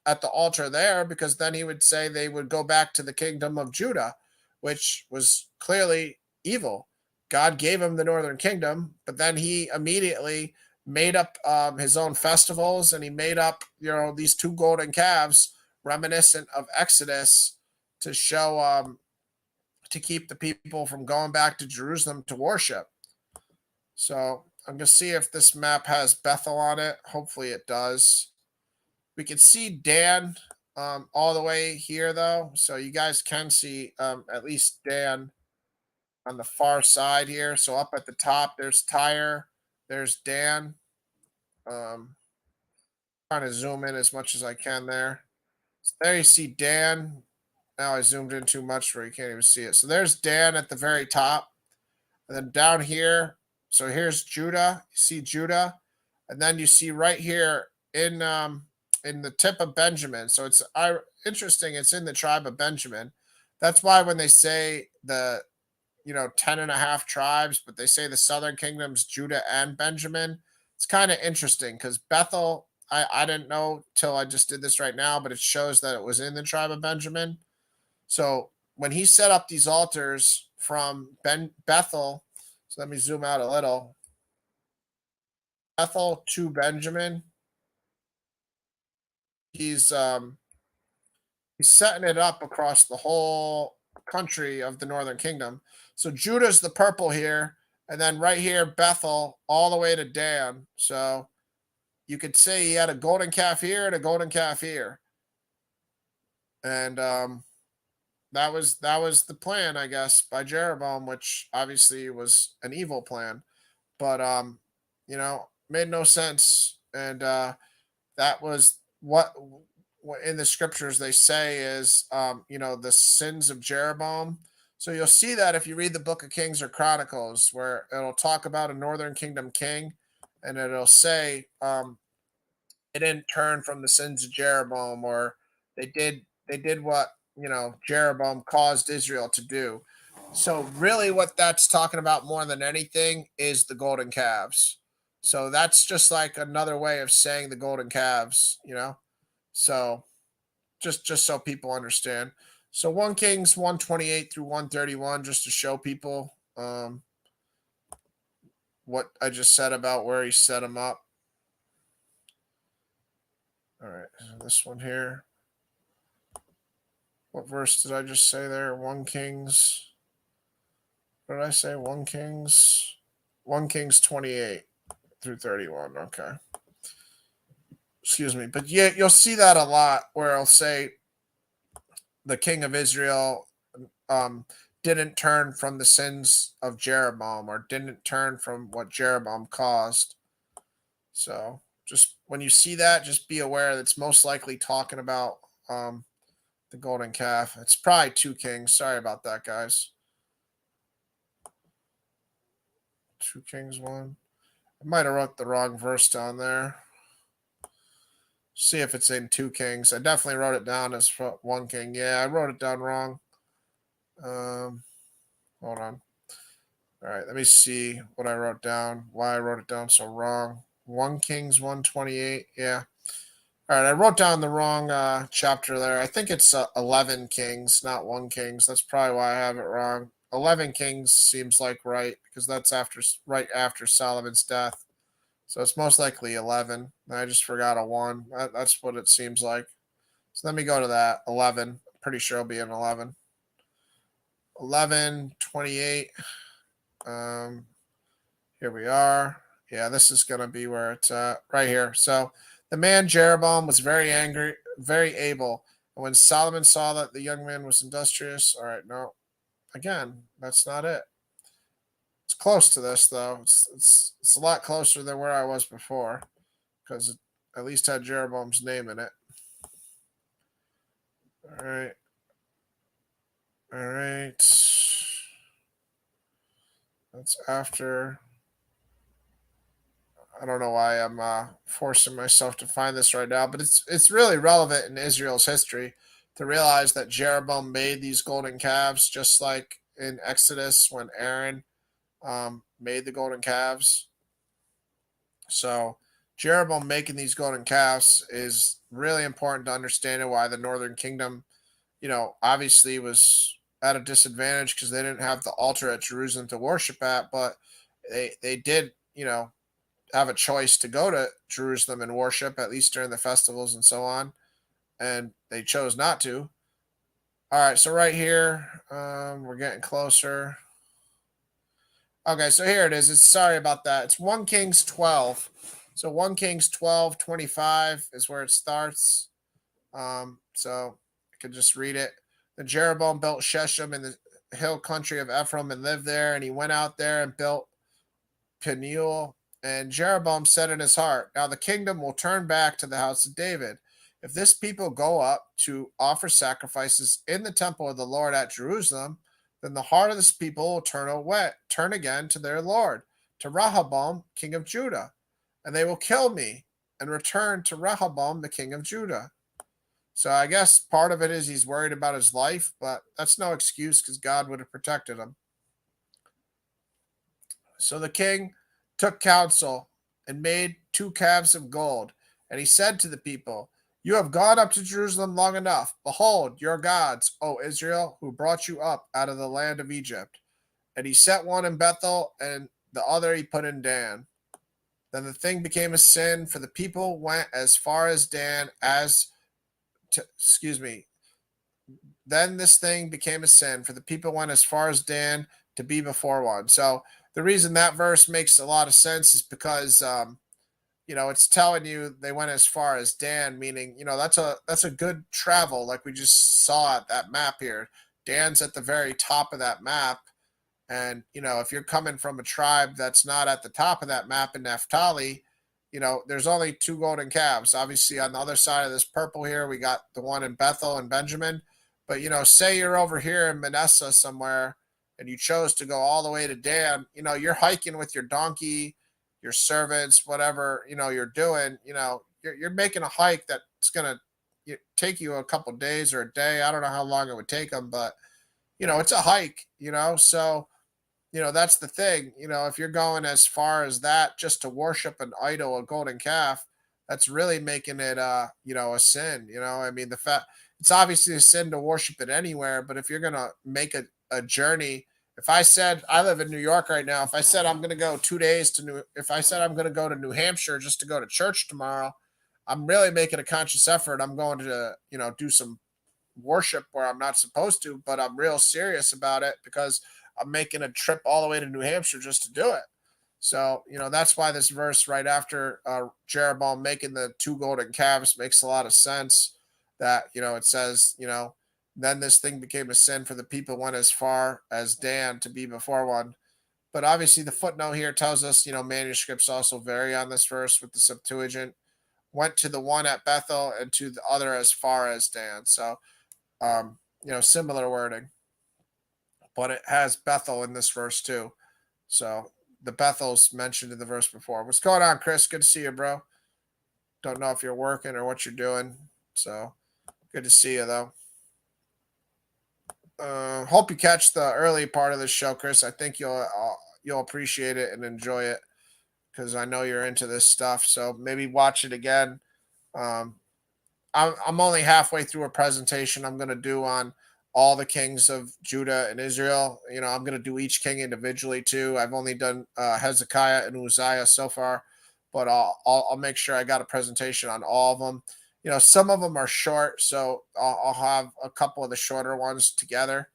at the altar there, because then he would say they would go back to the kingdom of Judah, which was clearly evil. God gave him the northern kingdom, but then he immediately made up his own festivals, and he made up, these two golden calves reminiscent of Exodus to show, to keep the people from going back to Jerusalem to worship. So I'm going to see if this map has Bethel on it. Hopefully it does. We can see Dan all the way here, though. So you guys can see at least Dan on the far side here. So up at the top, there's Tyre. There's Dan. Trying to zoom in as much as I can there. So there you see Dan. Now I zoomed in too much where you can't even see it. So there's Dan at the very top. And then down here, so here's Judah. You see Judah. And then you see right here in the tip of Benjamin. So it's interesting. It's in the tribe of Benjamin. That's why when they say the 10 and a half tribes, but they say the southern kingdoms, Judah and Benjamin. It's kind of interesting because Bethel, I didn't know till I just did this right now, but it shows that it was in the tribe of Benjamin. So when he set up these altars from Bethel, so let me zoom out a little. Bethel to Benjamin, he's setting it up across the whole country of the northern kingdom. So Judah's the purple here, and then right here Bethel all the way to Dan. So you could say he had a golden calf here and a golden calf here, and that was the plan, I guess, by Jeroboam, which obviously was an evil plan, but made no sense, and that was what in the scriptures they say is the sins of Jeroboam. So you'll see that if you read the book of Kings or Chronicles, where it'll talk about a northern kingdom king, and it'll say they didn't turn from the sins of Jeroboam, or they did what Jeroboam caused Israel to do. So really what that's talking about more than anything is the golden calves. So that's just like another way of saying the golden calves, So just so people understand. So 1 Kings 128 through 131, just to show people what I just said about where he set them up. All right, this one here. What verse did I just say there? 1 Kings. What did I say? 1 Kings. 1 Kings 28 through 31. Okay. Excuse me. But yeah, you'll see that a lot where I'll say the king of Israel didn't turn from the sins of Jeroboam, or didn't turn from what Jeroboam caused. So just when you see that, just be aware that's most likely talking about the golden calf. It's probably 2 Kings. Sorry about that, guys. 2 Kings 1. I might have wrote the wrong verse down there. See if it's in 2 Kings. I definitely wrote it down as 1 King. Yeah, I wrote it down wrong. Hold on. All right, let me see what I wrote down. Why I wrote it down so wrong. 1 Kings 128. Yeah. All right, I wrote down the wrong chapter there. I think it's 11 Kings, not 1 Kings. That's probably why I have it wrong. 11 Kings seems like right, because that's right after Solomon's death. So it's most likely 11. I just forgot a 1. That's what it seems like. So let me go to that. 11. Pretty sure it'll be an 11. 11, 28. Here we are. Yeah, this is going to be where it's at. Right here. So the man Jeroboam was very angry, very able. And when Solomon saw that the young man was industrious, all right, no. Again, that's not it. It's close to this, though. It's a lot closer than where I was before, because it at least had Jeroboam's name in it. All right. All right. That's after. I don't know why I'm forcing myself to find this right now, but it's really relevant in Israel's history to realize that Jeroboam made these golden calves, just like in Exodus when Aaron made the golden calves. So Jeroboam making these golden calves is really important to understanding why the northern kingdom, obviously was at a disadvantage because they didn't have the altar at Jerusalem to worship at, but they did, have a choice to go to Jerusalem and worship, at least during the festivals and so on, and they chose not to. All right, so right here, we're getting closer. Okay, so here it is. Sorry about that. It's 1 Kings 12. So 1 Kings 12:25 is where it starts. So I could just read it. Then Jeroboam built Shechem in the hill country of Ephraim and lived there. And he went out there and built Peniel. And Jeroboam said in his heart, now the kingdom will turn back to the house of David. If this people go up to offer sacrifices in the temple of the Lord at Jerusalem, then the heart of this people will turn again to their Lord, to Rehoboam, king of Judah. And they will kill me and return to Rehoboam, the king of Judah. So I guess part of it is he's worried about his life, but that's no excuse because God would have protected him. So the king took counsel and made 2 calves of gold. And he said to the people, you have gone up to Jerusalem long enough. Behold, your gods, O Israel, who brought you up out of the land of Egypt. And he set one in Bethel, and the other he put in Dan. Then the thing became a sin, for the people went as far as Dan Then this thing became a sin, for the people went as far as Dan to be before one. So the reason that verse makes a lot of sense is because it's telling you they went as far as Dan, meaning that's a good travel, like we just saw at that map here. Dan's at the very top of that map, and if you're coming from a tribe that's not at the top of that map in Naphtali, there's only 2 golden calves. Obviously, on the other side of this purple here, we got the one in Bethel and Benjamin. But say you're over here in Manasseh somewhere, and you chose to go all the way to Dan. You're hiking with your donkey, your servants, whatever you're doing. You're making a hike that's gonna take you a couple days or a day. I don't know how long it would take them, but it's a hike. So that's the thing. If you're going as far as that just to worship an idol, a golden calf, that's really making it a sin. I mean, it's obviously a sin to worship it anywhere, but if you're gonna make a journey, if I said I live in New York right now, if I said I'm gonna go 2 days if I said I'm gonna go to New Hampshire just to go to church tomorrow, I'm really making a conscious effort. I'm going to do some worship where I'm not supposed to, but I'm real serious about it because I'm making a trip all the way to New Hampshire just to do it. So, that's why this verse right after Jeroboam making the 2 golden calves makes a lot of sense. That, it says, then this thing became a sin, for the people went as far as Dan to be before one. But obviously the footnote here tells us, manuscripts also vary on this verse with the Septuagint. Went to the one at Bethel and to the other as far as Dan. So, similar wording. But it has Bethel in this verse too. So the Bethel's mentioned in the verse before. What's going on, Chris? Good to see you, bro. Don't know if you're working or what you're doing. So good to see you, though. Hope you catch the early part of the show, Chris. I think you'll appreciate it and enjoy it because I know you're into this stuff. So maybe watch it again. I'm only halfway through a presentation I'm going to do on all the kings of Judah and Israel. I'm going to do each king individually too. I've only done Hezekiah and Uzziah so far, but I'll make sure I got a presentation on all of them. Some of them are short, so I'll have a couple of the shorter ones together.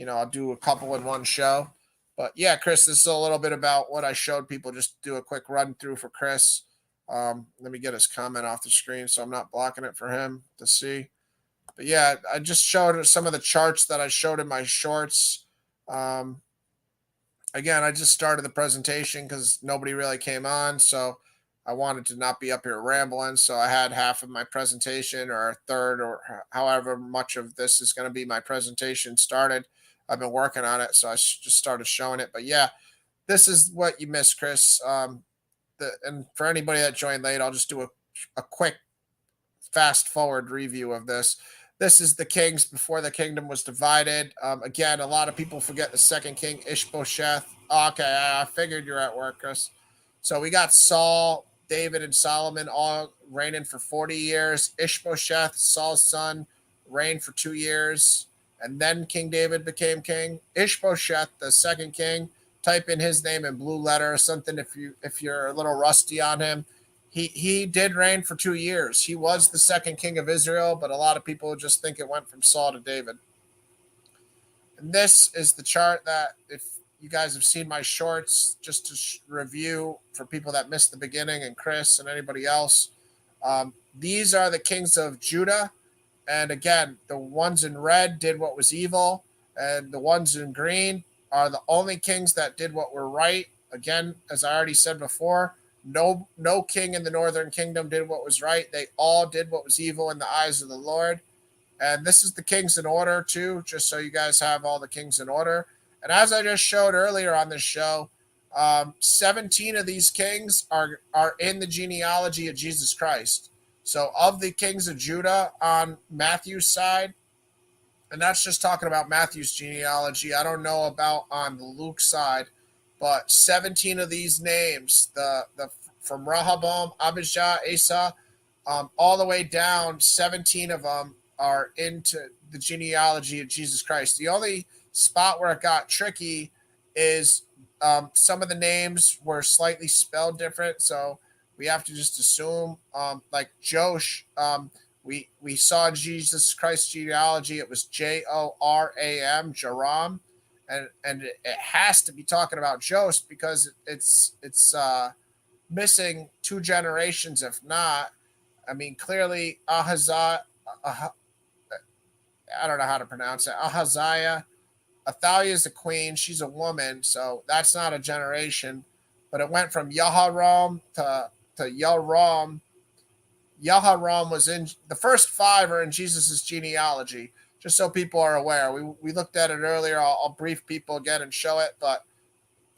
I'll do a couple in one show. But yeah, Chris, this is a little bit about what I showed people. Just do a quick run through for Chris. Let me get his comment off the screen so I'm not blocking it for him to see. But yeah, I just showed some of the charts that I showed in my shorts. Again, I just started the presentation because nobody really came on, so I wanted to not be up here rambling. So I had half of my presentation or a third or however much of this is going to be my presentation started. I've been working on it, so I just started showing it. But yeah, this is what you missed, Chris. And for anybody that joined late, I'll just do a quick fast forward review of this. This is the kings before the kingdom was divided. Again, a lot of people forget the second king, Ishbosheth. Okay, I figured you're at work, Chris. So we got Saul, David, and Solomon all reigning for 40 years. Ishbosheth, Saul's son, reigned for 2 years. And then King David became king. Ishbosheth, the second king, type in his name in blue letter or something if you're a little rusty on him. He did reign for 2 years. He was the second king of Israel, but a lot of people just think it went from Saul to David. And this is the chart that, if you guys have seen my shorts, just to review for people that missed the beginning, and Chris and anybody else, these are the kings of Judah. And again, the ones in red did what was evil, and the ones in green are the only kings that did what were right. Again, as I already said before, no king in the northern kingdom did what was right. They all did what was evil in the eyes of the Lord. And this is the kings in order too, just so you guys have all the kings in order. And as I just showed earlier on this show, 17 of these kings are in the genealogy of Jesus Christ. So of the kings of Judah on Matthew's side, and that's just talking about Matthew's genealogy. I don't know about on the Luke side, but 17 of these names, the from Rehoboam, Abijah, Asa, all the way down, 17 of them are into the genealogy of Jesus Christ. The only spot where it got tricky is some of the names were slightly spelled different, so we have to just assume, like Josh, we saw Jesus Christ genealogy. It was Joram, Joram, and it has to be talking about Josh because it's missing 2 generations. If not, I mean, clearly Ahaziah, I don't know how to pronounce it. Ahaziah. Athaliah is a queen. She's a woman, so that's not a generation. But it went from Yaharam to Yoram. Yaharam was in the first 5 are in Jesus's genealogy, just so people are aware. We looked at it earlier. I'll brief people again and show it. But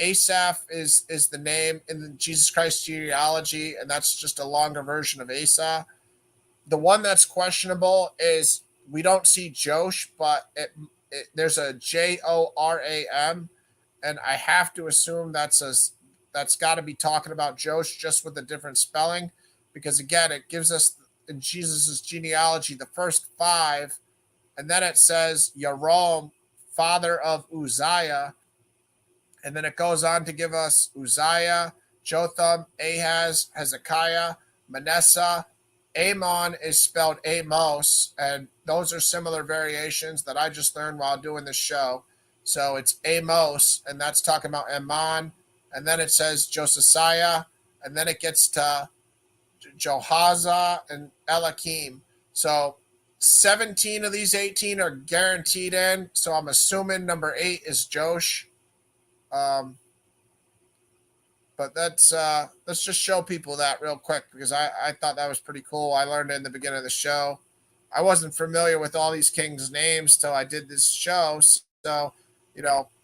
Asaph is the name in the Jesus Christ genealogy, and that's just a longer version of Asa. The one that's questionable is we don't see Josh, but there's a Joram, and I have to assume that's got to be talking about Josh, just with a different spelling, because again, it gives us in Jesus's genealogy the first 5, and then it says Yoram, father of Uzziah, and then it goes on to give us Uzziah, Jotham, Ahaz, Hezekiah, Manasseh. Amon is spelled Amos, and those are similar variations that I just learned while doing this show. So it's Amos, and that's talking about Ammon, and then it says Josiah, and then it gets to Johaza and Elakim. So 17 of these 18 are guaranteed in, so I'm assuming number 8 is Josh. But let's just show people that real quick, because I thought that was pretty cool. I learned it in the beginning of the show. I wasn't familiar with all these kings' names till I did this show. So,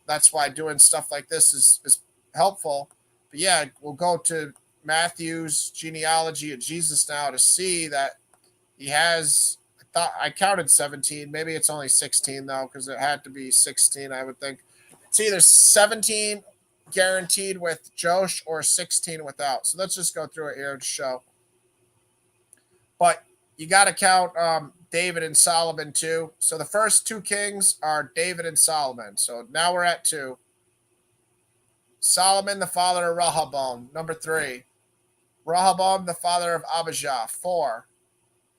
that's why doing stuff like this is helpful. But yeah, we'll go to Matthew's genealogy of Jesus now to see that he has, I counted 17. Maybe it's only 16 though, because it had to be 16, I would think. It's either 17 guaranteed with Josh or 16 without. So let's just go through it here to show. But you got to count David and Solomon too. So the first 2 kings are David and Solomon. So now we're at 2. Solomon, the father of Rehoboam, number 3. Rehoboam, the father of Abijah, 4.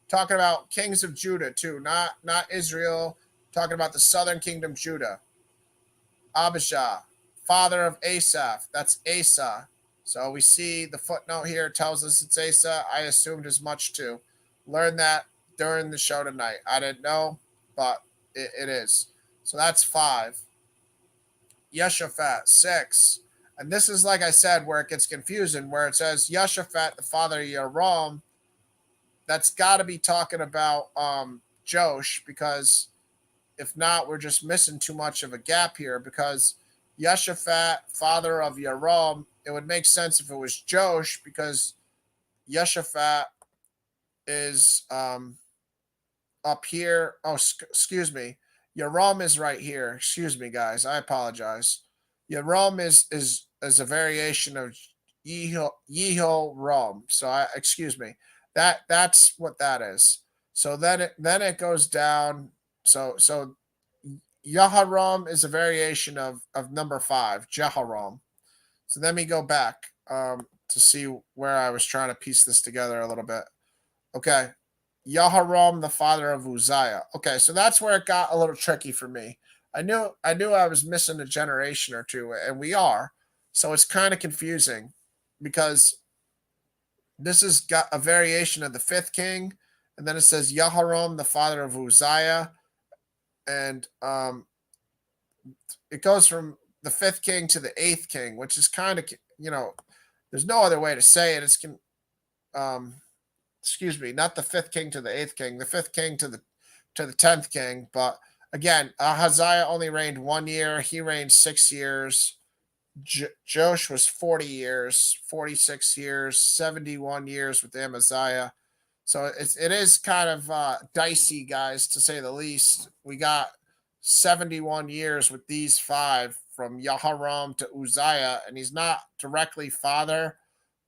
Talking about kings of Judah too, not Israel. Talking about the southern kingdom, Judah. Abijah, father of Asaph, that's Asa. So we see the footnote here tells us it's Asa. I assumed as much too. Learned that during the show tonight. I didn't know, but it is. So that's 5. Yeshaphat, 6. And this is, like I said, where it gets confusing, where it says Yeshaphat, the father of Yoram. That's got to be talking about Josh, because if not, we're just missing too much of a gap here, because Yeshaphat, father of Yoram, it would make sense if it was Josh, because Yeshaphat is up here. Oh, excuse me. Yoram is right here. Excuse me, guys. I apologize. Yoram is a variation of Yehoram. So excuse me. That's what that is. So then it goes down. So Yaharam is a variation of number 5, Jehoram. So let me go back to see where I was trying to piece this together a little bit. Okay. Yaharam, the father of Uzziah. Okay, so that's where it got a little tricky for me. I knew I was missing a generation or two, and we are. So it's kind of confusing because this has got a variation of the fifth king, and then it says Yaharam, the father of Uzziah, and it goes from the fifth king to the eighth king, which is kind of, there's no other way to say it. Um, excuse me, not the fifth king to the eighth king, the fifth king to the 10th king. But again, Ahaziah only reigned 1 year. He reigned 6 years. Josh was 40 years, 46 years, 71 years with Amaziah. So it is kind of dicey, guys, to say the least. We got 71 years with these five from Yaharam to Uzziah, and he's not directly father,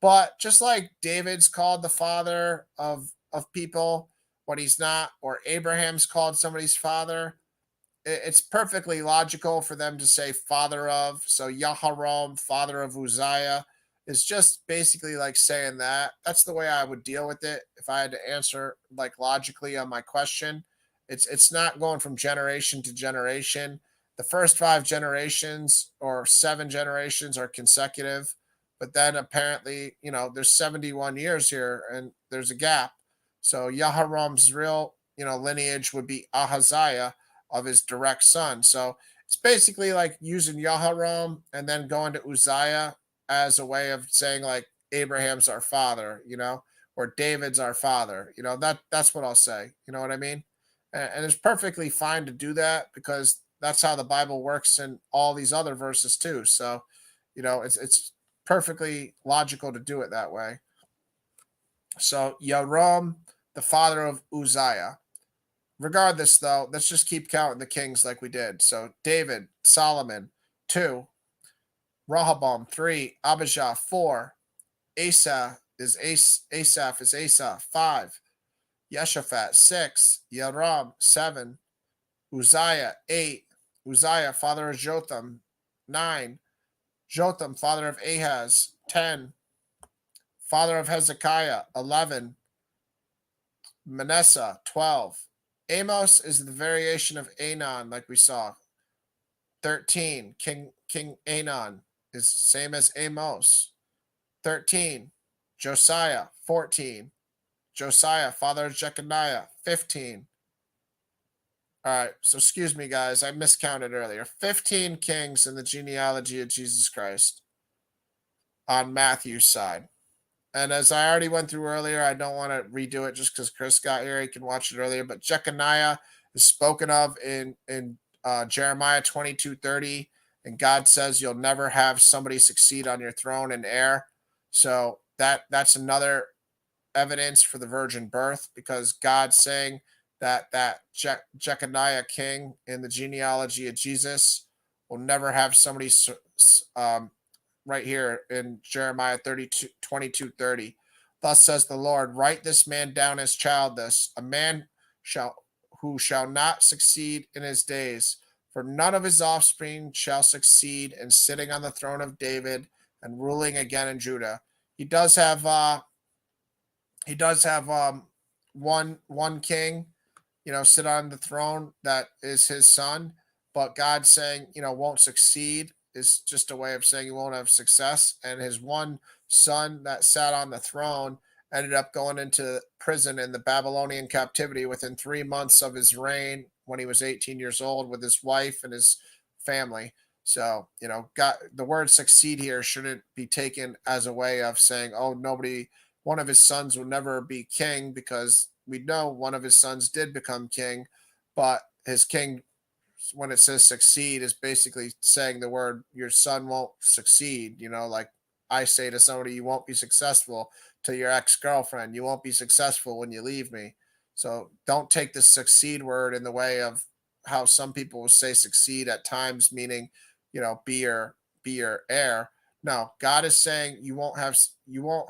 but just like David's called the father of people when he's not, or Abraham's called somebody's father, it's perfectly logical for them to say father of. So Yaharam, father of Uzziah, is just basically like saying that. That's the way I would deal with it if I had to answer like logically on my question. It's not going from generation to generation. The first 5 generations or 7 generations are consecutive, but then apparently, there's 71 years here and there's a gap. So Yaharam's real, lineage would be Ahaziah of his direct son. So it's basically like using Yaharam and then going to Uzziah as a way of saying like Abraham's our father, or David's our father. That's what I'll say. You know what I mean? And it's perfectly fine to do that because that's how the Bible works in all these other verses too. So, it's perfectly logical to do it that way. So Yaram, the father of Uzziah. Regardless, though, let's just keep counting the kings like we did. So David, Solomon, 2, Rehoboam, 3, Abijah, 4, Asaph is Asa, 5, Yeshaphat, 6, Yaram, 7, Uzziah, 8, Uzziah, father of Jotham, 9, Jotham, father of Ahaz, 10, father of Hezekiah, 11, Manasseh, 12. Amos is the variation of Anon, like we saw. 13. King Anon is same as Amos. 13. Josiah. 14. Josiah, father of Jeconiah. 15. All right, so excuse me, guys. I miscounted earlier. 15 kings in the genealogy of Jesus Christ on Matthew's side. And as I already went through earlier, I don't want to redo it just because Chris got here. He can watch it earlier. But Jeconiah is spoken of in Jeremiah 22:30, and God says you'll never have somebody succeed on your throne and heir. So that's another evidence for the virgin birth, because God's saying that Jeconiah king in the genealogy of Jesus will never have somebody right here in Jeremiah 22:30. Thus says the Lord, write this man down as childless, a man who shall not succeed in his days, for none of his offspring shall succeed in sitting on the throne of David and ruling again in Judah. He does have one king, sit on the throne that is his son, but God's saying, won't succeed is just a way of saying he won't have success. And his one son that sat on the throne ended up going into prison in the Babylonian captivity within 3 months of his reign when he was 18 years old with his wife and his family. So, God, the word succeed here shouldn't be taken as a way of saying, oh, one of his sons will never be king, because we know one of his sons did become king, but his king, when it says succeed, is basically saying the word your son won't succeed. Like I say to somebody, you won't be successful. To your ex-girlfriend, you won't be successful when you leave me. So don't take the succeed word in the way of how some people will say succeed at times, meaning, be your heir. No, God is saying you won't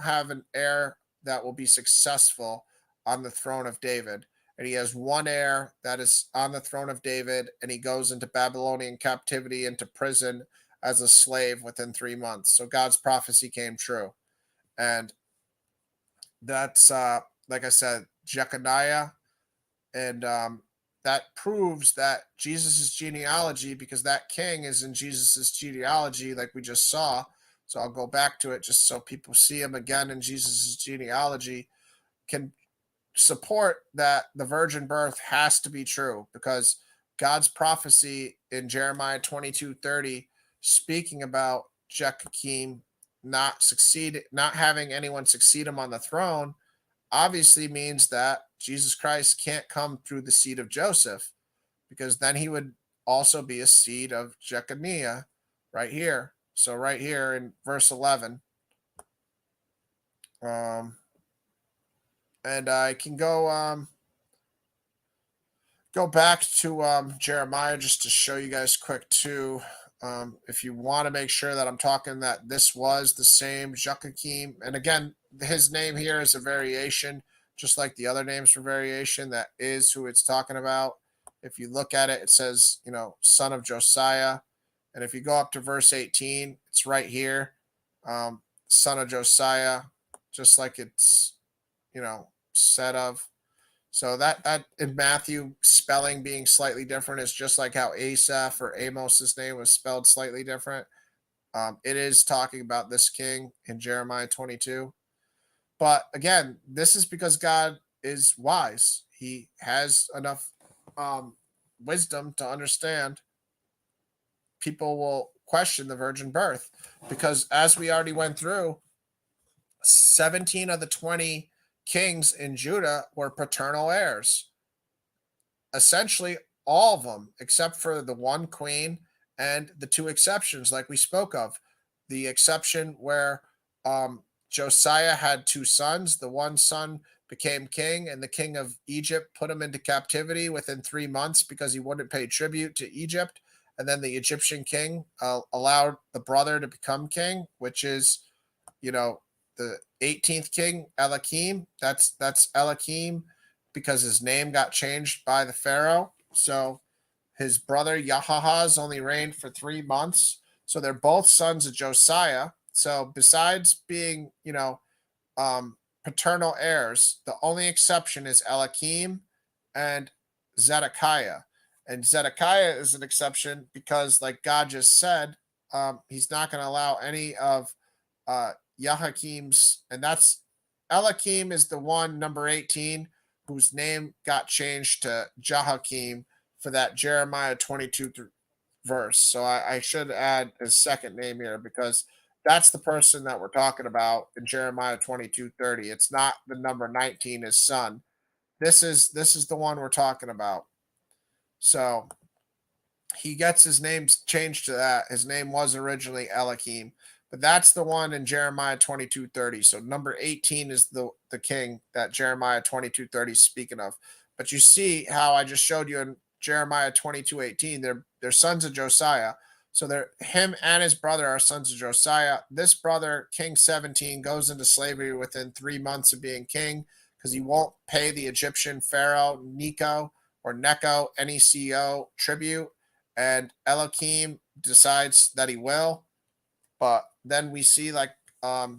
have an heir that will be successful on the throne of David. and he has one heir that is on the throne of David, and he goes into Babylonian captivity, into prison as a slave within 3 months. So God's prophecy came true. And that's, like I said, Jeconiah. And that proves that Jesus's genealogy, because that king is in Jesus's genealogy, like we just saw. So I'll go back to it just so people see him again in Jesus's genealogy, can support that the virgin birth has to be true, because God's prophecy in Jeremiah 22:30, speaking about Jehoiakim not having anyone succeed him on the throne, obviously means that Jesus Christ can't come through the seed of Joseph, because then he would also be a seed of Jeconiah right here. So right here in verse 11, and I can go back to Jeremiah just to show you guys quick too. If you want to make sure that I'm talking that this was the same Joachim, and again, his name here is a variation, just like the other names for variation. That is who it's talking about. If you look at it, it says, son of Josiah. And if you go up to verse 18, it's right here, son of Josiah, just like it's, said of. So that in Matthew, spelling being slightly different is just like how Asaph or Amos's name was spelled slightly different. It is talking about this king in Jeremiah 22. But again, this is because God is wise. He has enough wisdom to understand people will question the virgin birth, because as we already went through, 17 of the 20 kings in Judah were paternal heirs. Essentially all of them, except for the one queen and the two exceptions like we spoke of. The exception where Josiah had two sons. The one son became king, and the king of Egypt put him into captivity within 3 months because he wouldn't pay tribute to Egypt. And then the Egyptian king allowed the brother to become king, which is, the 18th king, Eliakim. That's Eliakim because his name got changed by the Pharaoh. So his brother Yahahaz only reigned for 3 months. So they're both sons of Josiah. So besides being, paternal heirs, the only exception is Eliakim and Zedekiah. And Zedekiah is an exception because, like God just said, he's not going to allow any of Yahakim's, and that's Eliakim is the one, number 18, whose name got changed to Jehoiakim for that Jeremiah 22 verse. So I should add his second name here, because that's the person that we're talking about in Jeremiah 22:30. It's not the number 19, his son. This is the one we're talking about. So he gets his name changed to that. His name was originally Eliakim, but that's the one in Jeremiah 22:30. So number 18 is the king that Jeremiah 22:30 is speaking of. But you see how I just showed you in Jeremiah 22:18, they're sons of Josiah. So him and his brother are sons of Josiah. This brother, King 17, goes into slavery within 3 months of being king because he won't pay the Egyptian pharaoh Necho or Necho, Neco tribute. And Eliakim decides that he will. But then we see, like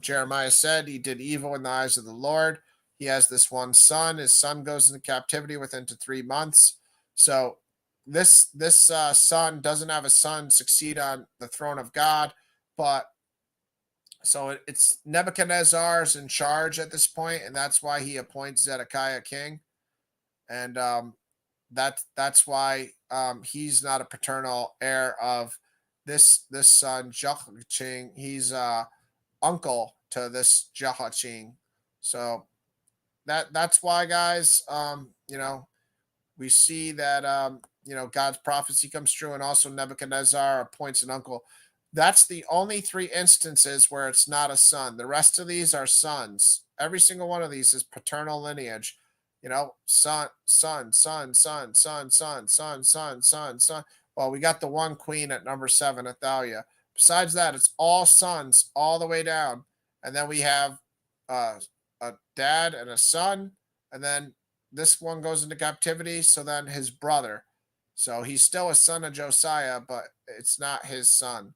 Jeremiah said, he did evil in the eyes of the Lord. He has this one son. His son goes into captivity within 3 months. So this son doesn't have a son succeed on the throne of God, but so it's Nebuchadnezzar's in charge at this point, and that's why he appoints Zedekiah king, and that's why he's not a paternal heir of this son Jehoiakim. He's uncle to this Jehoiakim. So that's why, guys. We see that God's prophecy comes true, and also Nebuchadnezzar appoints an uncle. That's the only 3 instances where it's not a son. The rest of these are sons. Every single one of these is paternal lineage. Son, son, son, son, son, son, son, son, son, son. Well, we got the one queen at number 7, Athaliah. Besides that, it's all sons all the way down. And then we have a dad and a son, and then this one goes into captivity. So then his brother. So he's still a son of Josiah, but it's not his son.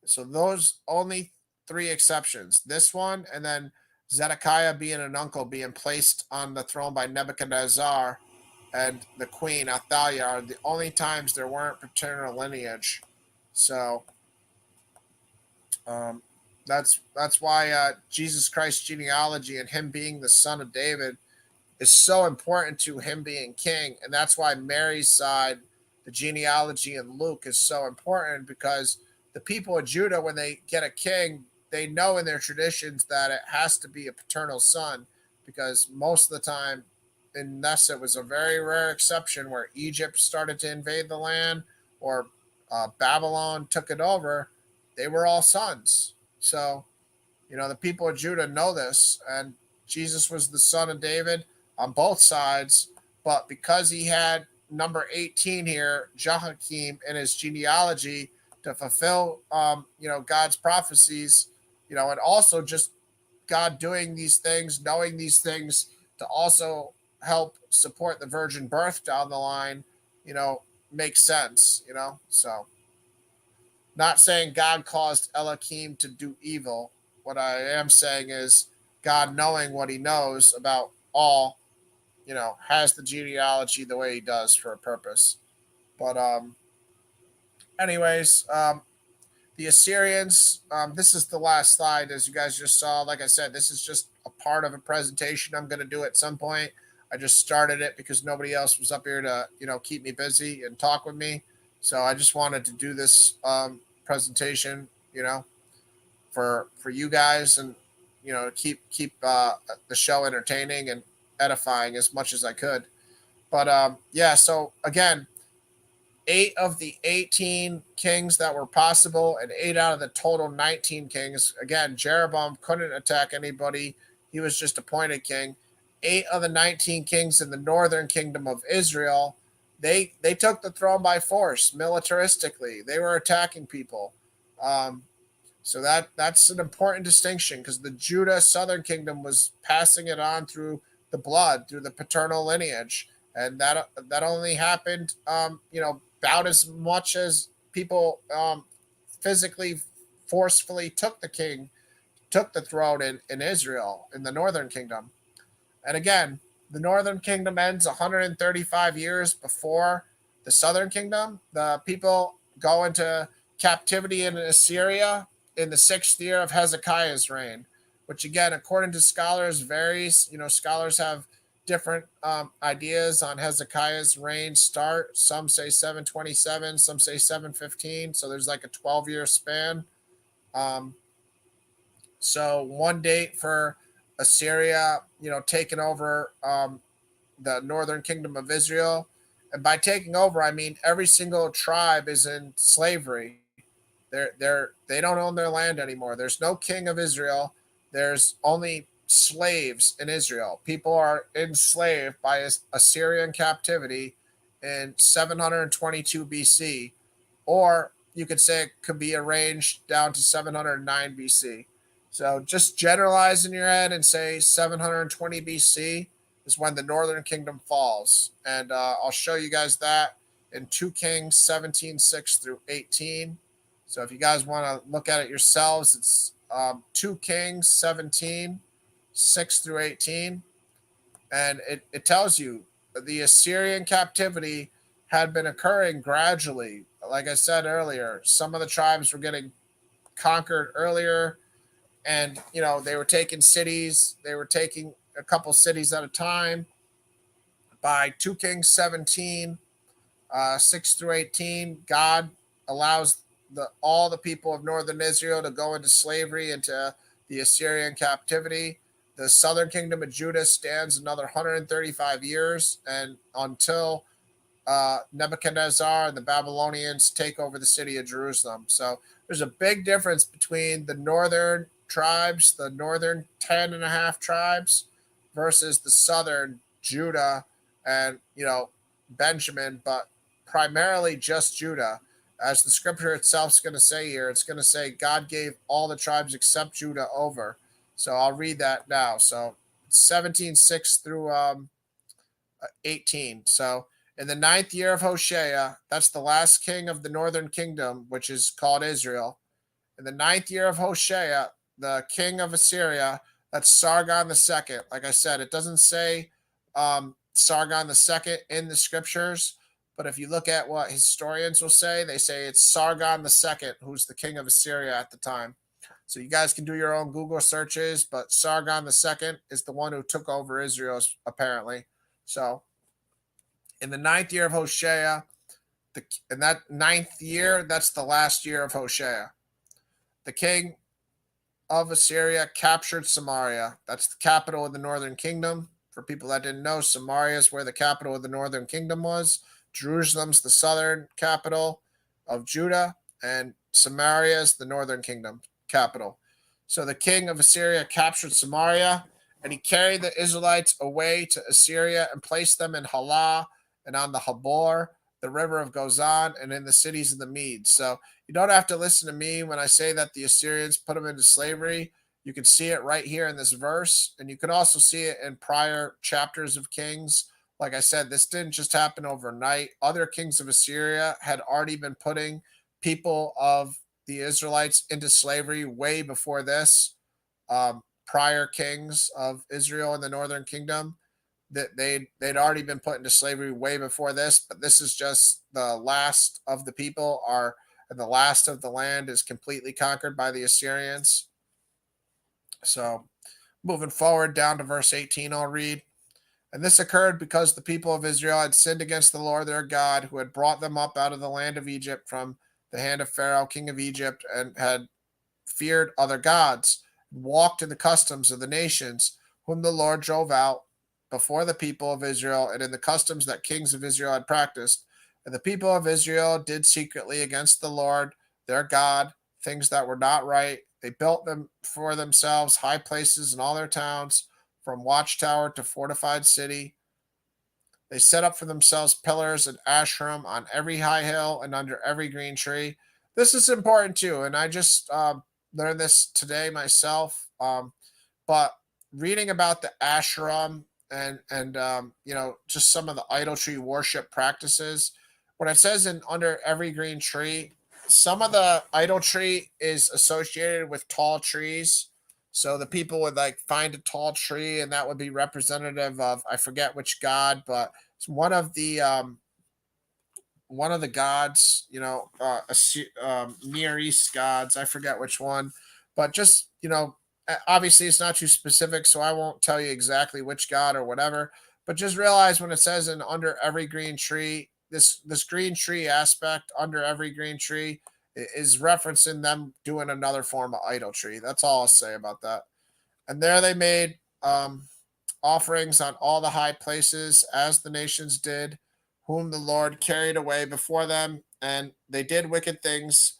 So those only three exceptions. This one, and then Zedekiah being an uncle, being placed on the throne by Nebuchadnezzar, and the queen Athaliah are the only times there weren't paternal lineage. So um, that's why Jesus Christ's genealogy and him being the son of David is so important to him being king, and that's why Mary's side, the genealogy in Luke, is so important because the people of Judah, when they get a king, they know in their traditions that it has to be a paternal son, because most of the time, unless it was a very rare exception where Egypt started to invade the land or Babylon took it over, they were all sons. So the people of Judah know this, and Jesus was the son of David on both sides, but because he had number 18 here, Jehoiakim, in his genealogy to fulfill, God's prophecies, and also just God doing these things, knowing these things to also help support the virgin birth down the line, makes sense, So, not saying God caused Elohim to do evil. What I am saying is God, knowing what he knows about all, has the genealogy the way he does for a purpose. But anyways, the Assyrians, this is the last slide, as you guys just saw. Like I said, this is just a part of a presentation I'm going to do at some point. I just started it because nobody else was up here to, keep me busy and talk with me. So I just wanted to do this presentation, for you guys, and keep the show entertaining and edifying as much as I could. But yeah, so again, 8 of the 18 kings that were possible, and 8 out of the total 19 kings. Again, Jeroboam couldn't attack anybody; he was just appointed king. 8 of the 19 kings in the northern kingdom of Israel, they took the throne by force, militaristically. They were attacking people. So that's an important distinction, because the Judah southern kingdom was passing it on through the blood, through the paternal lineage, and that only happened, about as much as people physically, forcefully took the throne in Israel, in the northern kingdom. And again, the northern kingdom ends 135 years before the southern kingdom. The people go into captivity in Assyria in the 6th year of Hezekiah's reign, which again, according to scholars, varies. Scholars have different ideas on Hezekiah's reign start. Some say 727, some say 715. So there's like a 12-year span. Um, so one date for Assyria, taking over the northern kingdom of Israel. And by taking over, I mean every single tribe is in slavery. They don't own their land anymore. There's no king of Israel. There's only slaves in Israel. People are enslaved by Assyrian captivity in 722 BC, or you could say it could be arranged down to 709 BC. So just generalize in your head and say 720 BC is when the northern kingdom falls. And I'll show you guys that in 2 Kings 17:6 through 18. So if you guys want to look at it yourselves, it's 2 Kings 17:6 through 18. And it tells you the Assyrian captivity had been occurring gradually. Like I said earlier, some of the tribes were getting conquered earlier, and they were taking cities. They were taking a couple cities at a time. By 2 Kings 17, 6 through 18, God allows all the people of northern Israel to go into slavery, into the Assyrian captivity. The southern kingdom of Judah stands another 135 years, and until Nebuchadnezzar and the Babylonians take over the city of Jerusalem. So there's a big difference between the northern tribes, the northern 10 and a half tribes, versus the southern Judah and, Benjamin, but primarily just Judah. As the scripture itself is going to say here, it's going to say God gave all the tribes except Judah over. So I'll read that now. So 17:6 through 18. So in the 9th year of Hoshea, that's the last king of the northern kingdom, which is called Israel. In the 9th year of Hoshea, the king of Assyria, that's Sargon the second. Like I said, it doesn't say Sargon the second in the scriptures, but if you look at what historians will say, they say it's Sargon the second, who's the king of Assyria at the time. So you guys can do your own Google searches, but Sargon the second is the one who took over Israel, apparently. So in the 9th year of Hoshea, in that 9th year, that's the last year of Hoshea. The king of Assyria captured Samaria. That's the capital of the northern kingdom. For people that didn't know, Samaria is where the capital of the northern kingdom was. Jerusalem's the southern capital of Judah, and Samaria is the northern kingdom capital. So the king of Assyria captured Samaria, and he carried the Israelites away to Assyria and placed them in Halah and on the Habor, the river of Gozan, and in the cities of the Medes. So you don't have to listen to me when I say that the Assyrians put them into slavery. You can see it right here in this verse, and you can also see it in prior chapters of Kings. Like I said, this didn't just happen overnight. Other kings of Assyria had already been putting people of the Israelites into slavery way before this. Prior kings of Israel in the northern kingdom, that they'd already been put into slavery way before this, but this is just the last of the people are, and the last of the land is completely conquered by the Assyrians. So moving forward down to verse 18, I'll read. And this occurred because the people of Israel had sinned against the Lord their God, who had brought them up out of the land of Egypt from the hand of Pharaoh, king of Egypt, and had feared other gods, walked in the customs of the nations whom the Lord drove out before the people of Israel, and in the customs that kings of Israel had practiced. And the people of Israel did secretly against the Lord their God things that were not right. They built them for themselves high places in all their towns, from watchtower to fortified city. They set up for themselves pillars and Asherim on every high hill and under every green tree. This is important too, and I just learned this today myself. But reading about the Asherim and just some of the idolatry worship practices, when it says in under every green tree, some of the idolatry is associated with tall trees. So the people would like find a tall tree, and that would be representative of, I forget which god, but it's one of the gods, Near East gods. I forget which one, but just obviously it's not too specific, so I won't tell you exactly which god or whatever. But just realize when it says in under every green tree, this green tree aspect under every green tree is referencing them doing another form of idolatry. That's all I'll say about that. And there they made offerings on all the high places, as the nations did, whom the Lord carried away before them. And they did wicked things,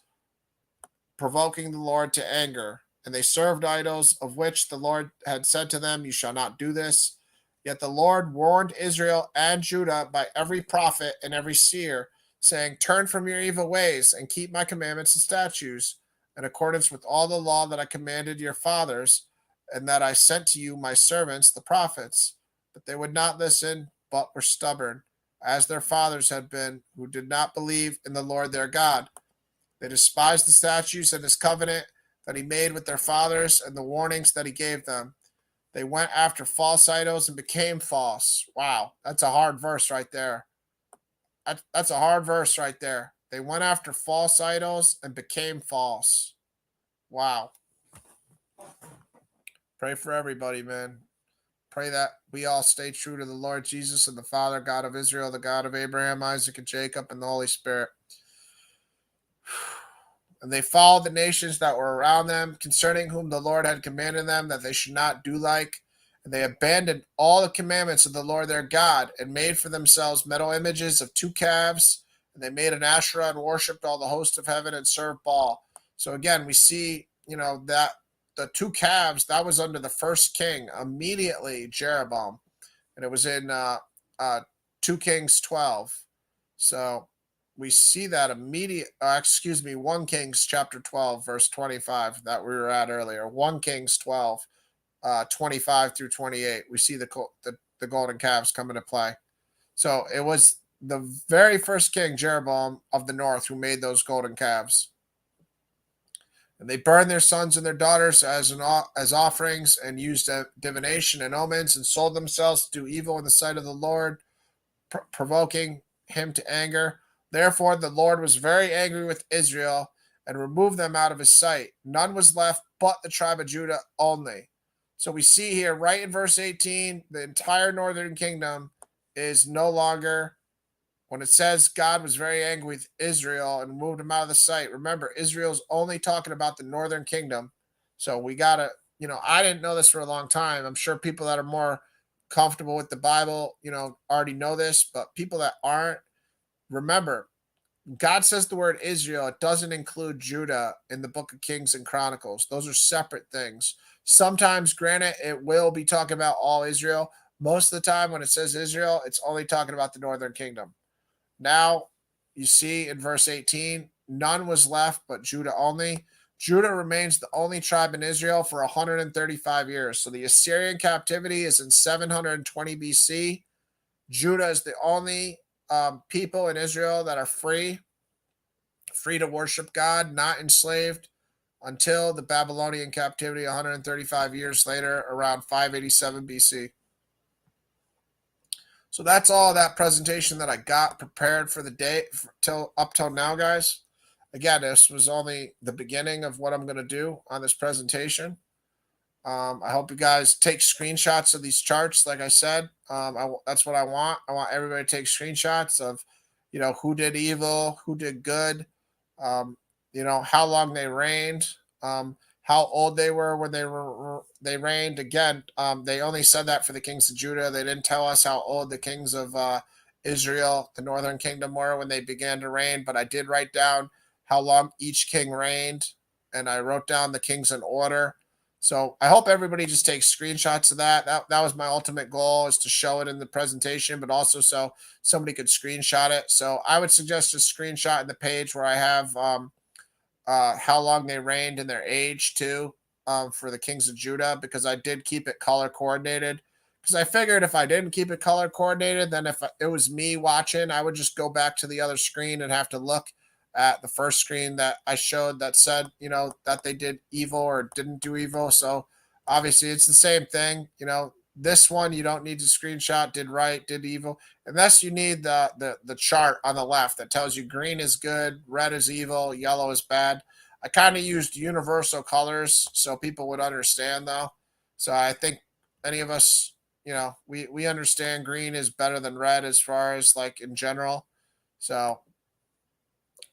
provoking the Lord to anger. And they served idols, of which the Lord had said to them, You shall not do this. Yet the Lord warned Israel and Judah by every prophet and every seer, saying, Turn from your evil ways and keep my commandments and statutes, in accordance with all the law that I commanded your fathers, and that I sent to you my servants, the prophets. But they would not listen, but were stubborn, as their fathers had been, who did not believe in the Lord their God. They despised the statutes and his covenant that he made with their fathers and the warnings that he gave them. They went after false idols and became false. Wow, that's a hard verse right there. That's a hard verse right there. They went after false idols and became false. Wow. Pray for everybody, man. Pray that we all stay true to the Lord Jesus and the Father, God of Israel, the God of Abraham, Isaac, and Jacob, and the Holy Spirit. And they followed the nations that were around them, concerning whom the Lord had commanded them that they should not do like. And they abandoned all the commandments of the Lord their God, and made for themselves metal images of 2 calves. And they made an Asherah and worshipped all the host of heaven and served Baal. So again, we see, that the 2 calves, that was under the first king, immediately Jeroboam. And it was in 2 Kings 12. So we see that 1 Kings chapter 12, verse 25 that we were at earlier. 1 Kings 12, 25 through 28. We see the golden calves come into play. So it was the very first king, Jeroboam of the north, who made those golden calves. And they burned their sons and their daughters as offerings, and used divination and omens, and sold themselves to do evil in the sight of the Lord, provoking him to anger. Therefore the Lord was very angry with Israel, and removed them out of his sight. None was left but the tribe of Judah only. So we see here, right in verse 18, the entire northern kingdom is no longer, when it says God was very angry with Israel and moved him out of the sight. Remember, Israel's only talking about the northern kingdom. So we got to, I didn't know this for a long time. I'm sure people that are more comfortable with the Bible, already know this, but people that aren't, remember, God says the word Israel. It doesn't include Judah in the book of Kings and Chronicles. Those are separate things. Sometimes, granted, it will be talking about all Israel. Most of the time when it says Israel, it's only talking about the northern kingdom. Now, you see in verse 18, none was left but Judah only. Judah remains the only tribe in Israel for 135 years. So the Assyrian captivity is in 720 BC. Judah is the only people in Israel that are free to worship God, not enslaved, until the Babylonian captivity 135 years later, around 587 BC. So that's all that presentation that I got prepared for the day up till now, guys. Again, this was only the beginning of what I'm going to do on this presentation. I hope you guys take screenshots of these charts. Like I said, that's what I want. I want everybody to take screenshots of, who did evil, who did good, how long they reigned, how old they were when they reigned. Again, they only said that for the kings of Judah. They didn't tell us how old the kings of Israel, the northern kingdom, were when they began to reign. But I did write down how long each king reigned, and I wrote down the kings in order. So I hope everybody just takes screenshots of that. That was my ultimate goal, is to show it in the presentation, but also so somebody could screenshot it. So I would suggest just screenshot in the page where I have how long they reigned and their age too, for the kings of Judah, because I did keep it color coordinated. Because I figured if I didn't keep it color coordinated, then if it was me watching, I would just go back to the other screen and have to look at the first screen that I showed that said, that they did evil or didn't do evil. So obviously it's the same thing. This one you don't need to screenshot, did right, did evil, unless you need the chart on the left that tells you green is good, red is evil, yellow is bad. I kind of used universal colors so people would understand, though. So I think any of us, we understand green is better than red as far as like in general. So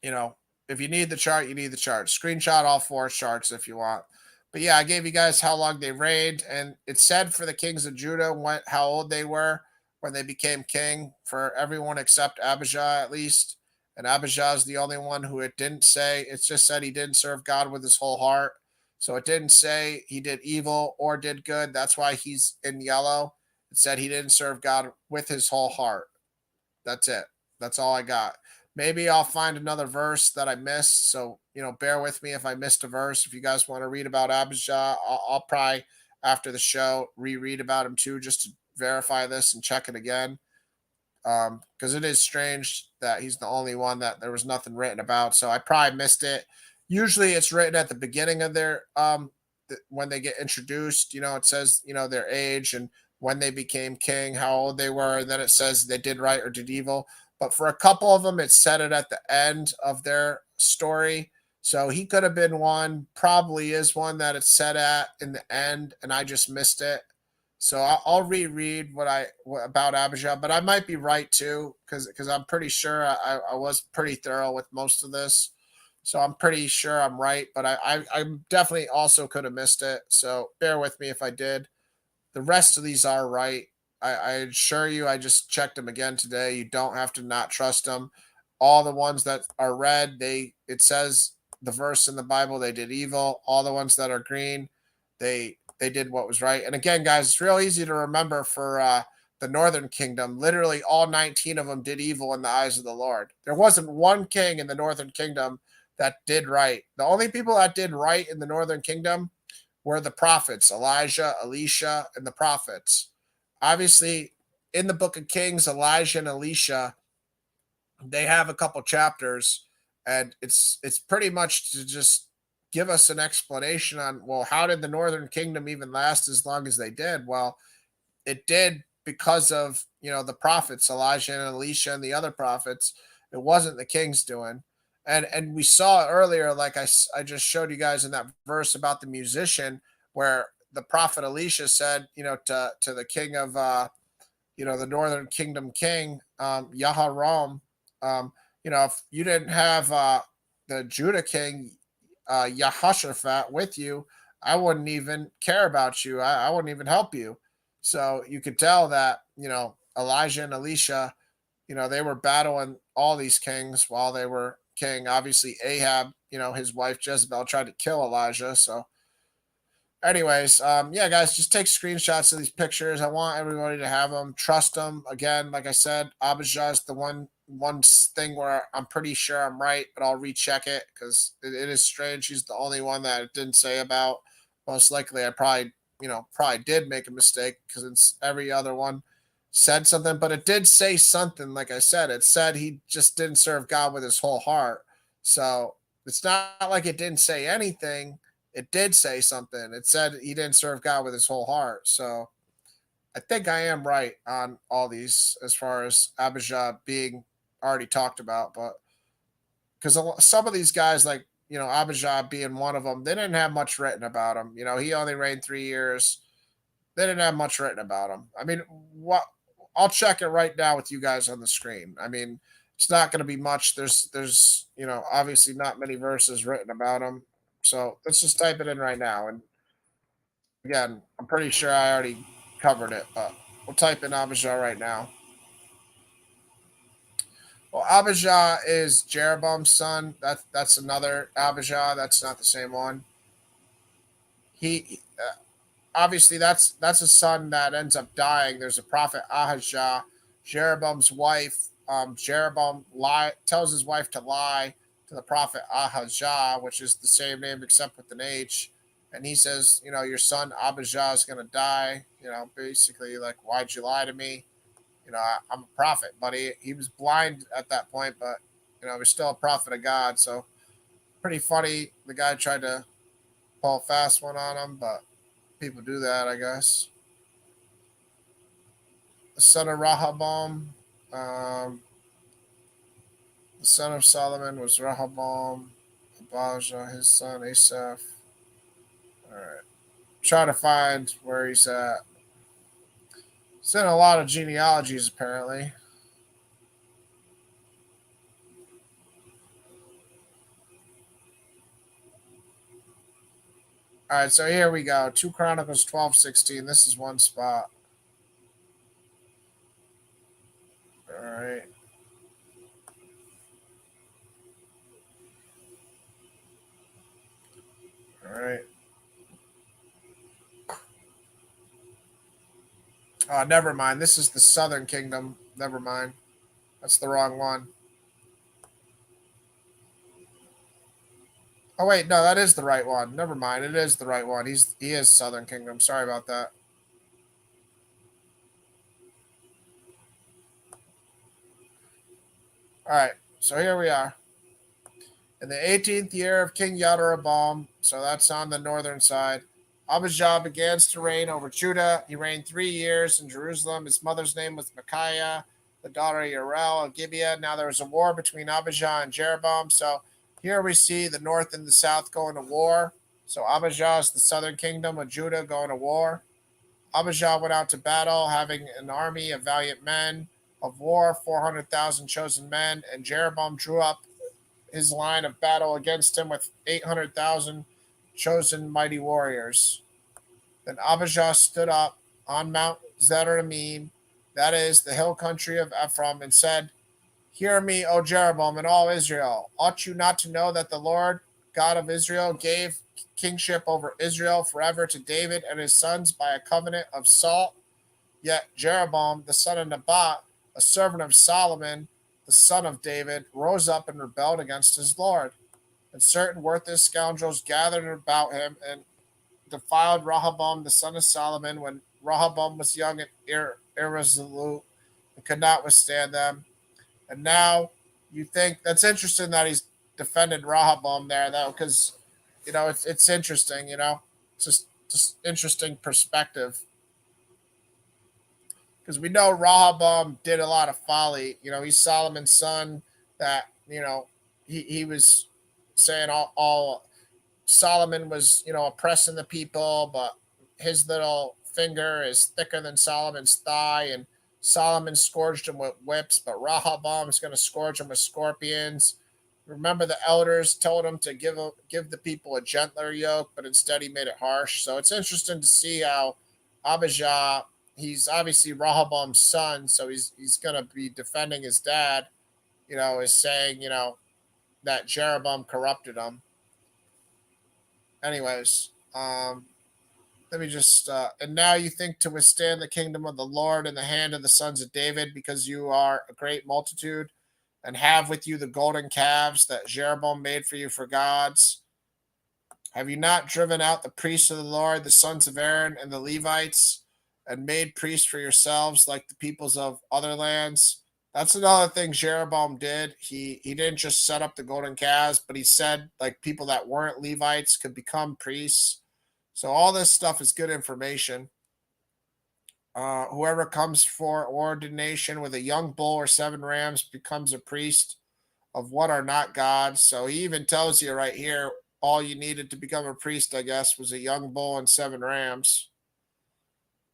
if you need the chart, you need the chart. Screenshot all four charts if you want. But yeah, I gave you guys how long they reigned, and it said for the kings of Judah how old they were when they became king, for everyone except Abijah, at least. And Abijah is the only one who it didn't say. It just said he didn't serve God with his whole heart. So it didn't say he did evil or did good. That's why he's in yellow. It said he didn't serve God with his whole heart. That's it. That's all I got. Maybe I'll find another verse that I missed. So, bear with me if I missed a verse. If you guys want to read about Abijah, I'll probably, after the show, reread about him too, just to verify this and check it again. Because it is strange that he's the only one that there was nothing written about. So I probably missed it. Usually it's written at the beginning of their, when they get introduced, it says, their age and when they became king, how old they were. And then it says they did right or did evil. But for a couple of them, it said it at the end of their story. So he could have been one, probably is one that it's set at in the end, and I just missed it. So I'll reread about Abijah, but I might be right too, because I'm pretty sure I was pretty thorough with most of this. So I'm pretty sure I'm right, but I definitely also could have missed it. So bear with me if I did. The rest of these are right. I assure you, I just checked them again today. You don't have to not trust them. All the ones that are red, it says the verse in the Bible, they did evil. All the ones that are green, they did what was right. And again, guys, it's real easy to remember for the northern kingdom. Literally all 19 of them did evil in the eyes of the Lord. There wasn't one king in the northern kingdom that did right. The only people that did right in the northern kingdom were the prophets, Elijah, Elisha, and the prophets. Obviously, in the book of Kings, Elijah and Elisha, they have a couple chapters, and it's pretty much to just give us an explanation on, well, how did the northern kingdom even last as long as they did? Well, it did because of, the prophets Elijah and Elisha and the other prophets. It wasn't the king's doing. And we saw earlier, like I just showed you guys in that verse about the musician, where the prophet Elisha said, to the king of the northern kingdom king, Yaharam, if you didn't have the Judah king, Yahashaphat, with you, I wouldn't even care about you. I wouldn't even help you. So you could tell that, Elijah and Elisha, they were battling all these kings while they were king. Obviously, Ahab, his wife Jezebel tried to kill Elijah. So, anyways, yeah, guys, just take screenshots of these pictures. I want everybody to have them. Trust them. Again, like I said, Abijah is the one thing where I'm pretty sure I'm right, but I'll recheck it because it is strange. He's the only one that it didn't say about. Most likely, I probably did make a mistake because it's every other one said something, but it did say something. Like I said, it said he just didn't serve God with his whole heart. So it's not like it didn't say anything. It did say something. It said he didn't serve God with his whole heart. So I think I am right on all these as far as Abijah being already talked about. But because some of these guys, like, Abijah being one of them, they didn't have much written about him. He only reigned 3 years. They didn't have much written about him. I mean, what? I'll check it right now with you guys on the screen. I mean, it's not going to be much. There's obviously not many verses written about him. So let's just type it in right now. And again, I'm pretty sure I already covered it, but we'll type in Abijah right now. Well, Abijah is Jeroboam's son. That's another Abijah. That's not the same one. He obviously that's a son that ends up dying. There's a prophet Ahijah, Jeroboam's wife. Jeroboam tells his wife to lie to the prophet Ahijah, which is the same name except with an H. And he says, your son Abijah is going to die. Basically, like, why'd you lie to me? I'm a prophet, but he was blind at that point, but he's still a prophet of God. So pretty funny. The guy tried to pull a fast one on him, but people do that, I guess. The son of Rehoboam, the son of Solomon was Rehoboam, Abijah, his son Asaph. All right, trying to find where he's at. He's in a lot of genealogies, apparently. All right, so here we go. 2 Chronicles 12:16. This is one spot. All right. All right. Never mind. This is the Southern Kingdom. Never mind. That's the wrong one. Oh wait, no, that is the right one. Never mind. It is the right one. He is Southern Kingdom. Sorry about that. All right. So here we are. In the 18th year of King Yadarabam, so that's on the northern side, Abijah began to reign over Judah. He reigned 3 years in Jerusalem. His mother's name was Micaiah, the daughter of Uriel of Gibeah. Now there was a war between Abijah and Jeroboam. So here we see the north and the south going to war. So Abijah is the southern kingdom of Judah going to war. Abijah went out to battle, having an army of valiant men of war, 400,000 chosen men, and Jeroboam drew up his line of battle against him with 800,000 chosen mighty warriors. Then Abijah stood up on Mount Zeraim, that is, the hill country of Ephraim, and said, Hear me, O Jeroboam, and all Israel. Ought you not to know that the Lord God of Israel gave kingship over Israel forever to David and his sons by a covenant of salt? Yet Jeroboam, the son of Nebat, a servant of Solomon, the son of David, rose up and rebelled against his Lord. And certain worthless scoundrels gathered about him and defiled Rehoboam, the son of Solomon, when Rehoboam was young and irresolute and could not withstand them. And now you think that's interesting that he's defended Rehoboam there, though, because it's interesting. It's just interesting perspective because we know Rehoboam did a lot of folly. He's Solomon's son. That he was saying all Solomon was oppressing the people, but his little finger is thicker than Solomon's thigh, and Solomon scourged him with whips, but Rehoboam is going to scourge him with scorpions. Remember, the elders told him to give the people a gentler yoke, but instead he made it harsh. So it's interesting to see how Abijah, he's obviously Rehoboam's son, so he's going to be defending his dad. Is saying that Jeroboam corrupted him. Anyways, let me just and now you think to withstand the kingdom of the Lord in the hand of the sons of David, because you are a great multitude, and have with you the golden calves that Jeroboam made for you for gods. Have you not driven out the priests of the Lord, the sons of Aaron, and the Levites, and made priests for yourselves like the peoples of other lands? That's another thing Jeroboam did. He didn't just set up the golden calves, but he said like people that weren't Levites could become priests. So all this stuff is good information. Whoever comes for ordination with a young bull or 7 rams becomes a priest of what are not gods. So he even tells you right here, all you needed to become a priest, I guess, was a young bull and 7 rams,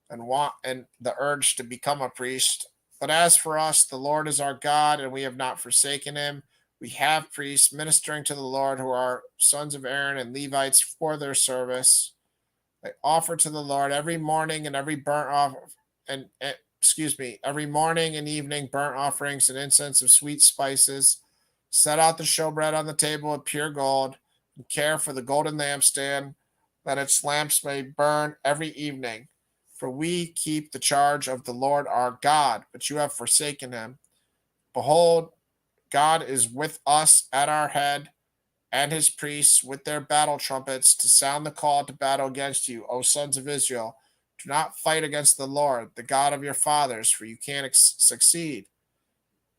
and the urge to become a priest. But as for us, the Lord is our God, and we have not forsaken him. We have priests ministering to the Lord who are sons of Aaron and Levites for their service. They offer to the Lord every morning and every burnt off and every morning and evening burnt offerings and incense of sweet spices. Set out the showbread on the table of pure gold, and care for the golden lampstand, that its lamps may burn every evening. For we keep the charge of the Lord our God, but you have forsaken him. Behold, God is with us at our head, and his priests with their battle trumpets to sound the call to battle against you, O sons of Israel. Do not fight against the Lord, the God of your fathers, for you can't succeed.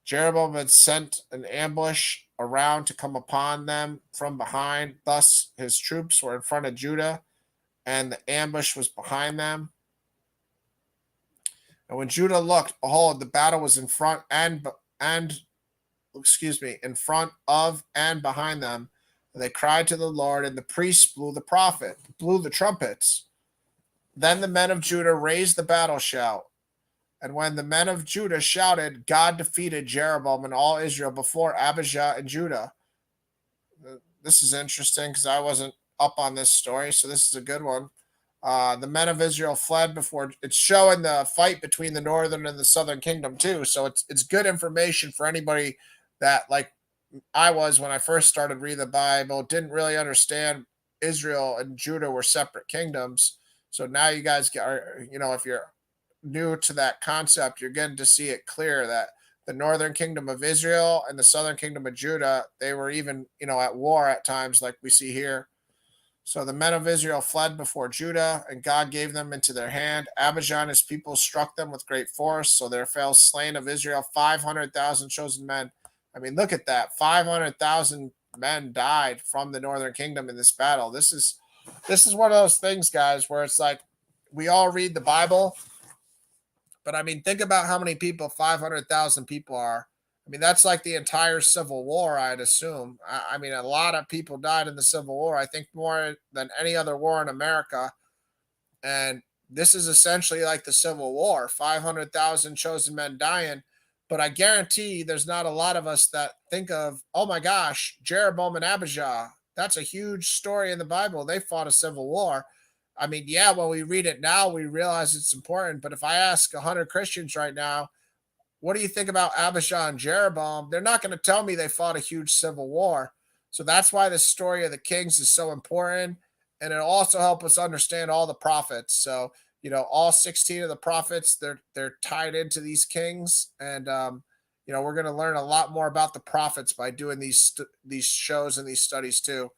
Jeroboam had sent an ambush around to come upon them from behind. Thus his troops were in front of Judah, and the ambush was behind them. And when Judah looked, behold, the battle was in front in front of and behind them. And they cried to the Lord, and the priests blew the trumpets. Then the men of Judah raised the battle shout. And when the men of Judah shouted, God defeated Jeroboam and all Israel before Abijah and Judah. This is interesting because I wasn't up on this story, so this is a good one. The men of Israel fled before. It's showing the fight between the northern and the southern kingdom too. So it's good information for anybody that, like I was when I first started reading the Bible, didn't really understand Israel and Judah were separate kingdoms. So now you guys are, if you're new to that concept, you're getting to see it clear that the northern kingdom of Israel and the southern kingdom of Judah, they were even, at war at times, like we see here. So the men of Israel fled before Judah, and God gave them into their hand. Abijah and his people struck them with great force, so there fell slain of Israel 500,000 chosen men. I mean, look at that. 500,000 men died from the northern kingdom in this battle. This is one of those things, guys, where it's like we all read the Bible, but I mean, think about how many people 500,000 people are. I mean, that's like the entire Civil War, I'd assume. I mean, a lot of people died in the Civil War. I think more than any other war in America. And this is essentially like the Civil War, 500,000 chosen men dying. But I guarantee there's not a lot of us that think of, oh my gosh, Jeroboam and Abijah. That's a huge story in the Bible. They fought a civil war. I mean, yeah, when we read it now, we realize it's important. But if I ask 100 Christians right now, what do you think about Abijah and Jeroboam? They're not going to tell me they fought a huge civil war. So that's why the story of the kings is so important. And it'll also help us understand all the prophets. So, all 16 of the prophets, they're tied into these kings. And, we're going to learn a lot more about the prophets by doing these shows and these studies too.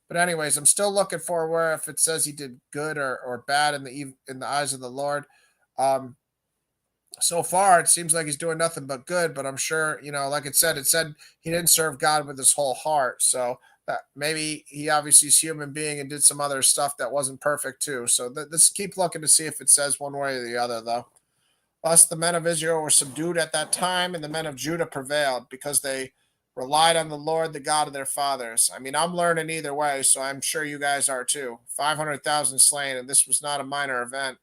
But anyways, I'm still looking for where if it says he did good or bad in the eyes of the Lord. Um, so far, it seems like he's doing nothing but good. But I'm sure, like it said he didn't serve God with his whole heart. So that maybe he obviously is a human being and did some other stuff that wasn't perfect too. So let's keep looking to see if it says one way or the other, though. Thus, the men of Israel were subdued at that time, and the men of Judah prevailed because they relied on the Lord, the God of their fathers. I mean, I'm learning either way, so I'm sure you guys are too. 500,000 slain, and this was not a minor event.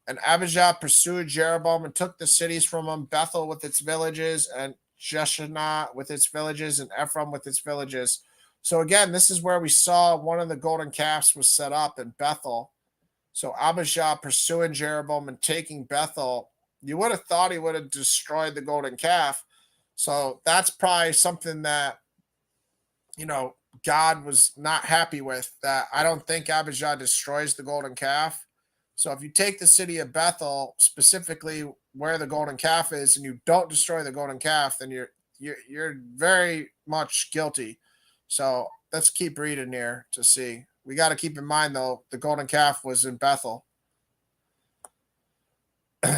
And Abijah pursued Jeroboam and took the cities from him, Bethel with its villages, and Jeshanah with its villages, and Ephraim with its villages. So again, this is where we saw one of the golden calves was set up in Bethel. So Abijah pursuing Jeroboam and taking Bethel. You would have thought he would have destroyed the golden calf. So that's probably something that, God was not happy with. That I don't think Abijah destroys the golden calf. So if you take the city of Bethel, specifically where the golden calf is, and you don't destroy the golden calf, then you're very much guilty. So let's keep reading here to see. We got to keep in mind though, the golden calf was in Bethel. All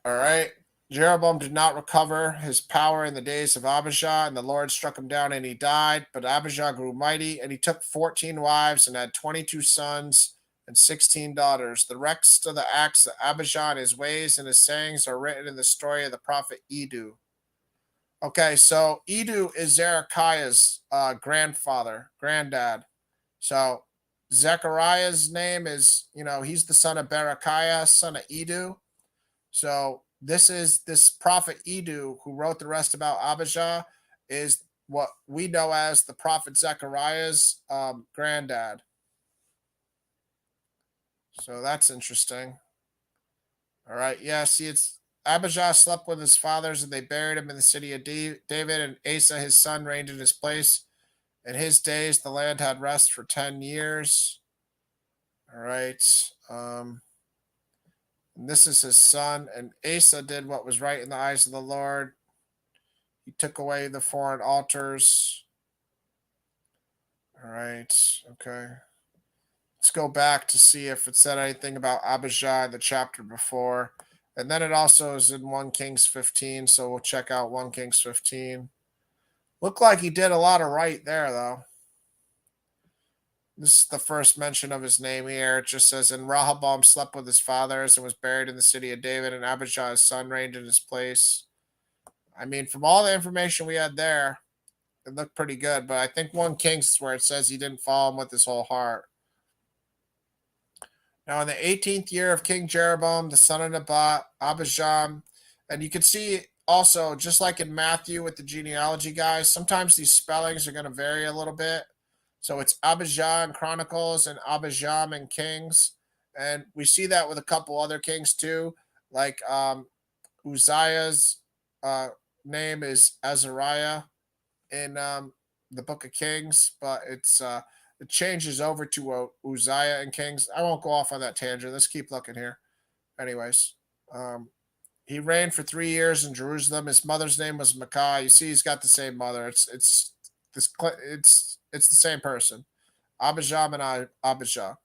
right. Jeroboam did not recover his power in the days of Abijah, and the Lord struck him down and he died. But Abijah grew mighty, and he took 14 wives and had 22 sons and 16 daughters. The rest of the acts of Abijah and his ways and his sayings are written in the story of the prophet Edu. Okay, so Edu is Zedekiah's granddad. So Zechariah's name is, he's the son of Berechiah, son of Edu. So this prophet Edu, who wrote the rest about Abijah, is what we know as the prophet Zechariah's granddad. So that's interesting. All right. Yeah, see, it's Abijah slept with his fathers, and they buried him in the city of David, and Asa, his son, reigned in his place. In his days, the land had rest for 10 years. All right. And this is his son. And Asa did what was right in the eyes of the Lord. He took away the foreign altars. All right. Okay. Let's go back to see if it said anything about Abijah in the chapter before. And then it also is in 1 Kings 15. So we'll check out 1 Kings 15. Looked like he did a lot of right there, though. This is the first mention of his name here. It just says, and Rehoboam slept with his fathers and was buried in the city of David, and Abijah his son reigned in his place. I mean, from all the information we had there, it looked pretty good. But I think 1 Kings is where it says he didn't follow him with his whole heart. Now, in the 18th year of King Jeroboam, the son of Nebat, Abijah, and you can see also, just like in Matthew with the genealogy guys, sometimes these spellings are going to vary a little bit. So it's Abijah in Chronicles and Abijam in Kings. And we see that with a couple other kings too. Like Uzziah's name is Azariah in the book of Kings, but it changes over to Uzziah in Kings. I won't go off on that tangent. Let's keep looking here. Anyways, he reigned for 3 years in Jerusalem. His mother's name was Micah. You see, he's got the same mother. It's the same person, Abijam and Abijah.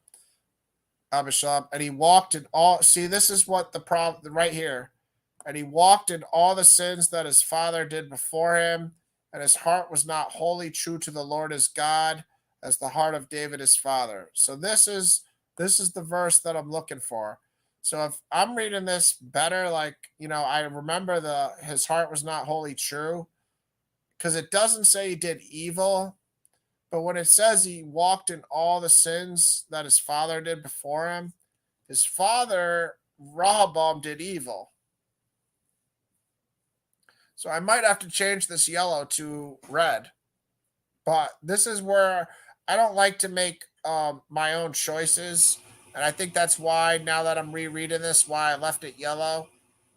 And he walked in all. See, this is what the problem right here. And he walked in all the sins that his father did before him, and his heart was not wholly true to the Lord his God, as the heart of David his father. So this is the verse that I'm looking for. So if I'm reading this better, like I remember his heart was not wholly true, because it doesn't say he did evil, but when it says he walked in all the sins that his father did before him, his father, Rehoboam, did evil. So I might have to change this yellow to red. But this is where I don't like to make my own choices. And I think that's why, now that I'm rereading this, why I left it yellow,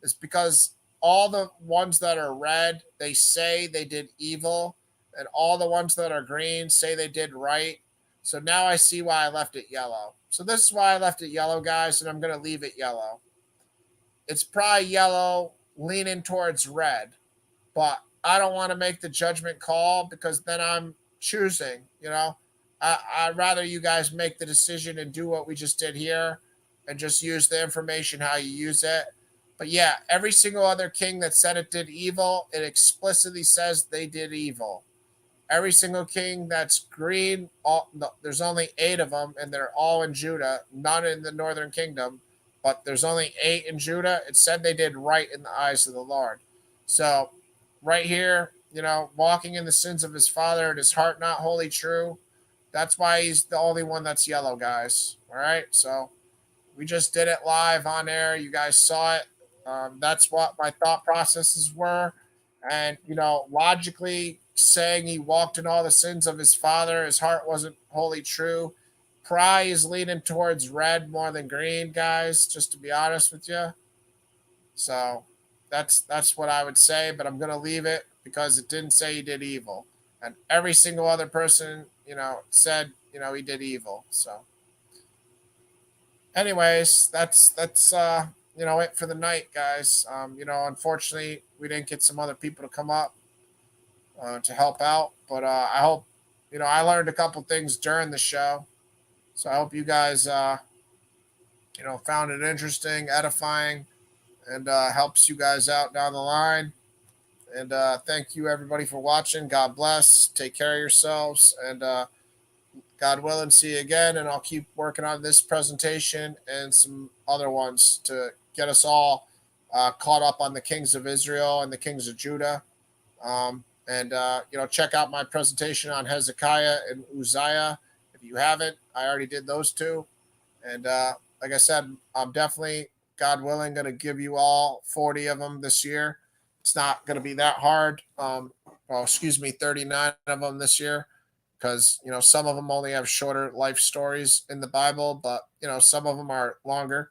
is because all the ones that are red, they say they did evil, and all the ones that are green say they did right. So now I see why I left it yellow. So this is why I left it yellow, guys, and I'm going to leave it yellow. It's probably yellow leaning towards red, but I don't want to make the judgment call, because then I'm choosing, I'd rather you guys make the decision and do what we just did here and just use the information how you use it. But yeah, every single other king that said it did evil, it explicitly says they did evil. Every single king that's green, no, there's only 8 of them, and they're all in Judah, none in the northern kingdom, but there's only 8 in Judah. It said they did right in the eyes of the Lord. So, right here, walking in the sins of his father and his heart not wholly true. That's why he's the only one that's yellow, guys. All right. So, we just did it live on air. You guys saw it. That's what my thought processes were. And, logically saying he walked in all the sins of his father, his heart wasn't wholly true. Pry is leaning towards red more than green, guys, just to be honest with you. So that's what I would say, but I'm going to leave it because it didn't say he did evil. And every single other person, said, he did evil. So anyways, that's it for the night, guys. Unfortunately, we didn't get some other people to come up to help out, but I hope I learned a couple things during the show, so I hope you guys found it interesting, edifying, and helps you guys out down the line. And thank you everybody for watching. God bless. Take care of yourselves, and God willing, see you again, and I'll keep working on this presentation and some other ones to get us all caught up on the kings of Israel and the kings of Judah. And check out my presentation on Hezekiah and Uzziah. If you haven't, I already did those two. And like I said, I'm definitely, God willing, going to give you all 40 of them this year. It's not going to be that hard. 39 of them this year, because some of them only have shorter life stories in the Bible, but some of them are longer.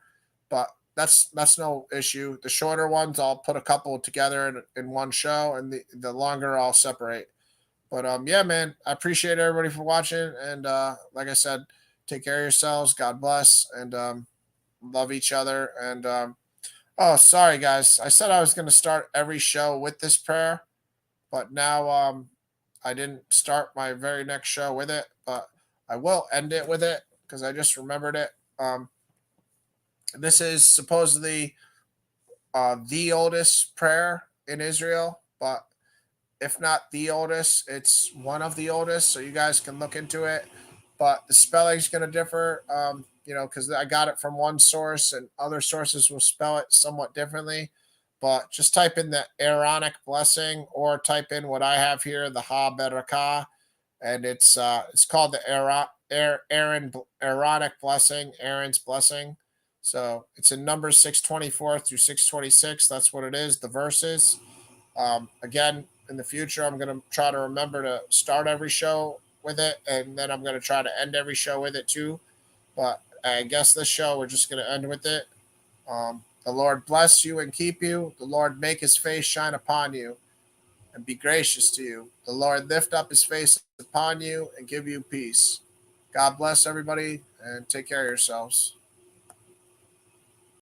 But that's no issue. The shorter ones, I'll put a couple together in one show, and the longer I'll separate. But yeah, man, I appreciate everybody for watching, and like I said, take care of yourselves. God bless, and love each other. And oh, sorry guys, I said I was going to start every show with this prayer, but now I didn't start my very next show with it, but I will end it with it because I just remembered it. This is supposedly the oldest prayer in Israel, but if not the oldest, it's one of the oldest. So you guys can look into it. But the spelling's going to differ, because I got it from one source and other sources will spell it somewhat differently. But just type in the Aaronic blessing or type in what I have here, the Ha Berakah, and it's called the Aaronic blessing, Aaron's blessing. So it's in Numbers 624 through 626. That's what it is, the verses. Again, in the future, I'm going to try to remember to start every show with it, and then I'm going to try to end every show with it too. But I guess this show, we're just going to end with it. The Lord bless you and keep you. The Lord make his face shine upon you and be gracious to you. The Lord lift up his face upon you and give you peace. God bless everybody, and take care of yourselves.